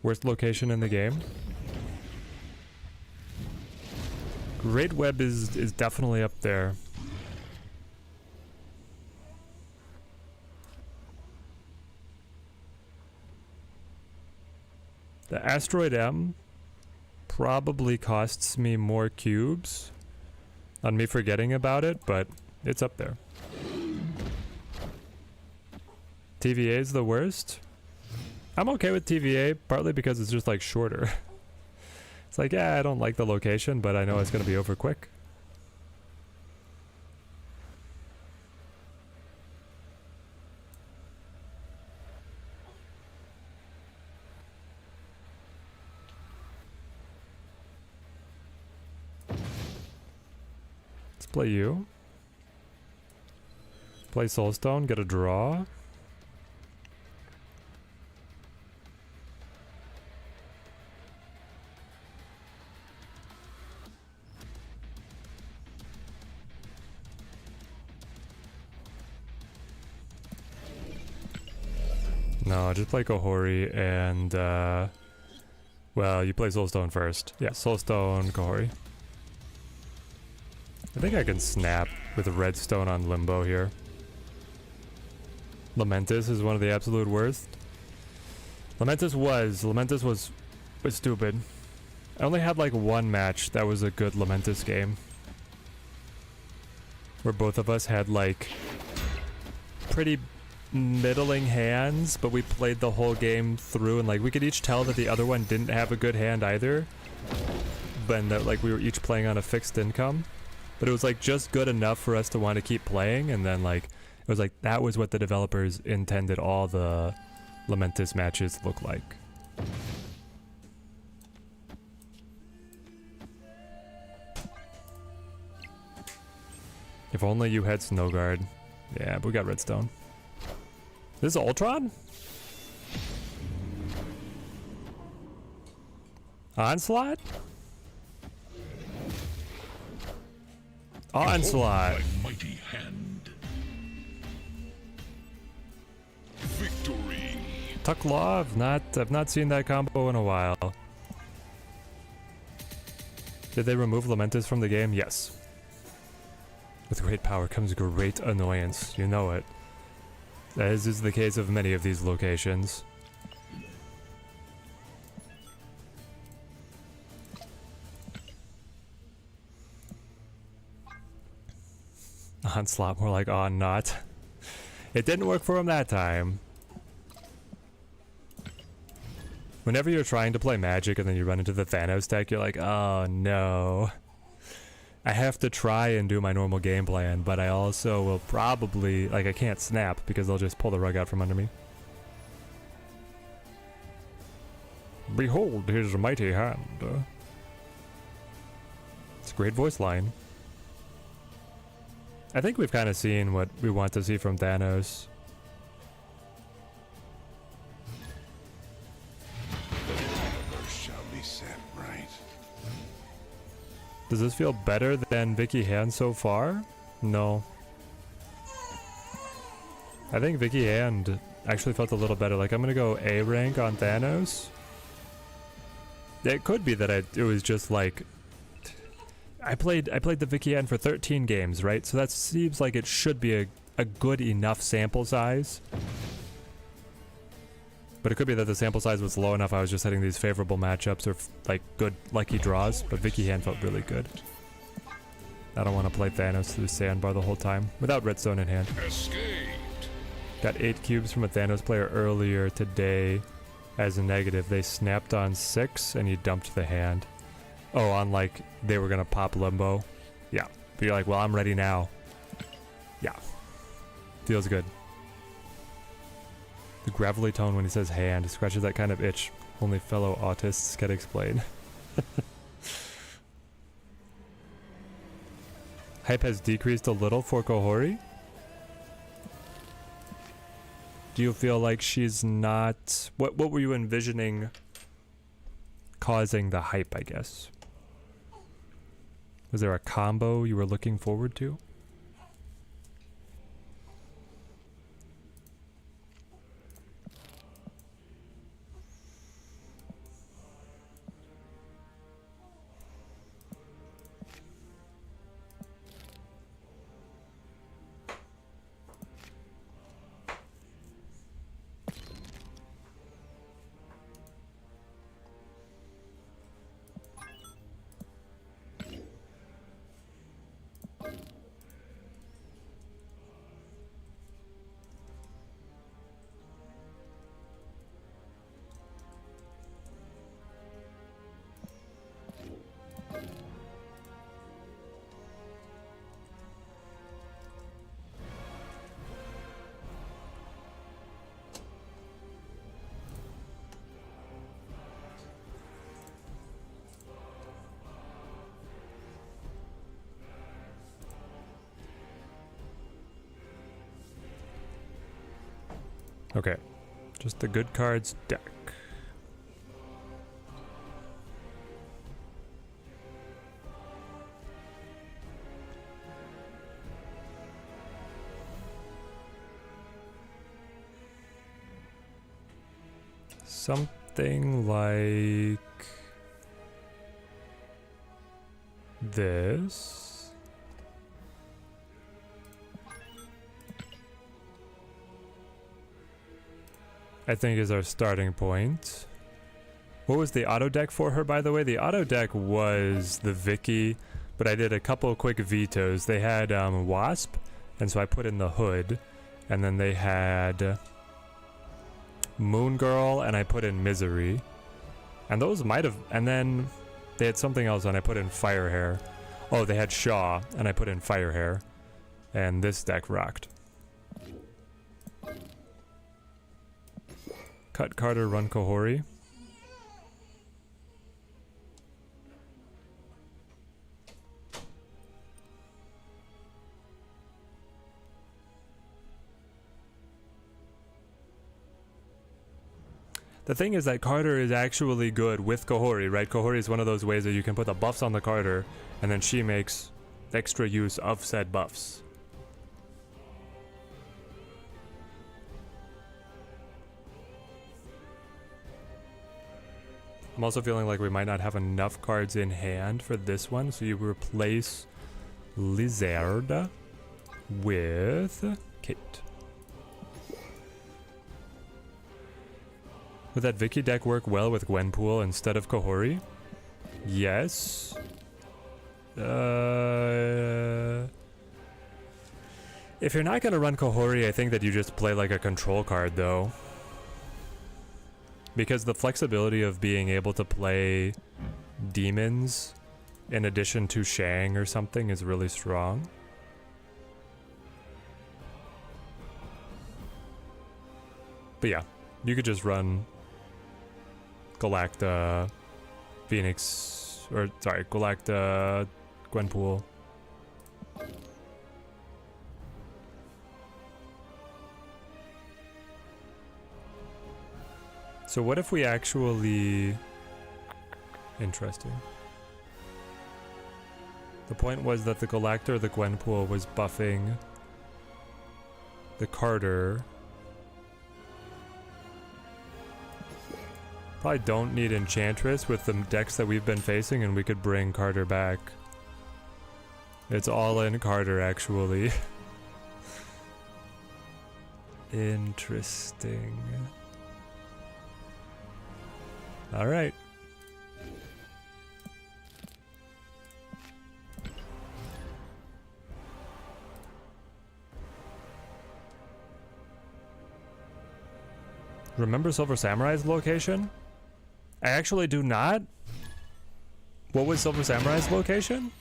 Worst location in the game? Great Web is definitely up there. The Asteroid M probably costs me more cubes on me forgetting about it, but it's up there. TVA is the worst. I'm okay with TVA, partly because it's just like shorter. It's like, yeah, I don't like the location, but I know it's gonna be over quick. Let's play you. Play Soulstone, get a draw. No, just play Kahhori and, well, you play Soulstone first. Yeah, Soulstone, Kahhori. I think I can snap with Redstone on Limbo here. Lamentis is one of the absolute worst. Lamentis was stupid. I only had like one match that was a good Lamentis game. Where both of us had like pretty middling hands, but we played the whole game through and like we could each tell that the other one didn't have a good hand either. But that like we were each playing on a fixed income. But it was like just good enough for us to want to keep playing, and then like it was like that was what the developers intended all the Lamentis matches look like. If only you had Snow Guard. Yeah, but we got Redstone. This is Ultron? Onslaught? Onslaught! Behold my mighty hand. Victory. Tuck Law? I've not seen that combo in a while. Did they remove Lamentis from the game? Yes. With great power comes great annoyance. You know it. As is the case of many of these locations. Onslaught, more like on not. It didn't work for him that time. Whenever you're trying to play Magic and then you run into the Thanos deck, you're like, oh no. I have to try and do my normal game plan, but I also will probably, like, I can't snap because they'll just pull the rug out from under me. Behold his mighty hand. It's a great voice line. I think we've kind of seen what we want to see from Thanos. The universe shall be set right. Does this feel better than Vicky Hand so far? No. I think Vicky Hand actually felt a little better. Like, I'm gonna go A rank on Thanos. It could be that it was just like I played the Vicky Hand for 13 games, right? So that seems like it should be a good enough sample size. But it could be that the sample size was low enough I was just hitting these favorable matchups or like good lucky draws, but Vicky Hand felt really good. I don't want to play Thanos through Sandbar the whole time without Redstone in hand. Escaped. Got 8 cubes from a Thanos player earlier today as a negative. They snapped on 6 and you dumped the hand. Oh, on like they were gonna pop Limbo. Yeah. But you're like, well, I'm ready now. Yeah. Feels good. The gravelly tone when he says hand scratches that kind of itch only fellow autists can explain. Hype has decreased a little for Kahhori. Do you feel like she's not... What were you envisioning causing the hype, I guess? Was there a combo you were looking forward to? Okay, just the good cards deck. Something like this. I think is our starting point. What was the auto deck for her, by the way? The auto deck was the Vicky, but I did a couple quick vetoes. They had Wasp, and so I put in the Hood, and then they had Moon Girl, and I put in Misery. And those might have, and then they had something else, and I put in Fire Hair. Oh, they had Shaw, and I put in Fire Hair. And this deck rocked. Cut Carter, run Kahhori. The thing is that Carter is actually good with Kahhori, right? Kahhori is one of those ways that you can put the buffs on the Carter, and then she makes extra use of said buffs. I'm also feeling like we might not have enough cards in hand for this one, so you replace Lizard with Kate. Would that Vicky deck work well with Gwenpool instead of Kahhori? Yes. If you're not going to run Kahhori, I think that you just play like a control card, though. Because the flexibility of being able to play demons in addition to Shang or something is really strong. But yeah, you could just run Galacta, Phoenix, or sorry, Galacta, Gwenpool. So what if we actually... Interesting. The point was that the Galacta or the Gwenpool was buffing the Carter. Probably don't need Enchantress with the decks that we've been facing, and we could bring Carter back. It's all in Carter, actually. Interesting. All right. Remember Silver Samurai's location? I actually do not. What was Silver Samurai's location?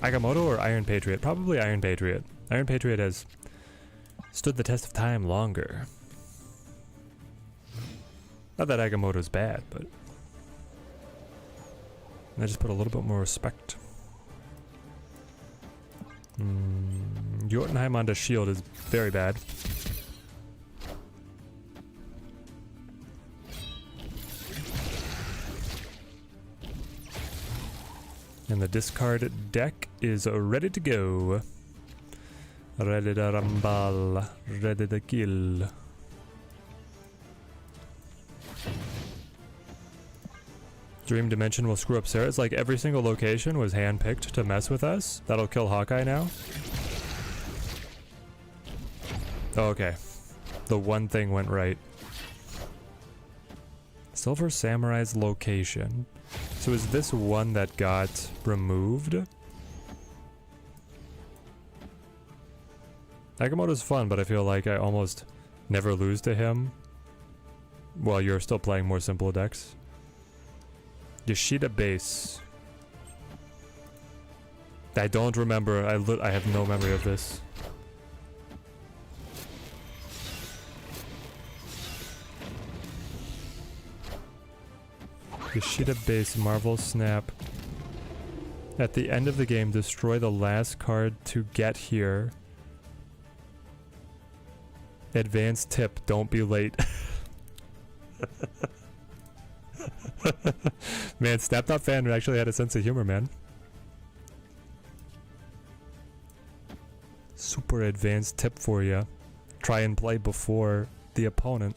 Agamotto or Iron Patriot? Probably Iron Patriot. Iron Patriot has Stood the test of time longer. Not that Agamotto's bad, but I just put a little bit more respect. Jotunheim onto shield is very bad. And the discard deck is ready to go. Ready to rumble. Ready to kill. Dream Dimension will screw up Sarah. It's like every single location was handpicked to mess with us. That'll kill Hawkeye now. Oh, okay. The one thing went right. Silver Samurai's location. So is this one that got removed? Agamotto's fun, but I feel like I almost never lose to him while you're still playing more simple decks. Yoshida base. I don't remember. I have no memory of this. Yoshida base, Marvel Snap. At the end of the game, destroy the last card to get here. Advanced tip, don't be late. Man, Snaptop fan actually had a sense of humor, man. Super advanced tip for you. Try and play before the opponent.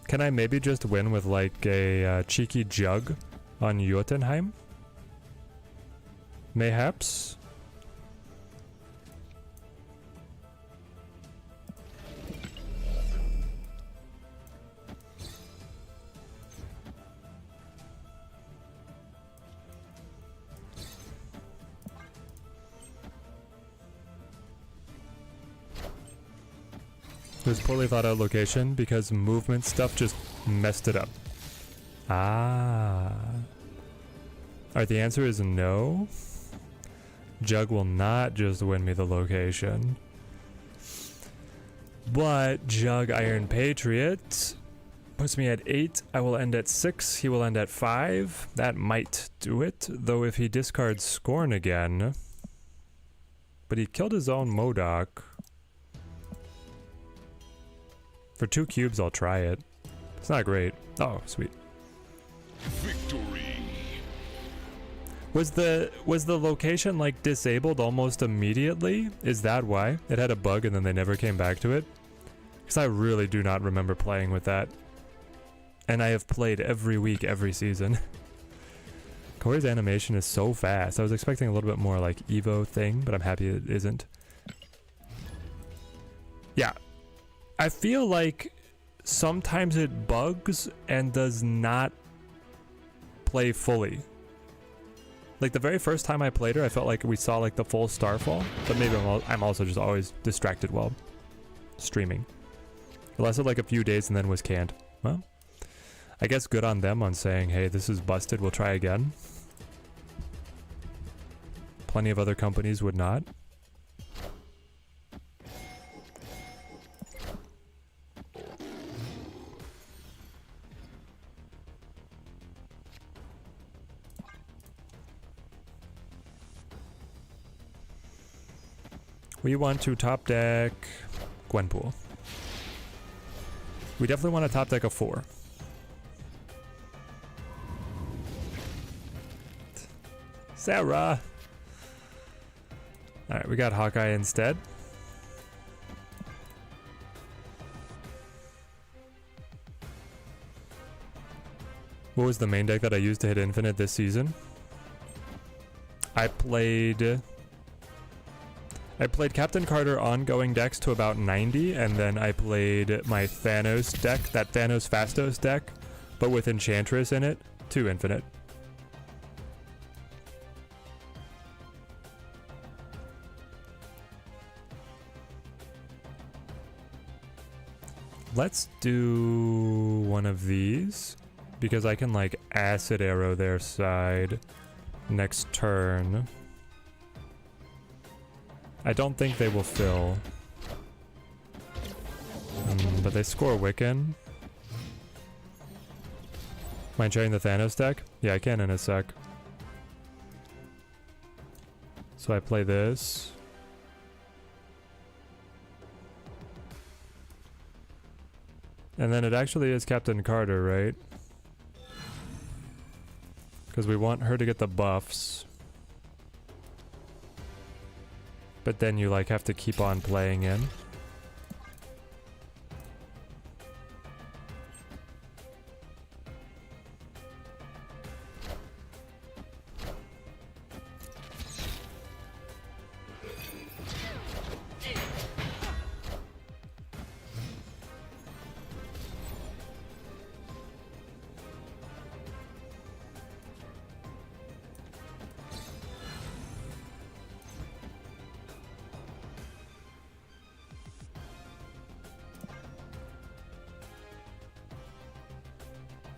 Can I maybe just win with like a cheeky jug on Jotunheim? Mayhaps? It was poorly thought out location because movement stuff just messed it up. Ah. Alright, the answer is no. Jug will not just win me the location. But Jug Iron Patriot puts me at 8. I will end at 6. He will end at 5. That might do it. Though if he discards Scorn again. But he killed his own MODOK. For 2 cubes, I'll try it. It's not great. Oh, sweet. Victory. Was the location like disabled almost immediately? Is that why? It had a bug and then they never came back to it? Because I really do not remember playing with that. And I have played every week, every season. Kahhori's animation is so fast. I was expecting a little bit more like Evo thing, but I'm happy it isn't. Yeah. I feel like sometimes it bugs and does not play fully. Like the very first time I played her, I felt like we saw like the full Starfall, but maybe I'm also just always distracted while streaming. It lasted like a few days and then was canned. Well, I guess good on them on saying, hey, this is busted, we'll try again. Plenty of other companies would not. We want to top deck Gwenpool. We definitely want to top deck a 4. Sarah! Alright, we got Hawkeye instead. What was the main deck that I used to hit infinite this season? I played Captain Carter ongoing decks to about 90, and then I played my Thanos deck, that Thanos Fastos deck, but with Enchantress in it, to infinite. Let's do one of these, because I can like acid arrow their side next turn. I don't think they will fill. But they score Wiccan. Mind sharing the Thanos deck? Yeah, I can in a sec. So I play this. And then it actually is Captain Carter, right? Because we want her to get the buffs. But then you like have to keep on playing in.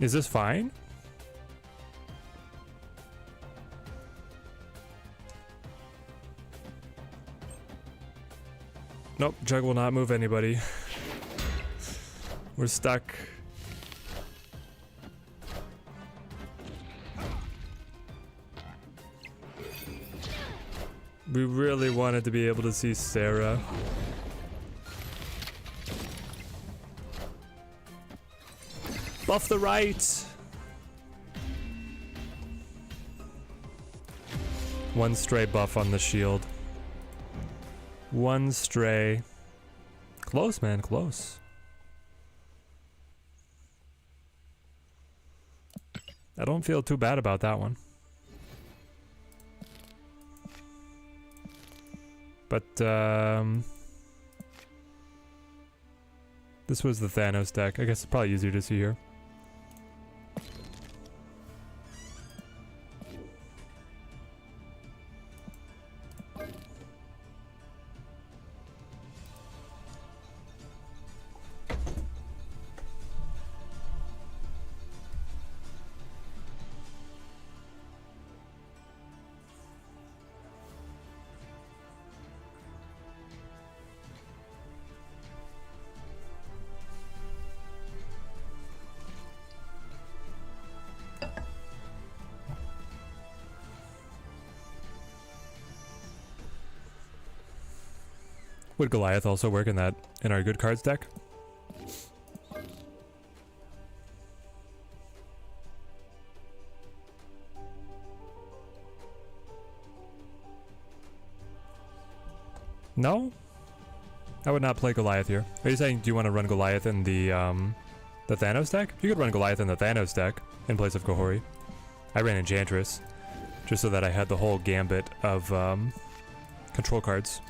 Is this fine? Nope, Jug will not move anybody. We're stuck. We really wanted to be able to see Sarah. Buff the right! One stray buff on the shield. One stray. Close, man, close. I don't feel too bad about that one. But, this was the Thanos deck. I guess it's probably easier to see here. Would Goliath also work in our good cards deck? No? I would not play Goliath here. Are you saying, do you want to run Goliath in the Thanos deck? You could run Goliath in the Thanos deck in place of Kahhori. I ran Enchantress, just so that I had the whole gambit of control cards.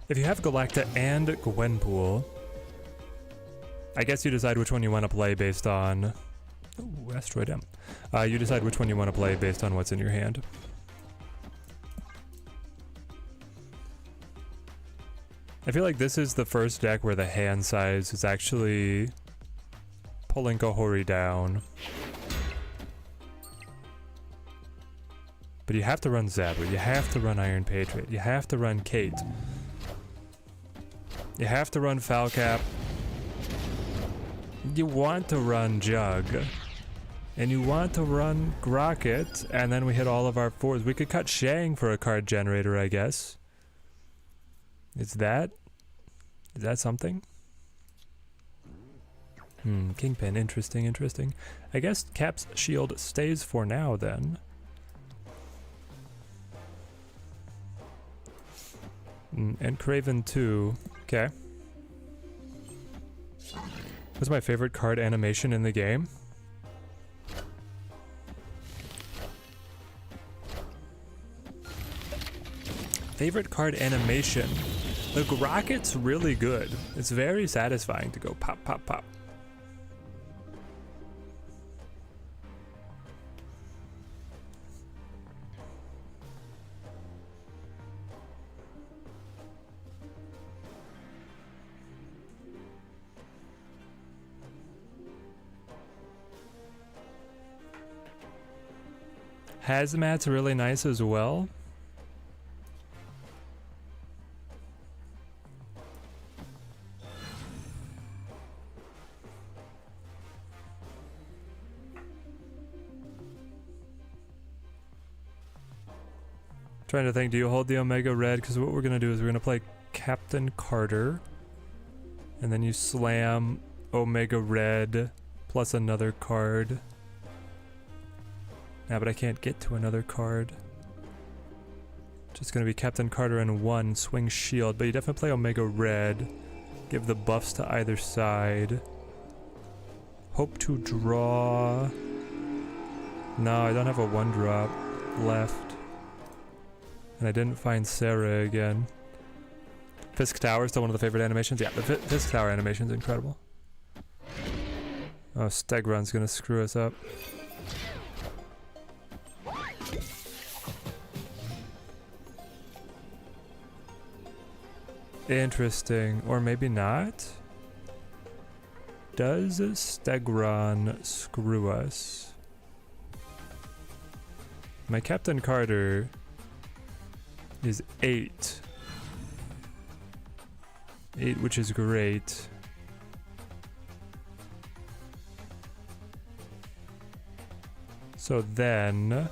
If you have Galacta and Gwenpool, I guess you decide which one you want to play based on... Ooh, Asteroid M. You decide which one you want to play based on what's in your hand. I feel like this is the first deck where the hand size is actually pulling Kahhori down. But you have to run Zabra, you have to run Iron Patriot, you have to run Kate. You have to run Falcap. You want to run Jug. And you want to run Grocket. And then we hit all of our fours. We could cut Shang for a card generator, I guess. Is that something? Kingpin. Interesting, interesting. I guess Cap's shield stays for now, then. And Craven too. Okay. What's my favorite card animation in the game? Favorite card animation. The rocket's really good. It's very satisfying to go pop, pop, pop. Hazmat's really nice as well. Trying to think, do you hold the Omega Red? Because what we're going to do is we're going to play Captain Carter. And then you slam Omega Red plus another card. Yeah, but I can't get to another card. Just going to be Captain Carter and 1, swing shield. But you definitely play Omega Red. Give the buffs to either side. Hope to draw. No, I don't have a 1-drop left. And I didn't find Sarah again. Fisk Tower is still one of the favorite animations. Yeah, the Fisk Tower animation is incredible. Oh, Stegron's gonna screw us up. Interesting. Or maybe not? Does Stegron screw us? My Captain Carter is 8. 8, which is great. So then...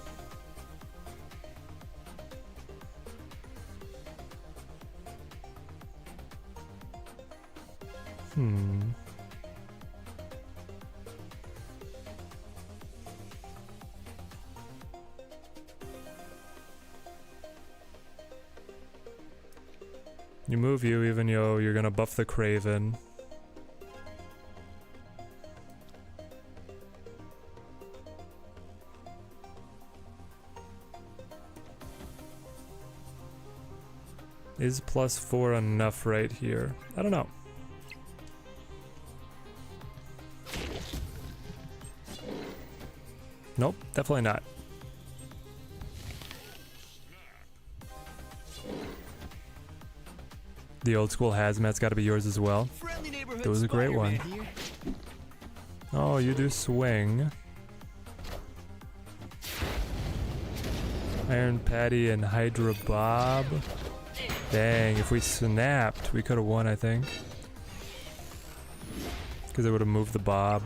You move you even though you're gonna buff the Craven. Is +4 enough right here? I don't know. Nope, definitely not. The old school Hazmat's got to be yours as well. That was a great one. Oh, you do swing. Iron Patty and Hydra Bob. Dang, if we snapped, we could have won, I think. Because it would have moved the Bob.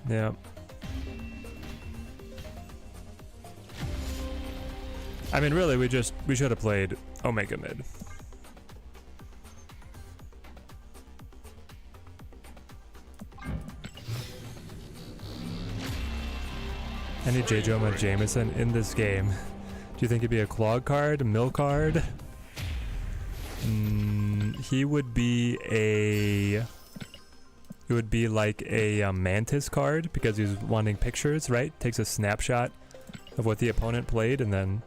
Yeah. I mean, really, we should have played Omega Mid. I need J. Jonah Jameson in this game. Do you think he'd be a Clog card? A Mill card? He would be a... It would be like a Mantis card because he's wanting pictures, right? Takes a snapshot of what the opponent played and then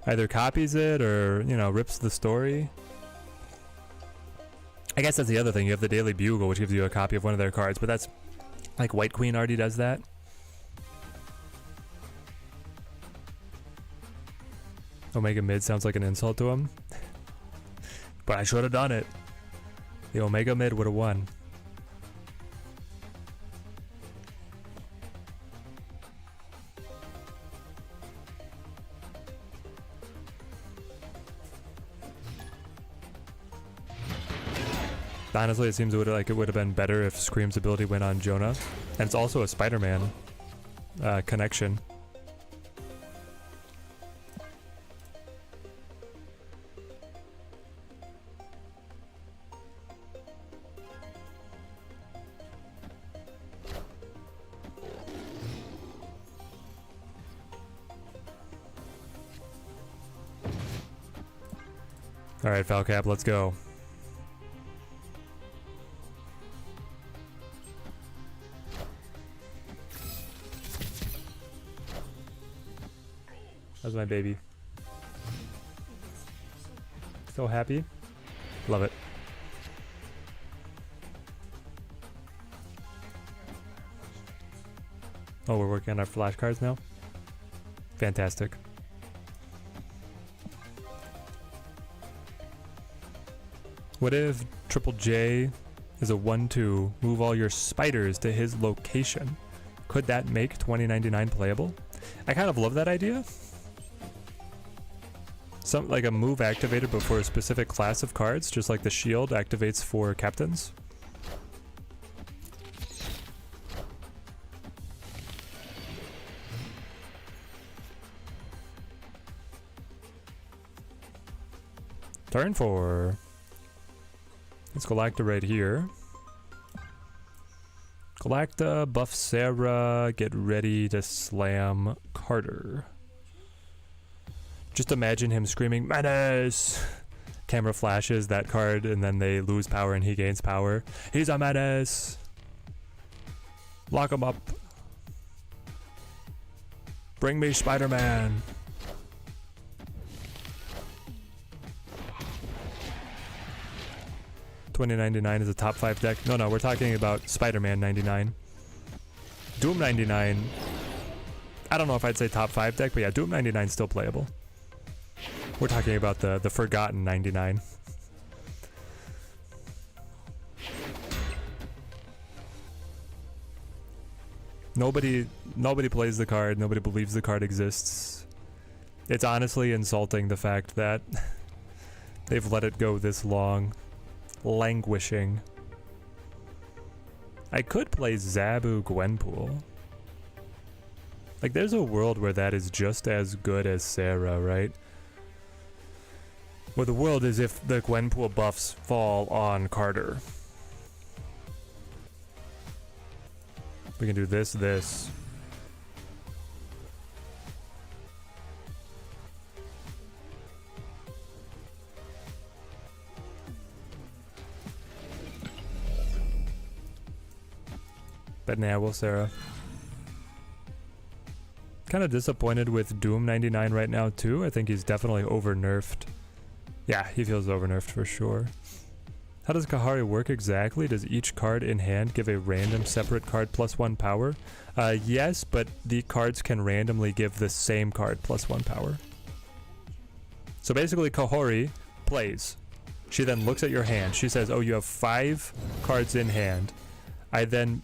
either copies it or, you know, rips the story. I guess that's the other thing. You have the Daily Bugle, which gives you a copy of one of their cards, but that's like White Queen already does that. Omega Mid sounds like an insult to him. But I should have done it. The Omega Mid would have won. Honestly, it seems it would have been better if Scream's ability went on Jonah. And it's also a Spider-Man connection. Alright, Falcap, let's go. That was my baby. So happy. Love it. Oh, we're working on our flashcards now? Fantastic. What if Triple J is a 1-2, move all your spiders to his location? Could that make 2099 playable? I kind of love that idea. Some like a move activated before a specific class of cards, just like the shield activates for captains. Turn 4. Let's Galacta right here. Galacta, buff Sarah, get ready to slam Carter. Just imagine him screaming, menace! Camera flashes that card and then they lose power and he gains power. He's a menace! Lock him up. Bring me Spider-Man. $20.99 is a top 5 deck. No, we're talking about Spider-Man 99. Doom 99. I don't know if I'd say top 5 deck, but yeah, Doom 99 is still playable. We're talking about the forgotten 99. Nobody plays the card. Nobody believes the card exists. It's honestly insulting the fact that they've let it go this long. Languishing. I could play Zabu Gwenpool. Like, there's a world where that is just as good as Sarah, right? Well, the world is if the Gwenpool buffs fall on Carter. We can do this. But nah, we'll Sarah. Kind of disappointed with Doom 99 right now too. I think he's definitely over-nerfed. Yeah, he feels over-nerfed for sure. How does Kahhori work exactly? Does each card in hand give a random separate card +1 power? Yes, but the cards can randomly give the same card +1 power. So basically Kahhori plays. She then looks at your hand. She says, oh, you have 5 cards in hand. I then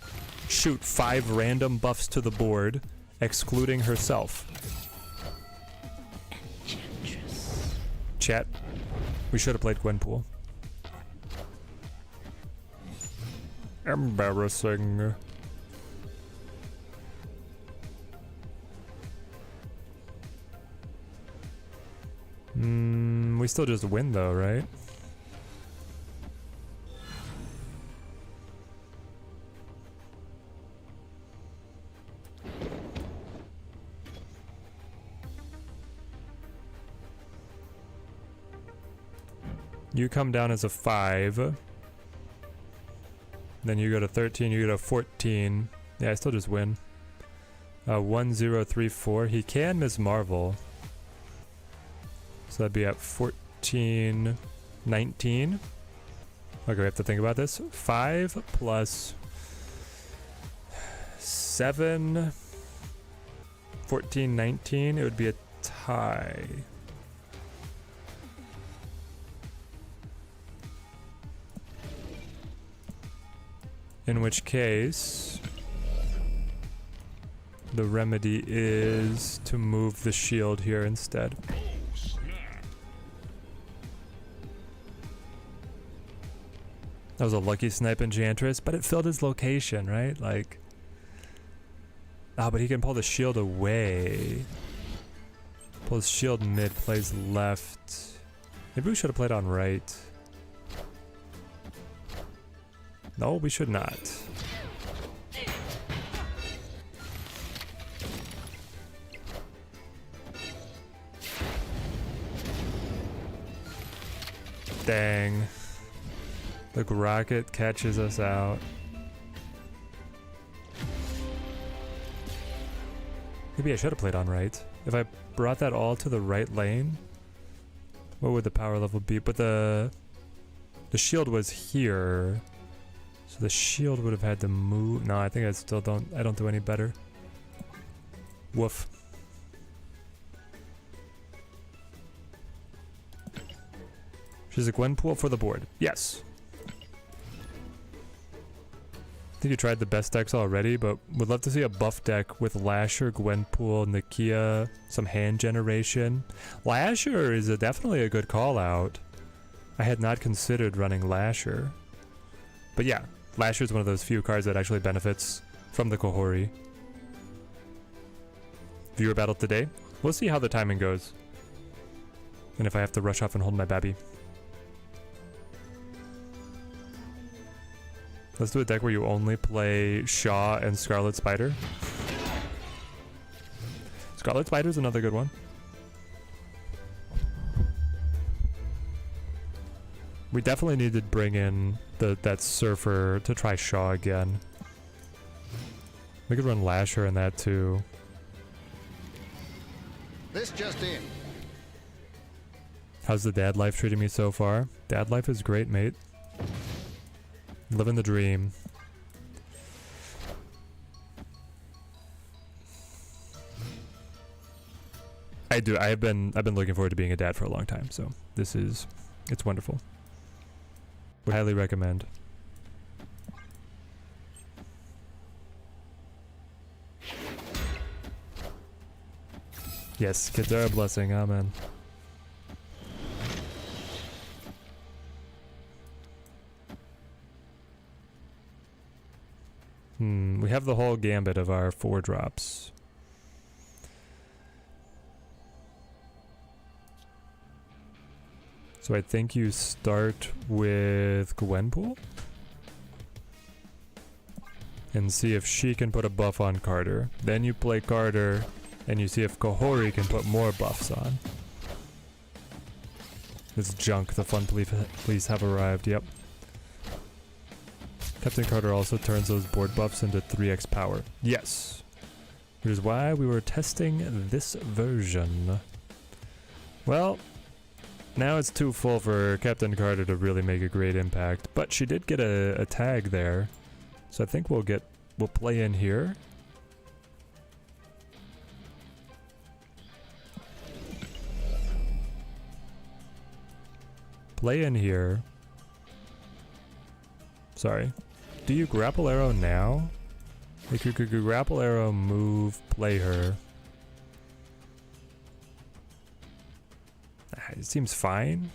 shoot 5 random buffs to the board, excluding herself. Chat, we should have played Gwenpool. Embarrassing. We still just win though, right? You come down as a 5. Then you go to 13, you go to 14. Yeah, I still just win. 1, 0, 3, 4. He can miss Marvel. So that'd be at 14, 19. Okay, we have to think about this. 5 plus 7, 14, 19. It would be a tie. In which case, the remedy is to move the shield here instead. That was a lucky snipe enchantress, but it filled his location, right? Like, but he can pull the shield away. Pulls shield mid, plays left. Maybe we should have played on right. No, we should not. Dang. The rocket catches us out. Maybe I should have played on right. If I brought that all to the right lane, What would the power level be? But the shield was here. So the shield would have had to move. No, I think I still don't. I don't do any better. Woof. She's a Gwenpool for the board. Yes. I think you tried the best decks already, but would love to see a buff deck with Lasher, Gwenpool, Nakia, some hand generation. Lasher is definitely a good call out. I had not considered running Lasher. But yeah, Lasher is one of those few cards that actually benefits from the Kahhori. Viewer battle today. We'll see how the timing goes. And if I have to rush off and hold my babby. Let's do a deck where you only play Shaw and Scarlet Spider. Scarlet Spider's another good one. We definitely need to bring in that Surfer to try Shaw again. We could run Lasher in that too. This just in. How's the dad life treating me so far? Dad life is great, mate. Living the dream. I do. I've been looking forward to being a dad for a long time, so it's wonderful. Would highly recommend. Yes, kids are a blessing. Amen. We have the whole gambit of our 4-drops. So I think you start with Gwenpool and see if she can put a buff on Carter. Then you play Carter and you see if Kahhori can put more buffs on. This junk, the fun please have arrived. Yep. Captain Carter also turns those board buffs into 3x power. Yes. Which is why we were testing this version. Well, now it's too full for Captain Carter to really make a great impact. But she did get a tag there. So I think we'll play in here. Play in here. Sorry. Do you grapple arrow now? Like you could grapple arrow, move, play her. It seems fine.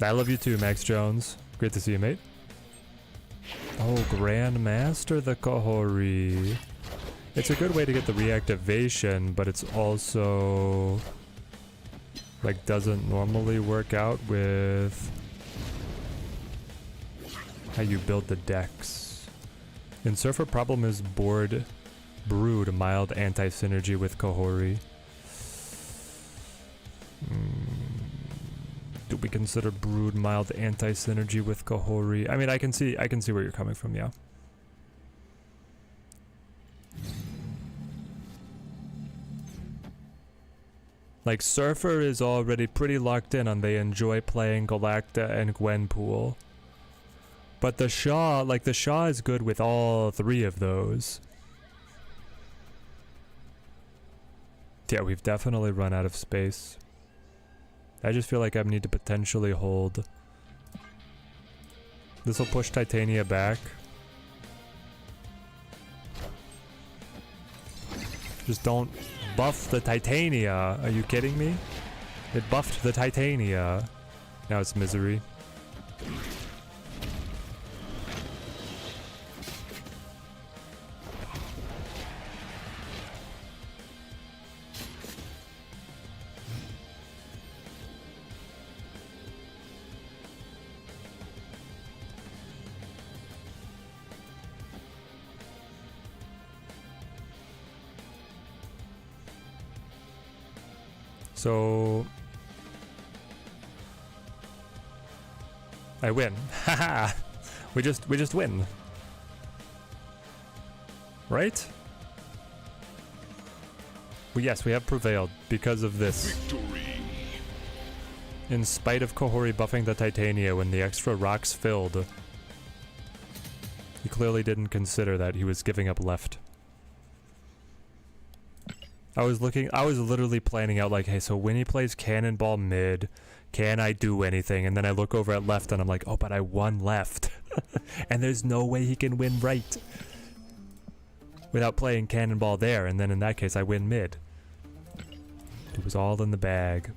I love you too, Max Jones. Great to see you, mate. Oh, Grandmaster the Kahhori. It's a good way to get the reactivation, but it's also like doesn't normally work out with how you build the decks. And Surfer problem is board Brood, mild anti-synergy with Kahhori. Do we consider Brood mild anti-synergy with Kahhori? I mean, I can see where you're coming from, yeah. Like, Surfer is already pretty locked in on they enjoy playing Galacta and Gwenpool. But the Shaw, like the Shaw is good with all 3 of those. Yeah, we've definitely run out of space. I just feel like I need to potentially hold. This will push Titania back. Just don't buff the Titania. Are you kidding me? It buffed the Titania. Now it's misery. So I win. Haha. we just win. Right? Well, yes, we have prevailed because of this. Victory. In spite of Kahhori buffing the Titania when the extra rocks filled, he clearly didn't consider that he was giving up left. I was literally planning out like, hey, so when he plays cannonball mid, can I do anything? And then I look over at left and I'm like, oh, but I won left. And there's no way he can win right without playing cannonball there. And then in that case, I win mid. It was all in the bag.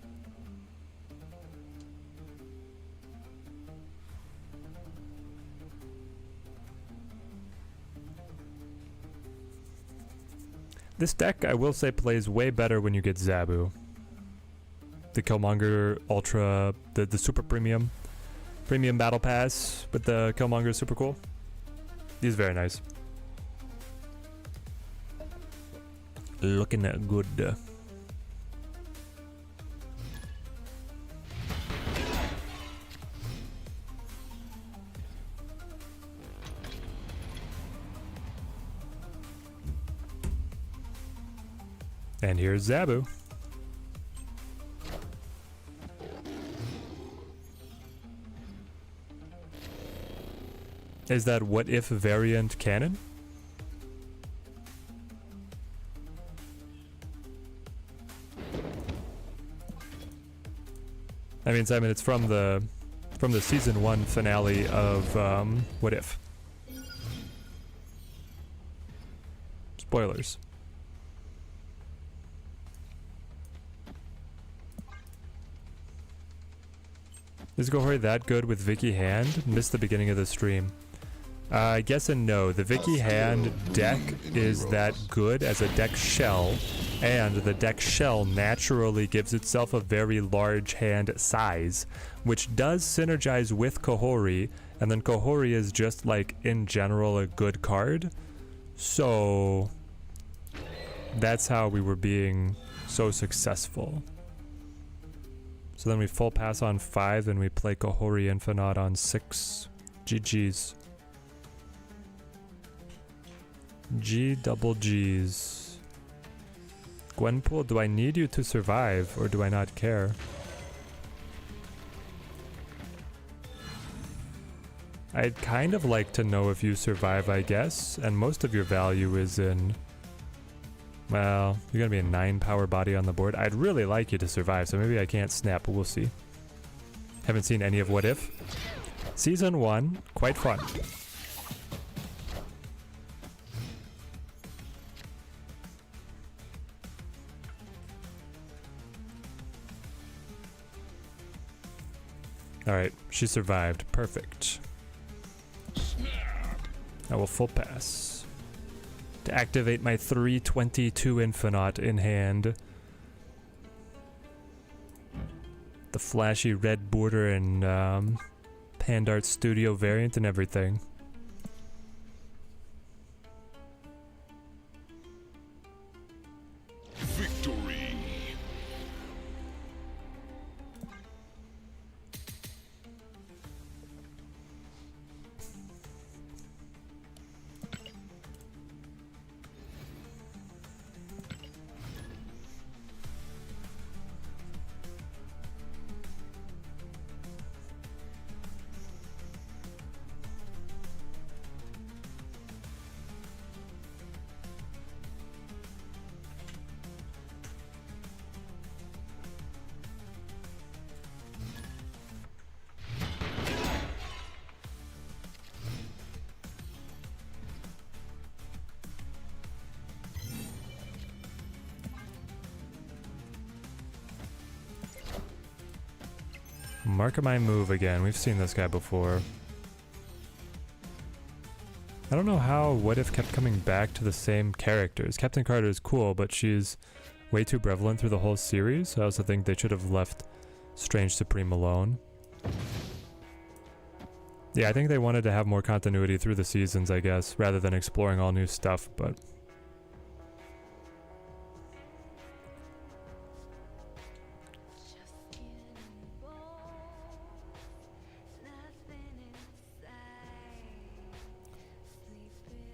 This deck, I will say, plays way better when you get Zabu. The Killmonger Ultra, the Super Premium Battle Pass with the Killmonger is super cool. He's very nice. Looking good. And here's Zabu. Is that what if variant canon? I mean, Simon, it's from the season 1 finale of What If. Spoilers. Is Kahhori that good with Vicky hand? Missed the beginning of the stream. Yes and no. The Vicky hand deck is that good as a deck shell, and the deck shell naturally gives itself a very large hand size, which does synergize with Kahhori, and then Kahhori is just like in general a good card. So that's how we were being so successful. So then we full pass on 5 and we play Kahhori Infinite on 6. GG's. G double G's. Gwenpool, do I need you to survive or do I not care? I'd kind of like to know if you survive, I guess, and most of your value is in... Well, you're gonna be a 9 power body on the board. I'd really like you to survive, so maybe I can't snap, but we'll see. Haven't seen any of What If. Season 1, quite fun. Alright, she survived. Perfect. I will full pass. To activate my 322 Infinite in hand. The flashy red border and Pandart Studio variant and everything. Victory. Mark my move again. We've seen this guy before. I don't know how What If kept coming back to the same characters. Captain Carter is cool, but she's way too prevalent through the whole series. I also think they should have left Strange Supreme alone. Yeah, I think they wanted to have more continuity through the seasons, I guess, rather than exploring all new stuff, but...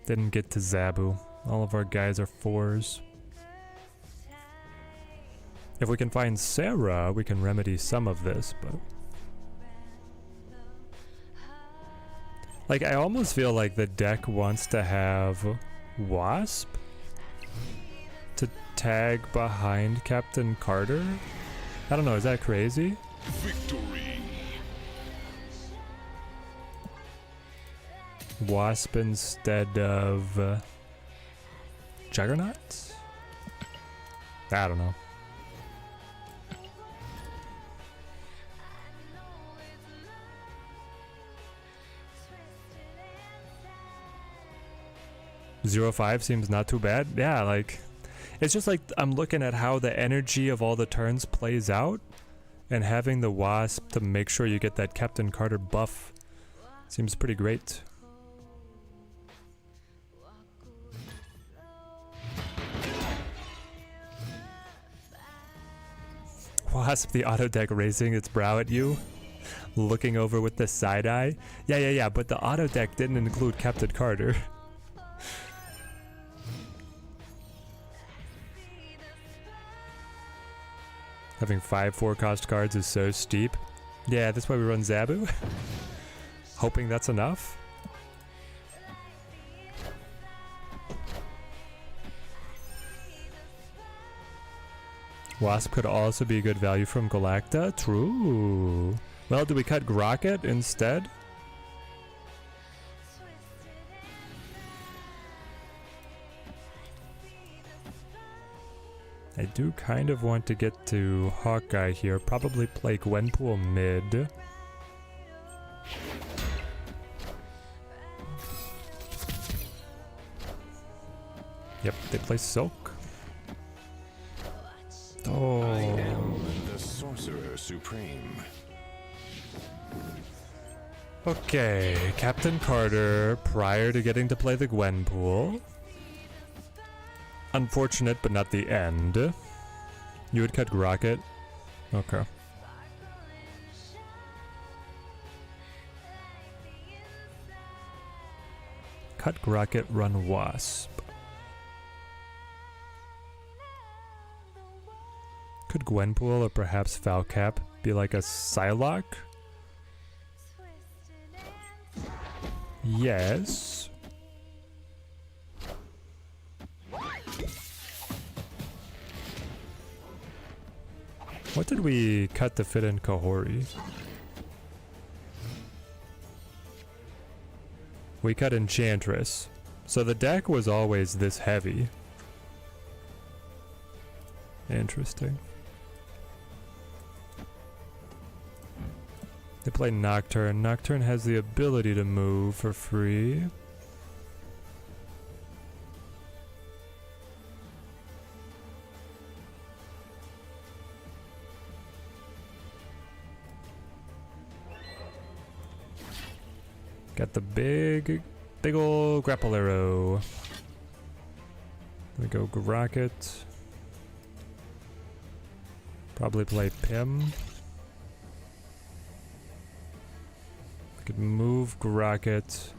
Didn't get to Zabu. All of our guys are 4s. If we can find Sarah, we can remedy some of this, but... Like, I almost feel like the deck wants to have Wasp to tag behind Captain Carter. I don't know, is that crazy? Victory. Wasp instead of Juggernaut? I don't know. Zero 5 seems not too bad. Yeah, like, it's just like I'm looking at how the energy of all the turns plays out, and having the Wasp to make sure you get that Captain Carter buff seems pretty great. Wasp, the auto deck raising its brow at you, looking over with the side eye. Yeah, but the auto deck didn't include Captain Carter. Having 5 4-cost cards is so steep. Yeah, that's why we run Zabu. Hoping that's enough. Wasp could also be good value from Galacta. True. Well, do we cut Grocket instead? I do kind of want to get to Hawkeye here. Probably play Gwenpool mid. Yep, they play Soak. Oh. I am the Sorcerer Supreme. Okay, Captain Carter prior to getting to play the Gwenpool. Unfortunate, but not the end. You would cut Grocket? Okay. Cut Grocket, run Wasp. Could Gwenpool or perhaps Falcap be like a Psylocke? Yes. What did we cut to fit in Kahhori? We cut Enchantress. So the deck was always this heavy. Interesting. They play Nocturne. Nocturne has the ability to move for free. Got the big ol' grapple arrow. We go Grocket. Probably play Pim. We could move Grocket.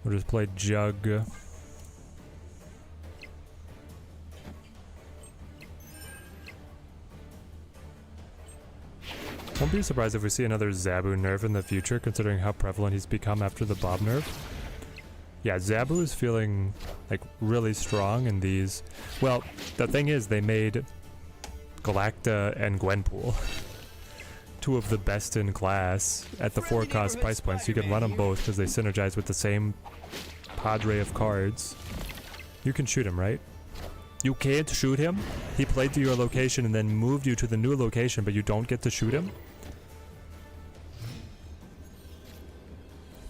We'll just play Jug. Won't be surprised if we see another Zabu nerf in the future, considering how prevalent he's become after the Bob nerf. Yeah, Zabu is feeling like really strong in these. Well, the thing is, they made Galacta and Gwenpool two of the best in class at the 4-cost price points. You can run them both because they synergize with the same cadre of cards. You can shoot him, right? You can't shoot him? He played to your location and then moved you to the new location, but you don't get to shoot him?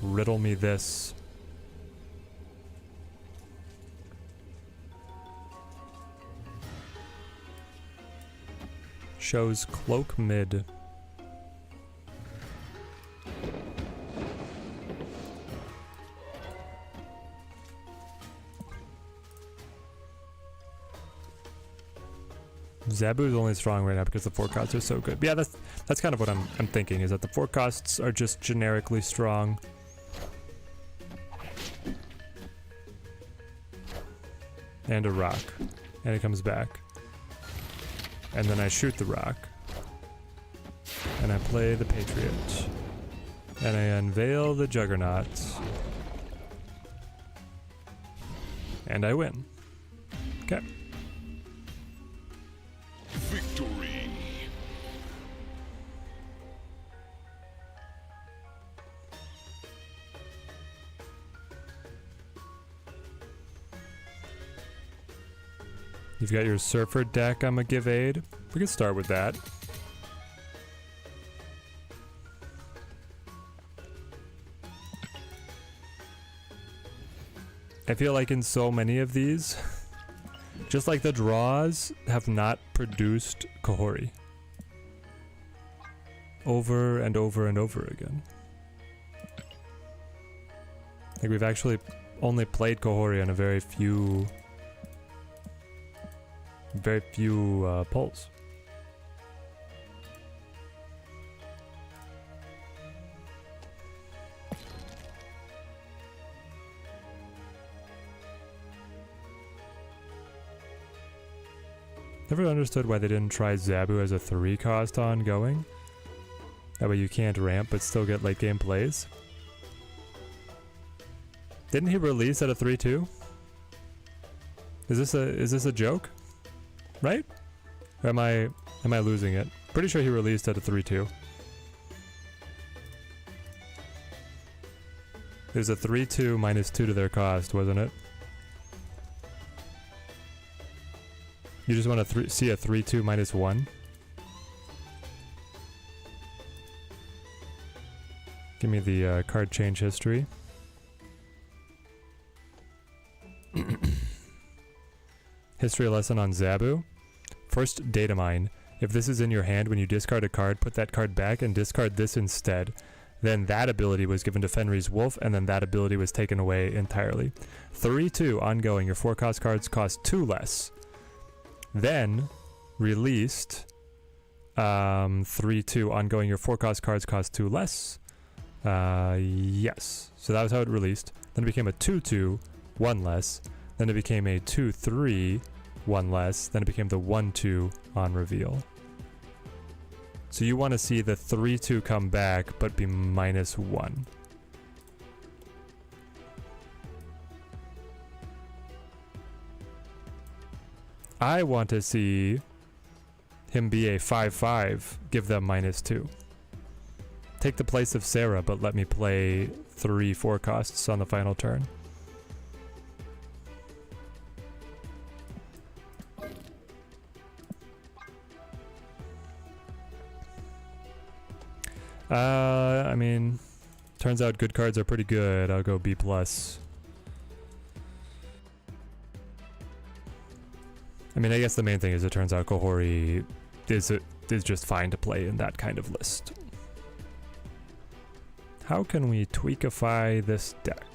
Riddle me this. Shows Cloak mid. Zabu is only strong right now because the 4 costs are so good. But yeah, that's kind of what I'm thinking, is that the 4 costs are just generically strong. And a rock. And it comes back. And then I shoot the rock. And I play the Patriot. And I unveil the Juggernaut. And I win. Okay. Victory. You've got your Surfer deck, I'ma give aid. We can start with that. I feel like in so many of these, just like the draws have not produced Kahhori. Over and over and over again. Like we've actually only played Kahhori on a very few polls. Never understood why they didn't try Zabu as a 3-cost ongoing. That way you can't ramp but still get late game plays. Didn't he release at a 3-2? Is this a joke? Right? Or am I losing it? Pretty sure he released at a 3-2. It was a 3-2 minus 2 to their cost, wasn't it? You just want to see a 3-2 minus 1? Give me the card change history. History lesson on Zabu. First, data mine. If this is in your hand when you discard a card, put that card back and discard this instead. Then that ability was given to Fenrir's Wolf, and then that ability was taken away entirely. 3-2 ongoing. Your 4-cost cards cost 2 less. Then released 3-2 ongoing. Your 4-cost cards cost 2 less. Yes. So that was how it released. Then it became a 2-2, 1 less. Then it became a 2-3, 1 less. Then it became the 1-2 on reveal. So you want to see the 3-2 come back but be minus 1. I want to see him be a 5-5, give them minus 2. Take the place of Sarah, but let me play 3 4-costs on the final turn. I mean, turns out good cards are pretty good. I'll go B+. I mean, I guess the main thing is it turns out Kahhori is just fine to play in that kind of list. How can we tweakify this deck?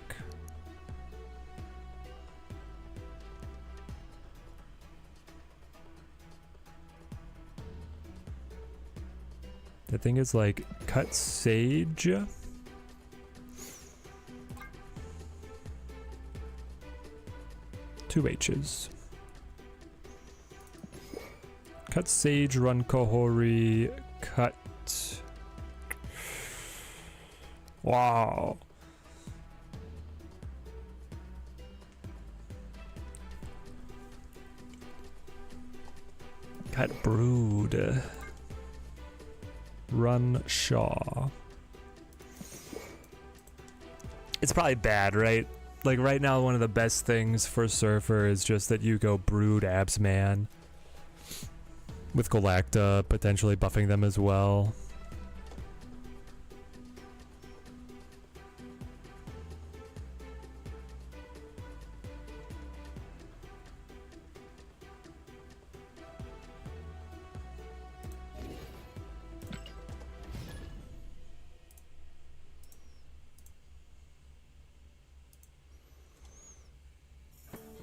The thing is like cut sage. 2 H's. Cut sage, run Kahhori, cut. Wow. Cut brood. Run Shaw. It's probably bad, right? Like right now, one of the best things for Surfer is just that you go brood Absman. With Galacta potentially buffing them as well.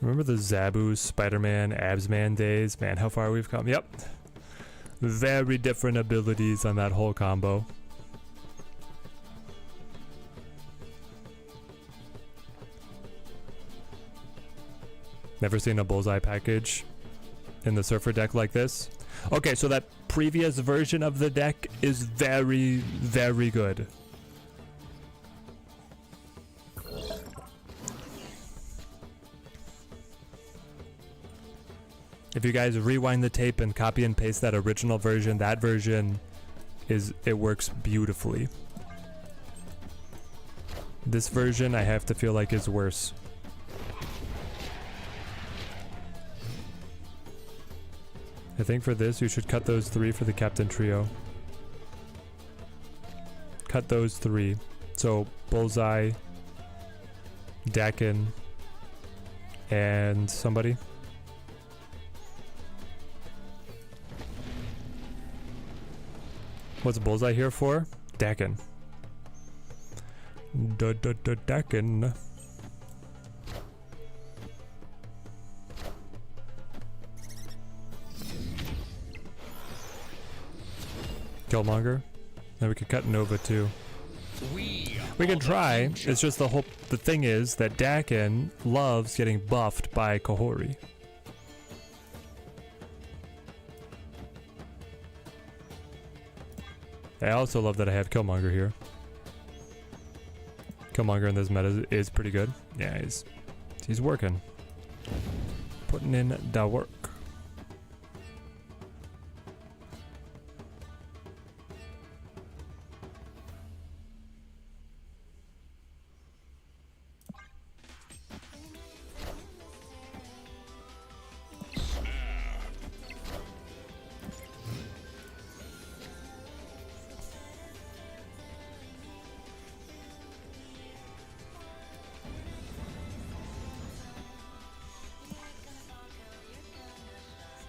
Remember the Zabu, Spider-Man, Absman days? Man, how far we've come. Yep. Very different abilities on that whole combo. Never seen a bullseye package in the Surfer deck like this. Okay, so that previous version of the deck is very, very good. If you guys rewind the tape and copy and paste that original version, that version it works beautifully. This version I have to feel like is worse. I think for this you should cut those 3 for the captain trio. Cut those 3. So Bullseye, Dakin, and somebody. What's Bullseye here for? Dakin. Dakin. Killmonger. Then we could cut Nova too. We can try. It's just the thing is that Dakin loves getting buffed by Kahhori. I also love that I have Killmonger here. Killmonger in this meta is pretty good. Yeah, he's working. Putting in the work.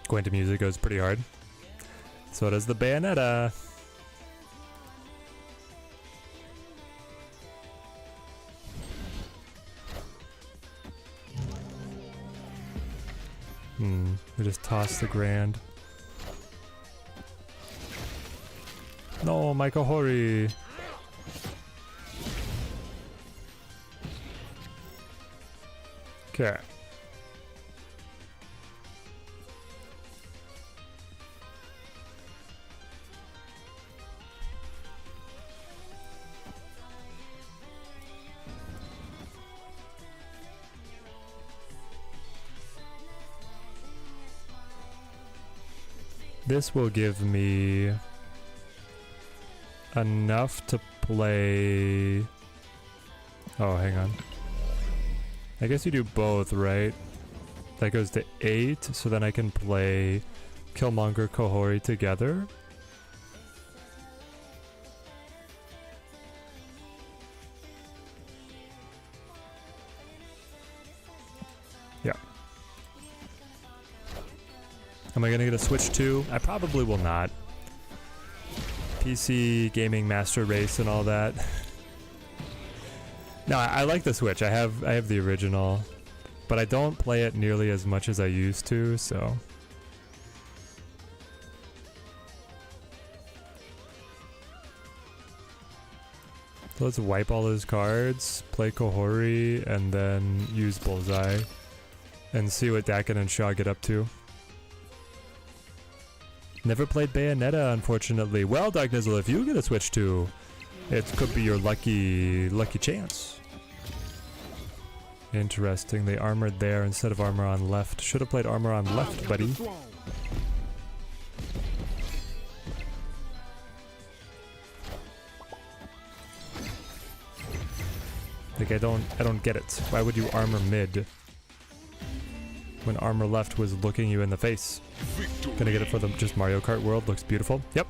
Going to music goes pretty hard. So does the Bayonetta. We just toss the Grand. No, my Kahhori. Okay. This will give me enough to play... Oh, hang on. I guess you do both, right? That goes to 8, so then I can play Killmonger, Kahhori together. Yeah. Am I gonna get a Switch 2? I probably will not. PC gaming master race and all that. No, I like the Switch. I have the original, but I don't play it nearly as much as I used to, so. So let's wipe all his cards, play Kahhori, and then use Bullseye, and see what Dakin and Shaw get up to. Never played Bayonetta, unfortunately. Well, Dark Nizzle, if you get a Switch 2, it could be your lucky chance. Interesting. They armored there instead of armor on left. Should have played armor on left, buddy. Like I don't get it. Why would you armor mid when armor left was looking you in the face? Gonna get it for the just Mario Kart World. Looks beautiful. Yep.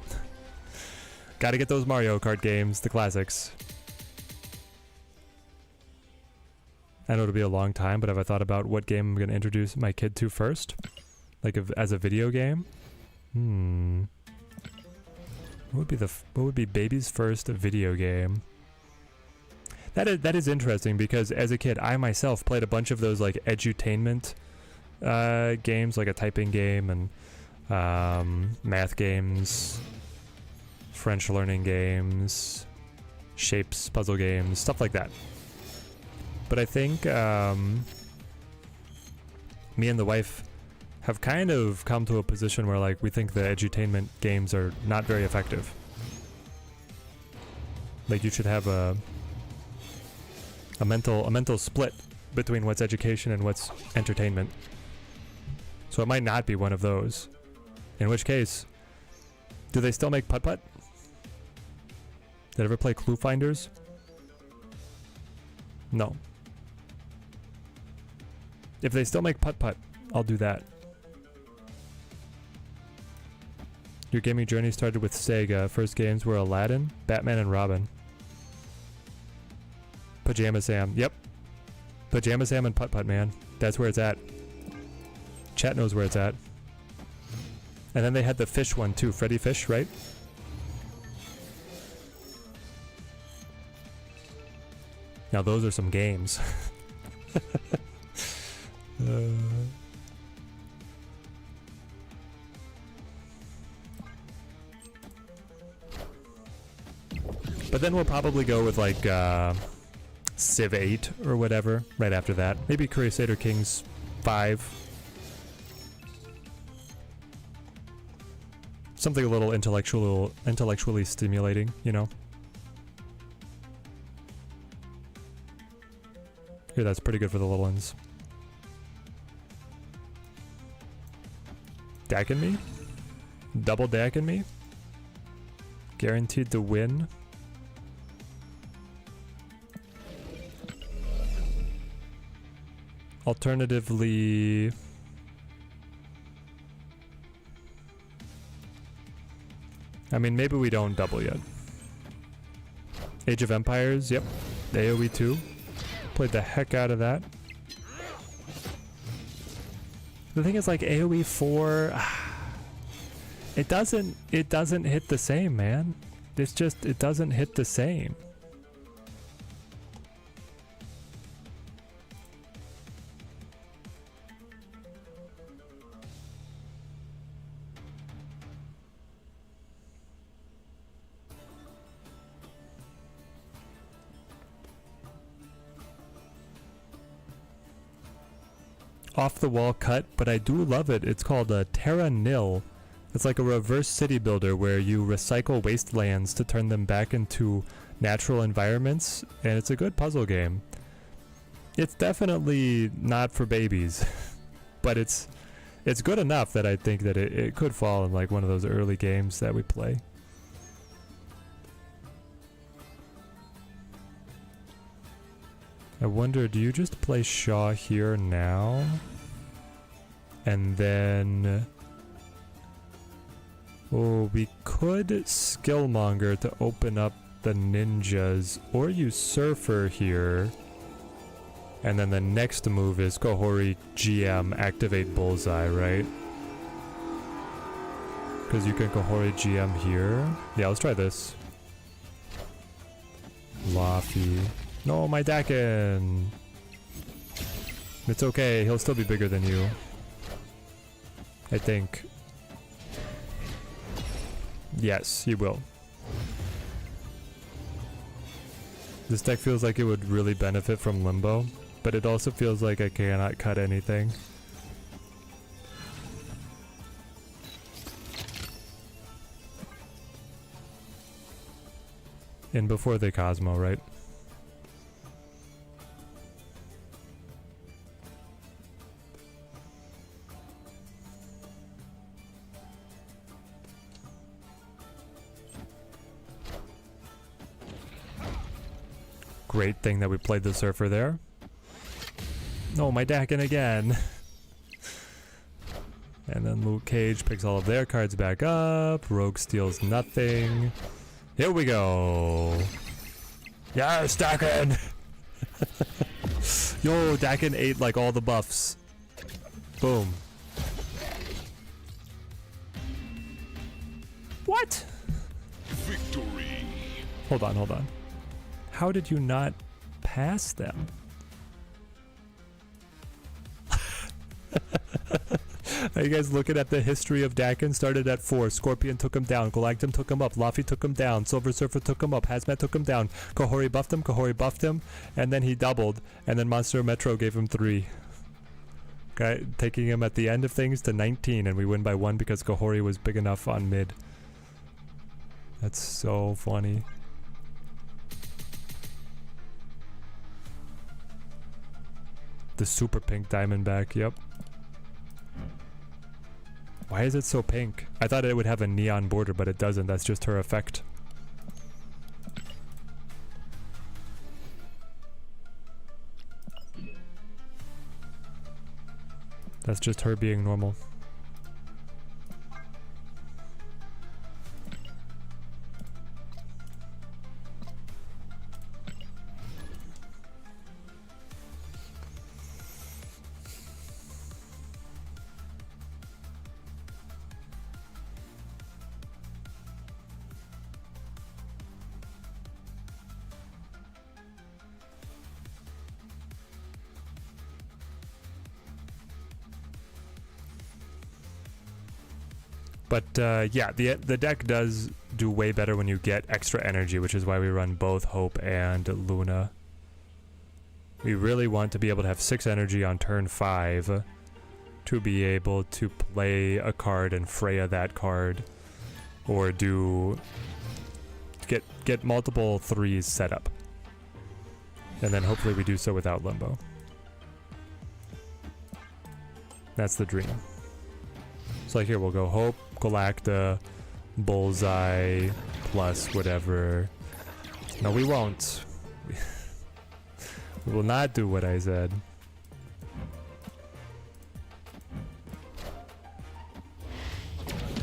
Gotta get those Mario Kart games, the classics. I know it'll be a long time, but have I thought about what game I'm gonna introduce my kid to first? Like as a video game? What would be baby's first video game? That is interesting because as a kid, I myself played a bunch of those like edutainment games, like a typing game and math games, French learning games, shapes, puzzle games, stuff like that. But I think me and the wife have kind of come to a position where like we think the edutainment games are not very effective. Like you should have a mental split between what's education and what's entertainment. So it might not be one of those. In which case, do they still make putt-putt? Did I ever play Clue Finders? No. If they still make putt-putt, I'll do that. Your gaming journey started with Sega. First games were Aladdin, Batman, and Robin. Pajama Sam. Yep. Pajama Sam and putt-putt, man. That's where it's at. Chat knows where it's at. And then they had the fish one too. Freddy Fish, right? Now those are some games. But then we'll probably go with like Civ 8 or whatever right after that. Maybe Crusader Kings 5. Something a little intellectually stimulating, you know? Here, that's pretty good for the little ones. Dacking me? Double dacking me? Guaranteed to win? Alternatively... I mean, maybe we don't double yet. Age of Empires, yep. AoE 2. Played the heck out of that. The thing is, like, AoE 4... It doesn't hit the same, man. It's just, it doesn't hit the same. Off the wall cut, but I do love it. It's called a Terra Nil. It's like a reverse city builder where you recycle wastelands to turn them back into natural environments, and it's a good puzzle game. It's definitely not for babies, but it's good enough that I think that it could fall in like one of those early games that we play. I wonder, do you just play Shaw here now? And then... Oh, we could Skillmonger to open up the ninjas, or use Surfer here. And then the next move is Kahhori GM, activate Bullseye, right? Because you can Kahhori GM here. Yeah, let's try this. Laffy. No, my Dakin! It's okay, he'll still be bigger than you. I think. Yes, he will. This deck feels like it would really benefit from Limbo, but it also feels like I cannot cut anything. In before the Cosmo, right? Great thing that we played the Surfer there. No, my Dakin again. And then Luke Cage picks all of their cards back up. Rogue steals nothing. Here we go. Yes, Dakin! Yo, Dakin ate like all the buffs. Boom. What? Victory. Hold on, hold on. How did you not pass them? Are you guys looking at the history of Dakin? Started at 4. Scorpion took him down. Galactum took him up. Laffy took him down. Silver Surfer took him up. Hazmat took him down. Kahhori buffed him. Kahhori buffed him. And then he doubled. And then Monster Metro gave him 3. Okay, taking him at the end of things to 19, and we win by 1 because Kahori was big enough on mid. That's so funny. The super pink diamondback, yep. Why is it so pink? I thought it would have a neon border, but it doesn't. That's just her effect. That's just her being normal. But yeah, the deck does do way better when you get extra energy, which is why we run both Hope and Luna. We really want to be able to have 6 energy on turn 5 to be able to play a card and Freya that card, or do get multiple 3s set up. And then hopefully we do so without Limbo. That's the dream. So like here we'll go Hope, Galacta, Bullseye, plus whatever. No, we won't. We will not do what I said.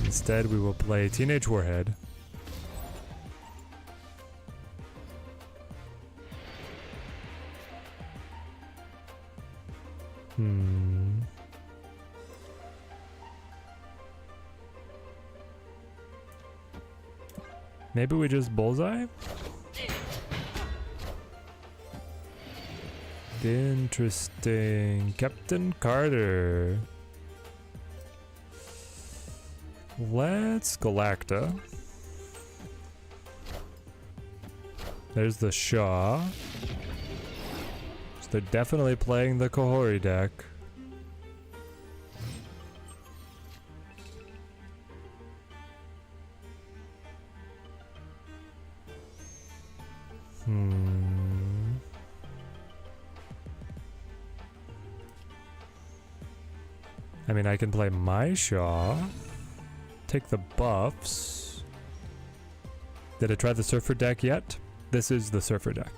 Instead, we will play Teenage Warhead. Maybe we just Bullseye? Interesting. Captain Carter. Let's Galacta. There's the Shaw. So they're definitely playing the Kahori deck. I mean, I can play my Shaw, take the buffs. Did I try the Surfer deck yet? This is the Surfer deck.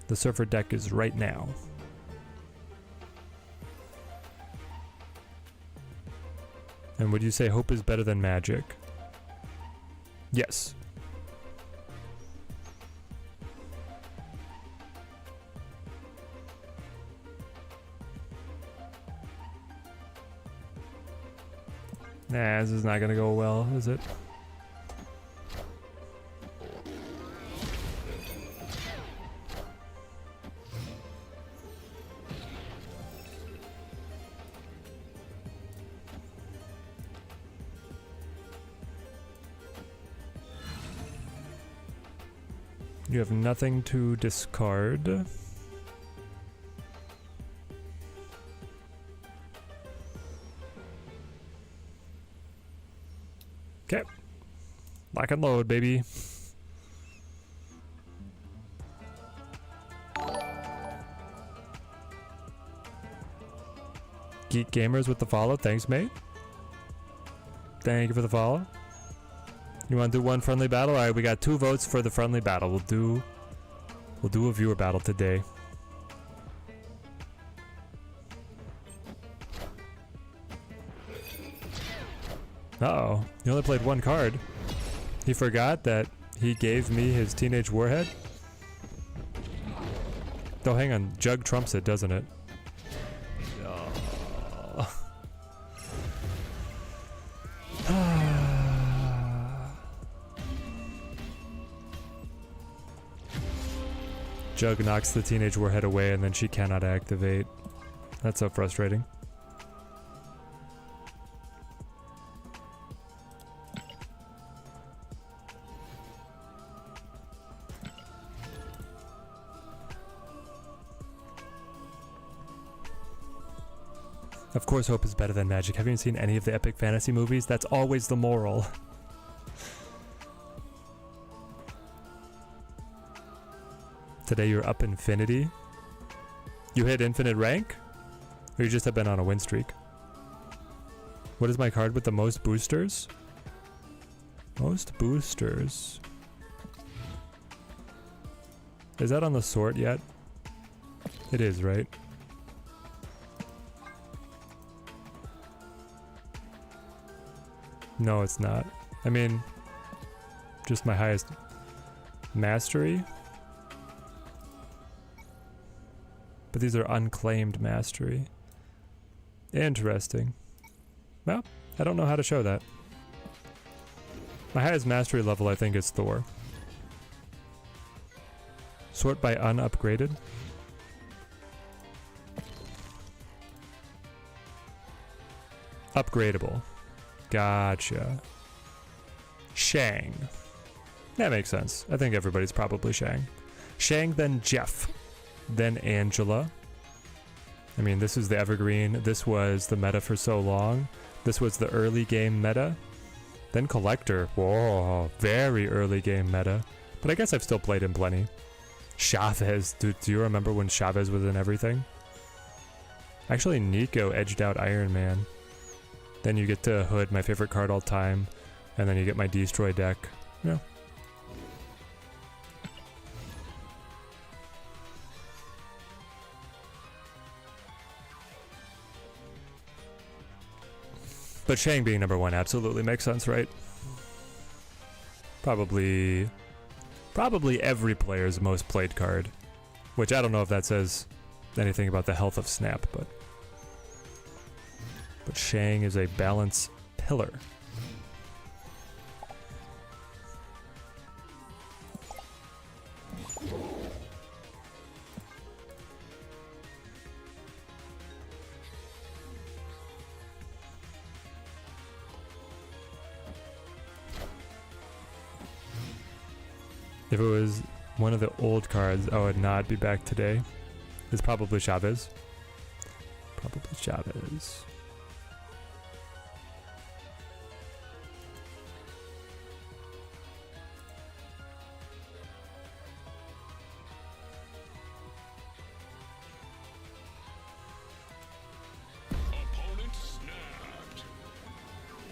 The Surfer deck is right now. And would you say Hope is better than Magic? Yes. Nah, this is not gonna go well, is it? You have nothing to discard. Okay. Lock and load, baby. Geek Gamers with the follow. Thanks, mate. Thank you for the follow. You want to do one friendly battle? All right, we got 2 votes for the friendly battle. We'll do a viewer battle today. Uh-oh. He only played 1 card. He forgot that he gave me his Teenage Warhead? Oh, hang on. Jug trumps it, doesn't it? Jug knocks the Teenage Warhead away and then she cannot activate. That's so frustrating. Of course hope is better than magic. Have you seen any of the epic fantasy movies? That's always the moral. Today you're up infinity. You hit infinite rank? Or you just have been on a win streak? What is my card with the most boosters? Most boosters. Is that on the sort yet? It is, right? No, it's not. I mean, just my highest mastery. But these are unclaimed mastery. Interesting. Well, I don't know how to show that. My highest mastery level, I think, is Thor. Sort by unupgraded. Upgradable. Gotcha. Shang. That makes sense. I think everybody's probably Shang. Shang, then Jeff. Then Angela. I mean, this is the evergreen. This was the meta for so long. This was the early game meta. Then Collector. Whoa, very early game meta. But I guess I've still played him plenty. Chavez. Do you remember when Chavez was in everything? Actually, Nico edged out Iron Man. Then you get to Hood, my favorite card all time. And then you get my Destroy deck. Yeah. But Shang being number one absolutely makes sense, right? Probably every player's most played card. Which I don't know if that says anything about the health of Snap, but Shang is a balance pillar. If it was one of the old cards, I would not be back today. It's probably Chavez. Probably Chavez. Opponent snapped.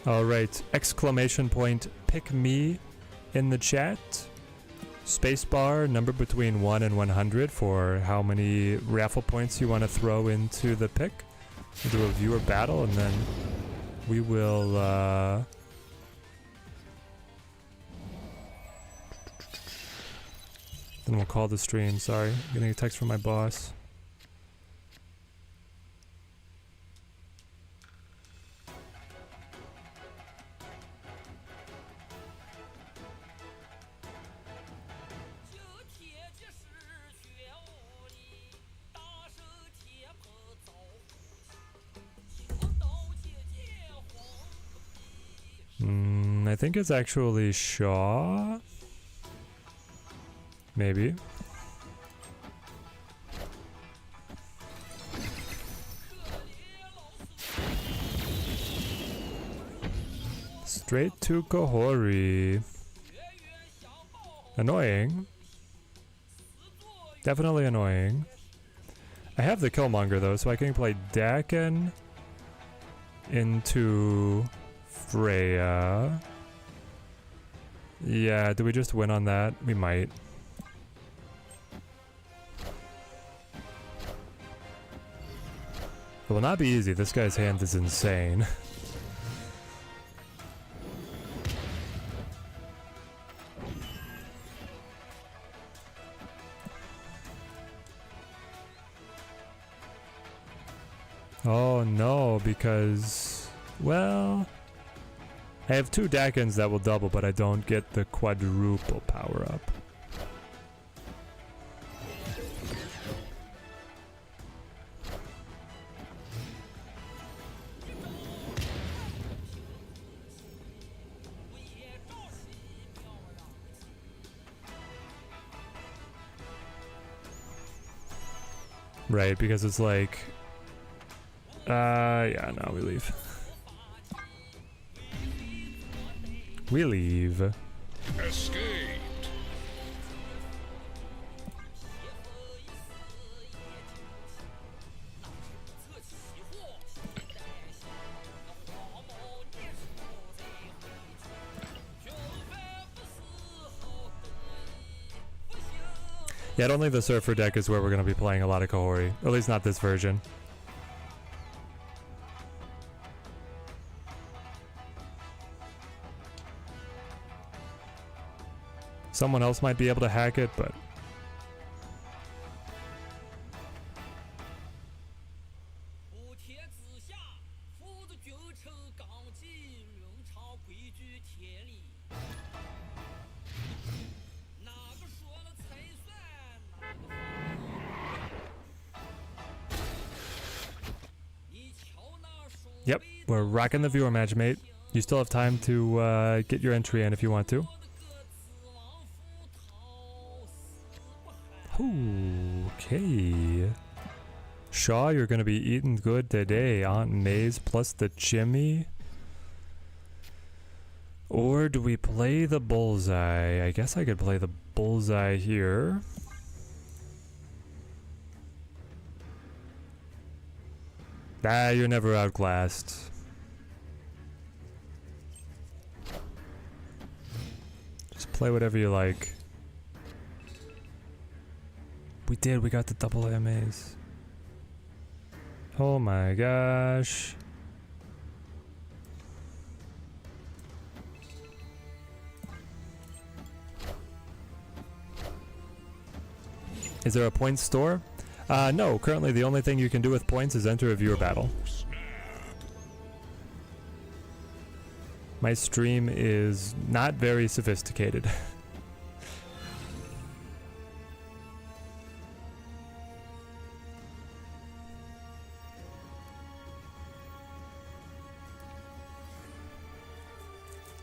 Alright, exclamation point, pick me in the chat. Spacebar, number between 1 and 100 for how many raffle points you want to throw into the pick. We'll do a viewer battle and then we will then we'll call the stream. Sorry, I'm getting a text from my boss. I think it's actually Shaw. Maybe. Straight to Kahhori. Annoying. Definitely annoying. I have the Killmonger though, so I can play Dakin into Freya. Yeah, do we just win on that? We might. It will not be easy. This guy's hand is insane. Oh no, because, well, I have 2 Dakins that will double, but I don't get the quadruple power up. Right, because it's like Yeah, no, we leave. We leave. Escaped. Yeah, I don't think the Surfer deck is where we're going to be playing a lot of Kahori. At least not this version. Someone else might be able to hack it, but... Yep, we're rocking the viewer match, mate. You still have time to get your entry in if you want to. Okay. Shaw, you're gonna be eating good today. Aunt May's plus the chimney. Or do we play the bullseye? I guess I could play the bullseye here. Ah, you're never outclassed. Just play whatever you like. We did, we got the double AMAs. Oh my gosh. Is there a points store? No, currently the only thing you can do with points is enter a viewer battle. My stream is not very sophisticated.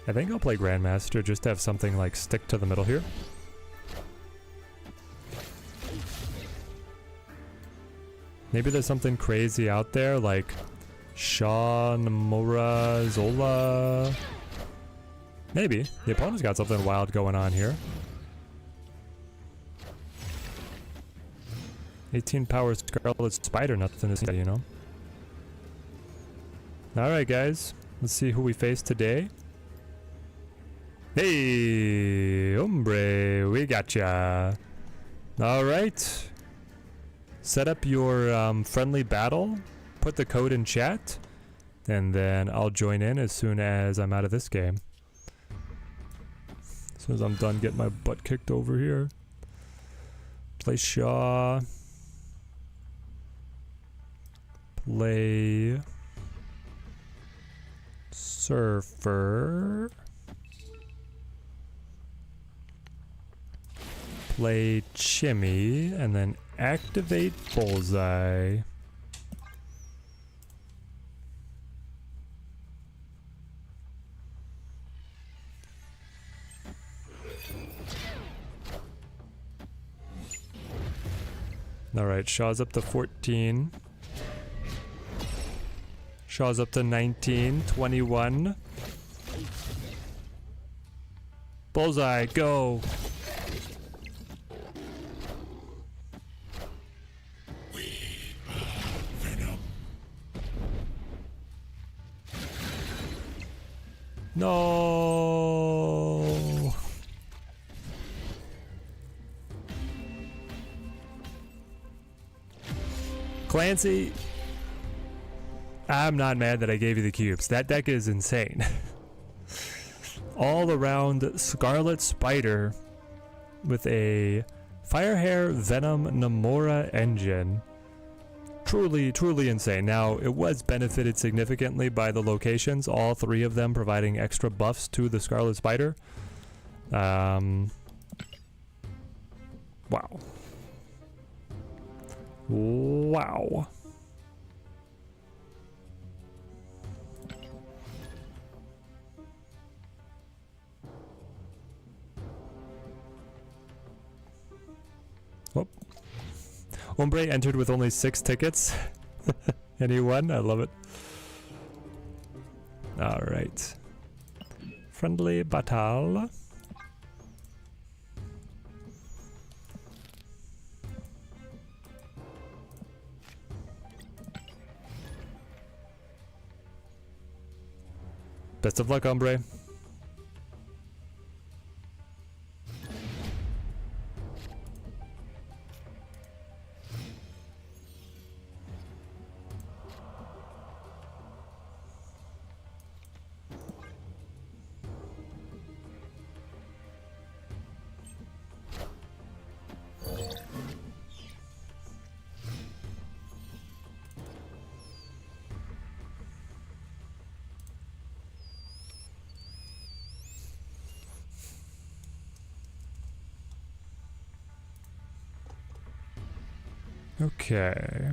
I think I'll play Grandmaster just to have something like stick to the middle here. Maybe there's something crazy out there like Shaw, Nomura, Zola. Maybe. The opponent's got something wild going on here. 18 power Scarlet Spider, nothing to say, you know. Alright guys, let's see who we face today. Hey, hombre, we gotcha. Alright. Set up your friendly battle, put the code in chat, and then I'll join in as soon as I'm out of this game. As soon as I'm done getting my butt kicked over here. Play Shaw. Play Surfer. Play Chimmy, and then activate Bullseye. Alright, Shaw's up to 14. Shaw's up to 19, 21. Bullseye, go! No. Clancy, I'm not mad that I gave you the cubes. That deck is insane. All around Scarlet Spider with a Firehair Venom Nomura engine. Truly, truly insane. Now, it was benefited significantly by the locations, all three of them providing extra buffs to the Scarlet Spider. Wow. Wow. Whoop. Ombre entered with only 6 tickets. Anyone? I love it. Alright. Friendly battle. Best of luck, hombre. Okay.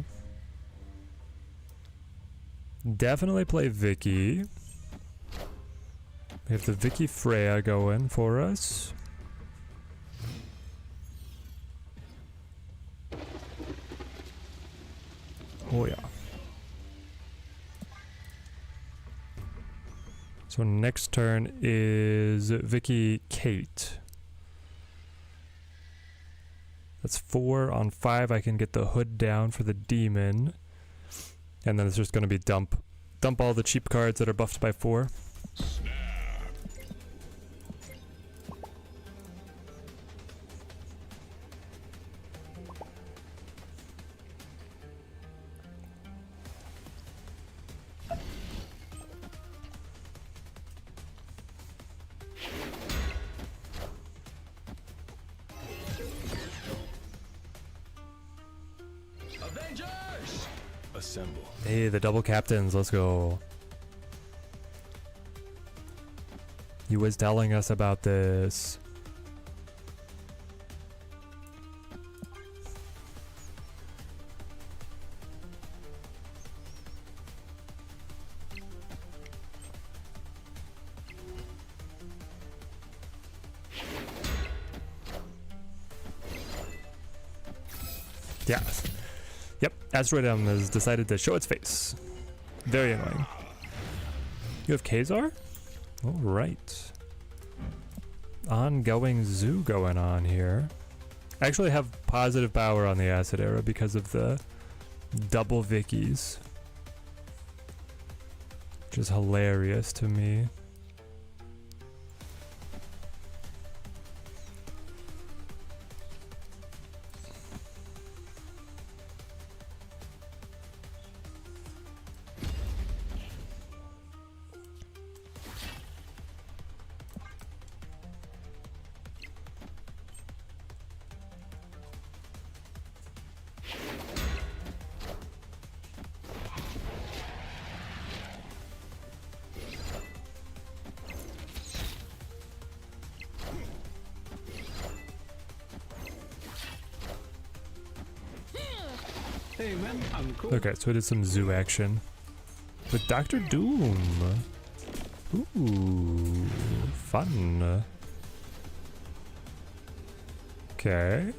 Definitely play Vicky. We have the Vicky Freya going for us. Oh yeah. So next turn is Vicky Kate. That's 4 on 5. I can get the hood down for the demon. And then it's just going to be dump all the cheap cards that are buffed by 4. Assemble. Hey, the double captains, let's go. He was telling us about this. Yeah. Yep, Asteroid M has decided to show its face. Very annoying. You have Kazar? Alright. Ongoing zoo going on here. I actually have positive power on the Acid Era because of the double Vickies. Which is hilarious to me. Hey man, I'm cool. Okay, so we did some zoo action. With Dr. Doom. Ooh, fun. Okay.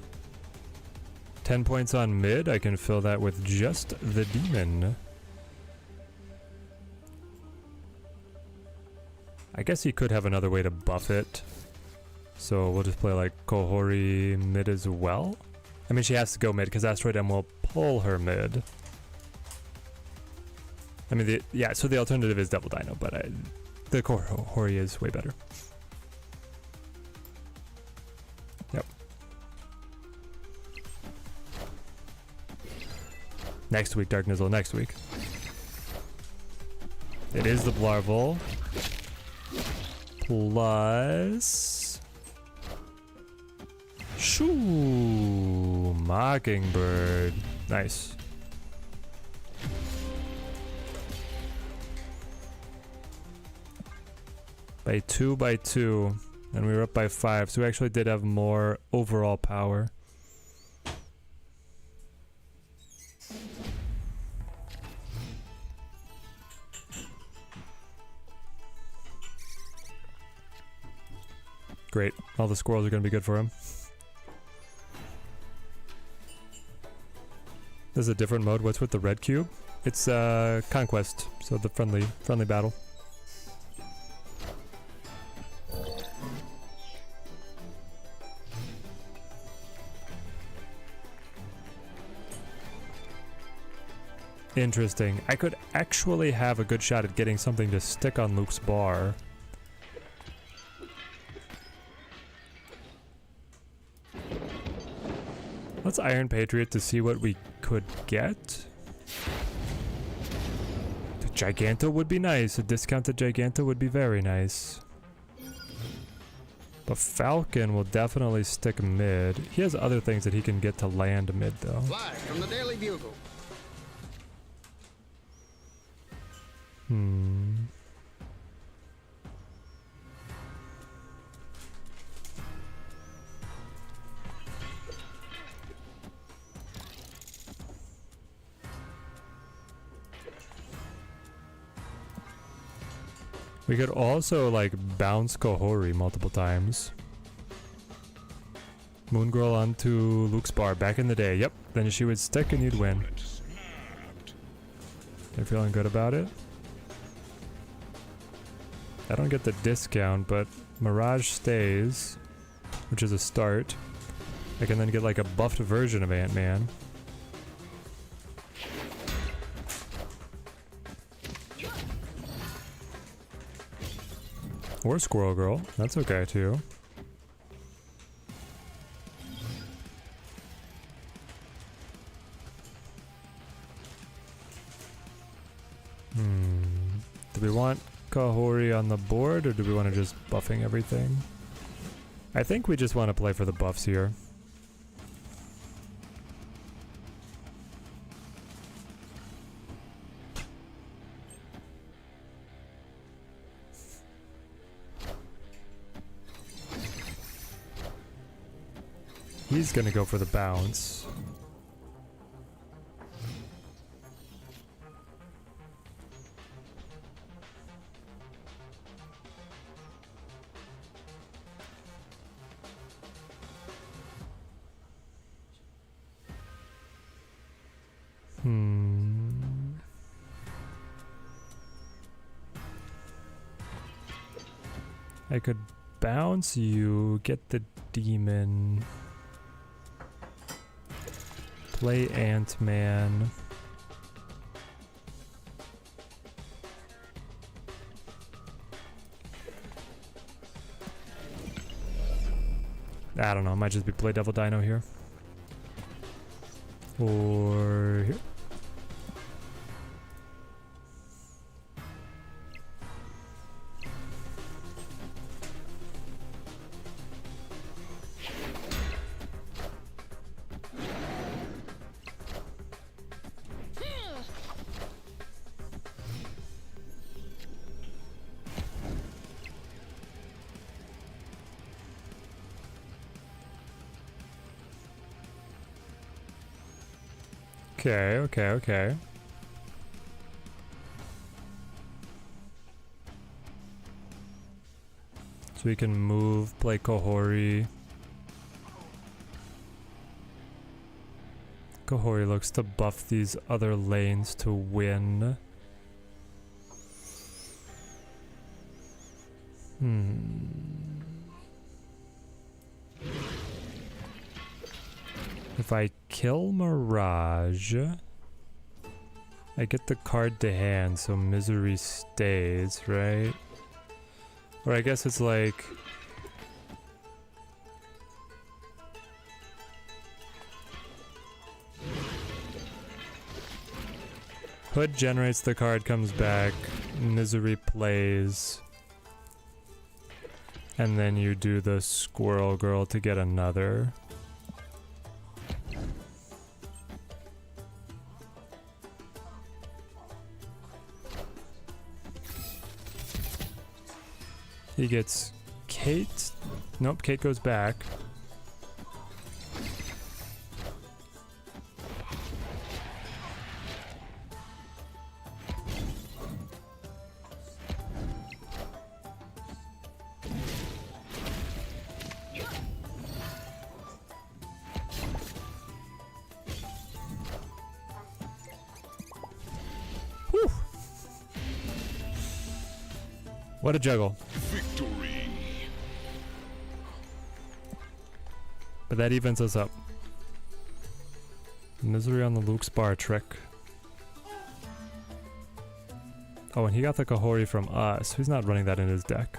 10 points on mid. I can fill that with just the demon. I guess he could have another way to buff it. So we'll just play like Kahhori mid as well. I mean, she has to go mid because Asteroid M will pull her mid. I mean, yeah, so the alternative is Double Dino, but the Kahhori is way better. Yep. Next week, Dark Nizzle, next week. It is the Blarvel. Plus... Shoo! Mockingbird. Nice. By 2, and we were up by 5, so we actually did have more overall power. Great. All the squirrels are going to be good for him. This is a different mode. What's with the red cube? It's conquest, so the friendly battle. Interesting. I could actually have a good shot at getting something to stick on Luke's bar. Let's Iron Patriot to see what we could get. The Giganto would be nice. A discounted Giganto would be very nice. The Falcon will definitely stick mid. He has other things that he can get to land mid though. Flash from the Daily Bugle. We could also like bounce Kahhori multiple times. Moon Girl onto Luke's bar back in the day. Yep, then she would stick and you'd win. You're feeling good about it? I don't get the discount, but Mirage stays, which is a start. I can then get like a buffed version of Ant-Man. Or Squirrel Girl, that's okay too. Do we want Kahhori on the board, or do we want to just buffing everything? I think we just want to play for the buffs here. He's gonna go for the bounce. I could bounce you, get the demon, play Ant-Man. I don't know, I might just be play Devil Dino here. Or here. Okay. So we can move, play Kahhori. Kahhori looks to buff these other lanes to win. If I kill Mirage, I get the card to hand, so Misery stays, right? Or I guess it's like... Hood generates the card, comes back, Misery plays, and then you do the Squirrel Girl to get another. He gets Kate. Nope, Kate goes back. What a juggle. Victory. But that evens us up. Misery on the Luke's bar trick. Oh, and he got the Kahhori from us. Who's not running that in his deck?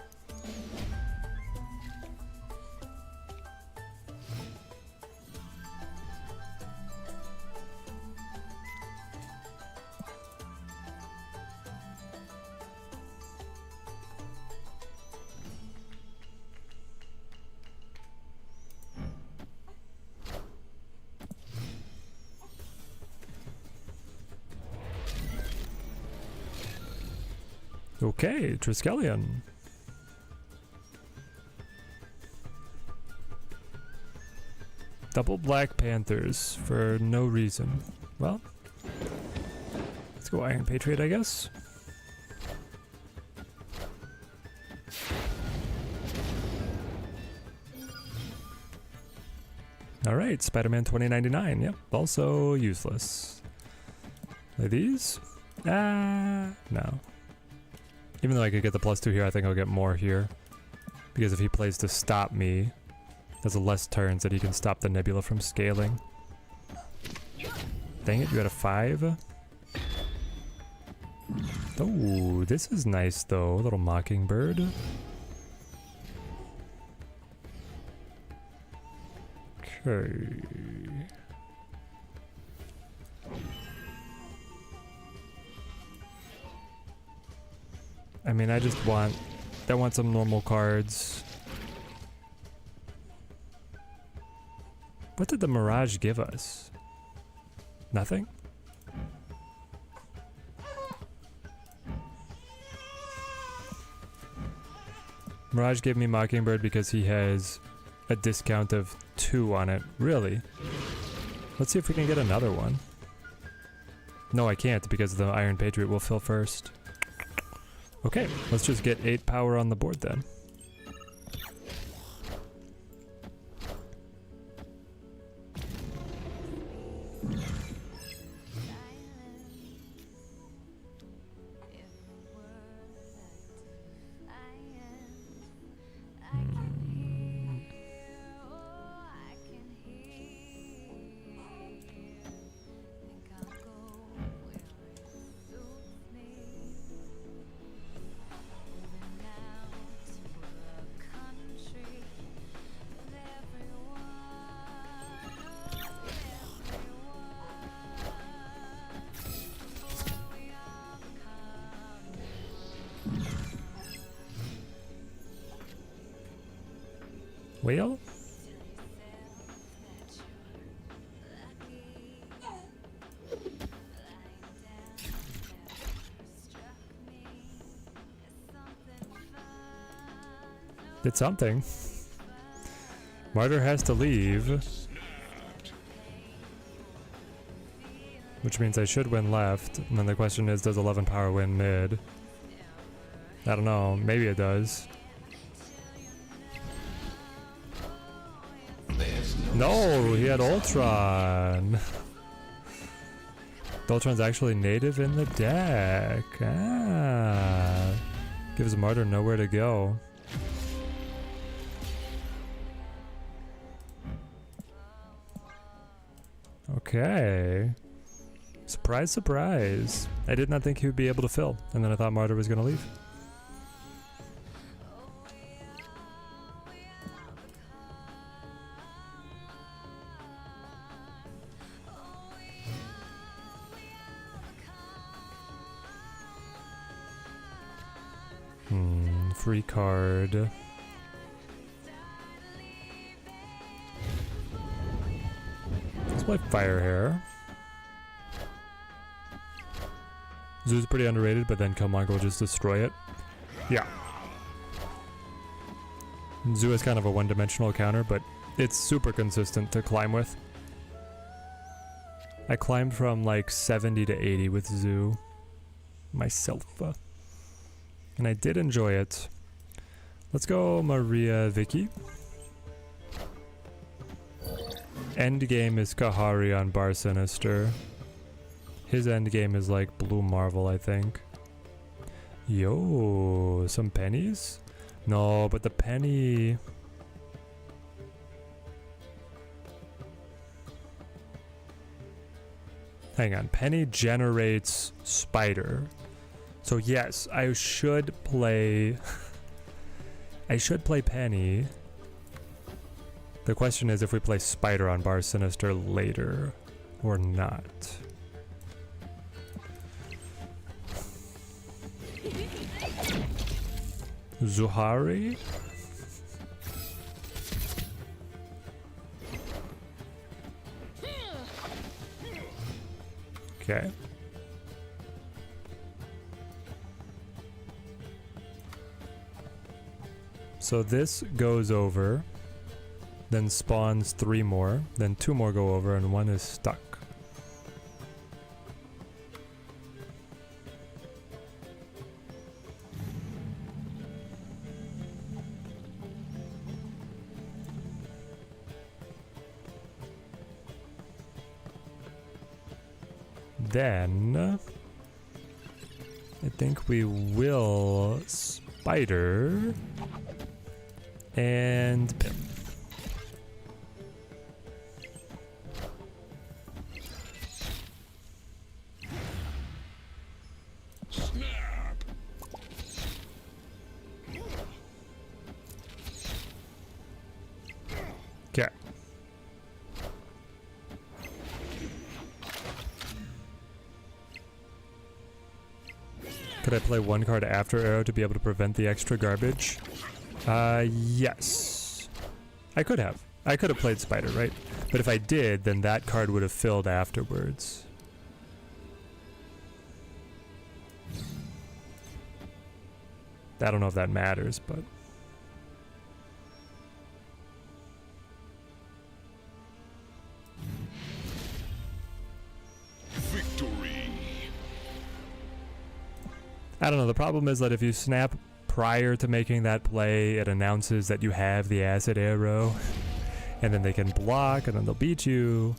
Okay, Triskelion. Double Black Panthers for no reason. Well, let's go Iron Patriot, I guess. Alright, Spider-Man 2099. Yep, also useless. Are these? No. Even though I could get the +2 here, I think I'll get more here. Because if he plays to stop me, there's less turns that he can stop the Nebula from scaling. Dang it, you got a 5? Oh, this is nice though, little Mockingbird. Okay. I mean, I want some normal cards. What did the Mirage give us? Nothing? Mirage gave me Mockingbird because he has a discount of 2 on it. Really? Let's see if we can get another one. No, I can't because the Iron Patriot will fill first. Okay, let's just get 8 power on the board then. Whale? Did something. Martyr has to leave. Which means I should win left. And then the question is, does 11 power win mid? I don't know. Maybe it does. No, he had Ultron. Ultron's actually native in the deck. Ah. Gives Martyr nowhere to go. Okay. Surprise, surprise. I did not think he would be able to fill, and then I thought Martyr was going to leave. Free card. Let's play Fire Hair. Zoo's pretty underrated, but then Killmonger will just destroy it. Yeah. Zoo is kind of a one-dimensional counter, but it's super consistent to climb with. I climbed from like 70 to 80 with Zoo myself. And I did enjoy it. Let's go Maria Vicky. Endgame is Kahhori on Bar Sinister. His endgame is like Blue Marvel, I think. Yo, some pennies? No, but the penny... Hang on, penny generates spider. So yes, I should play... I should play penny. The question is if we play spider on Bar Sinister later or not. Zuhari? Okay. So this goes over, then spawns 3 more, then 2 more go over, and 1 is stuck. Then I think we will spider and pin. Snap. Okay. Could I play 1 card after arrow to be able to prevent the extra garbage? Yes. I could have. I could have played spider, right? But if I did, then that card would have filled afterwards. I don't know if that matters, but... Victory. I don't know, the problem is that if you snap prior to making that play, it announces that you have the acid arrow, and then they can block, and then they'll beat you.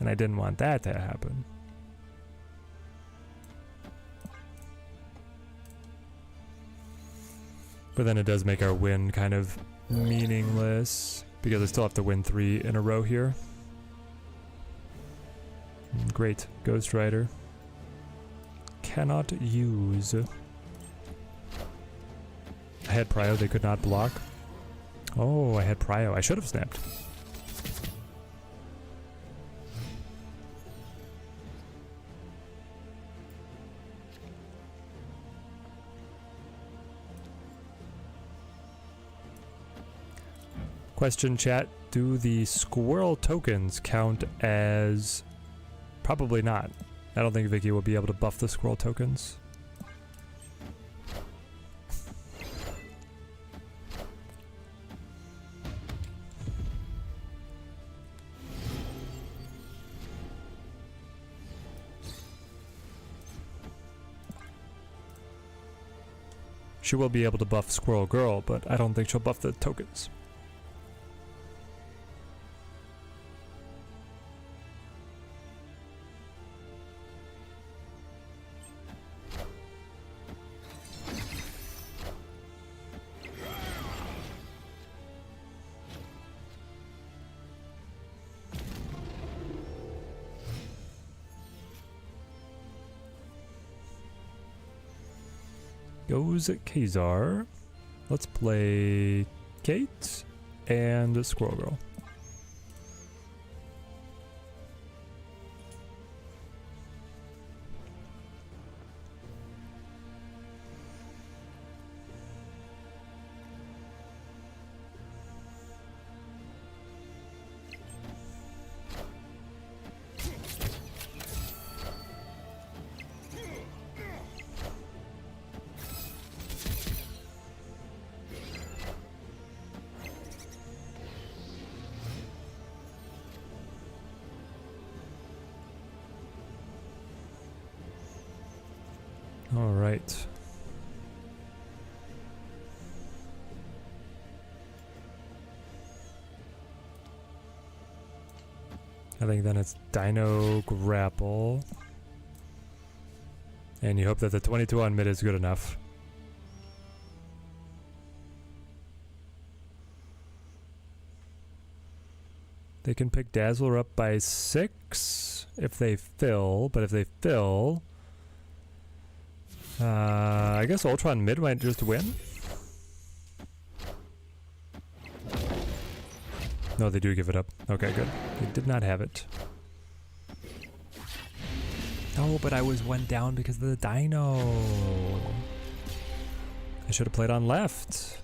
And I didn't want that to happen. But then it does make our win kind of meaningless, because I still have to win 3 in a row here. Great, Ghost Rider. Cannot use. I had Prio, they could not block. Oh, I had Prio. I should have snapped. Question chat, do the squirrel tokens count as... Probably not. I don't think Vicky will be able to buff the squirrel tokens. She will be able to buff Squirrel Girl, but I don't think she'll buff the tokens. Goes Kazar. Let's play Kate and Squirrel Girl. All right. I think then it's Dino Grapple. And you hope that the 22 on mid is good enough. They can pick Dazzler up by 6 if they fill, but if they fill... I guess Ultron mid might just win? No, they do give it up. Okay, good. They did not have it. No, but I was one down because of the dino. I should have played on left.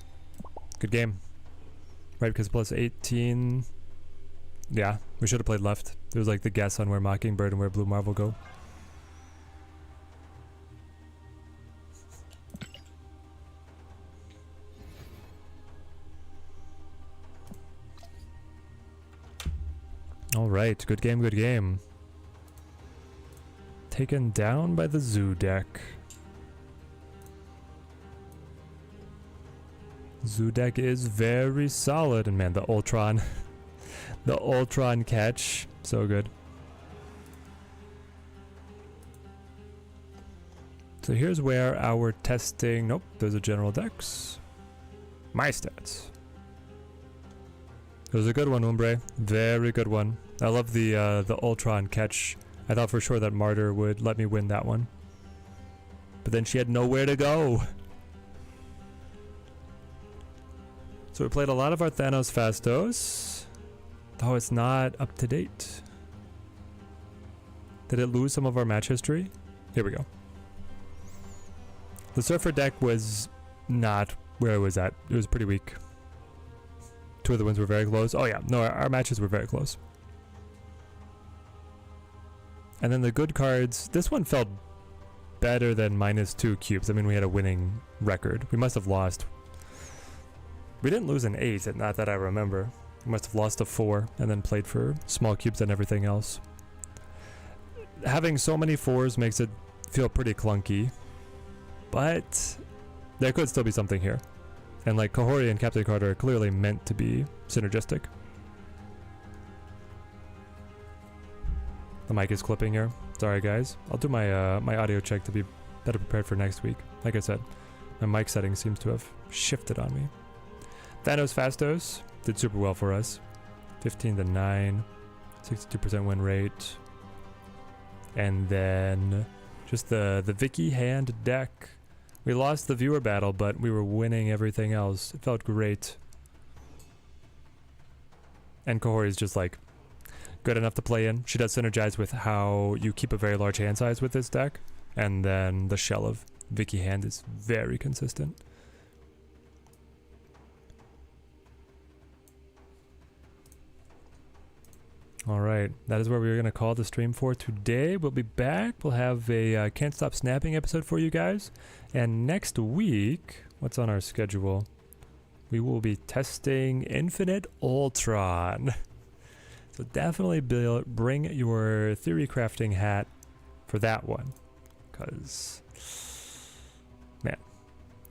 Good game. Right, because plus 18... Yeah, we should have played left. It was like the guess on where Mockingbird and where Blue Marvel go. Alright, good game, good game. Taken down by the Zoo deck. Zoo deck is very solid, and man, the Ultron... the Ultron catch, so good. So here's where our testing... Nope, those are general decks. My stats. It was a good one, Umbre. Very good one. I love the Ultron catch. I thought for sure that Martyr would let me win that one. But then she had nowhere to go. So we played a lot of our Thanos Fastos. Oh, it's not up to date. Did it lose some of our match history? Here we go. The Surfer deck was not where it was at. It was pretty weak. 2 of the wins were very close. Oh yeah, no, our matches were very close. And then the good cards, this one felt better than -2 cubes. I mean, we had a winning record. We must have lost. We didn't lose an 8, not that I remember. We must have lost a 4 and then played for small cubes and everything else. Having so many 4s makes it feel pretty clunky, but there could still be something here. And like Kahori and Captain Carter are clearly meant to be synergistic. The mic is clipping here. Sorry guys. I'll do my my audio check to be better prepared for next week. Like I said, my mic setting seems to have shifted on me. Thanos Fastos did super well for us. 15-9, 62% win rate. And then just the Vicky hand deck. We lost the viewer battle, but we were winning everything else. It felt great. And Kahori is just like good enough to play in. She does synergize with how you keep a very large hand size with this deck. And then the shell of Vicky hand is very consistent. Alright, that is where we're going to call the stream for today. We'll be back. We'll have a Can't Stop Snapping episode for you guys. And next week, what's on our schedule? We will be testing Infinite Ultron. So definitely bring your theory crafting hat for that one. Because, man,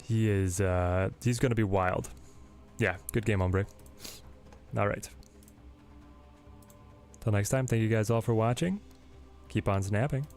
he's going to be wild. Yeah, good game, hombre. Alright. Till next time, thank you guys all for watching. Keep on snapping.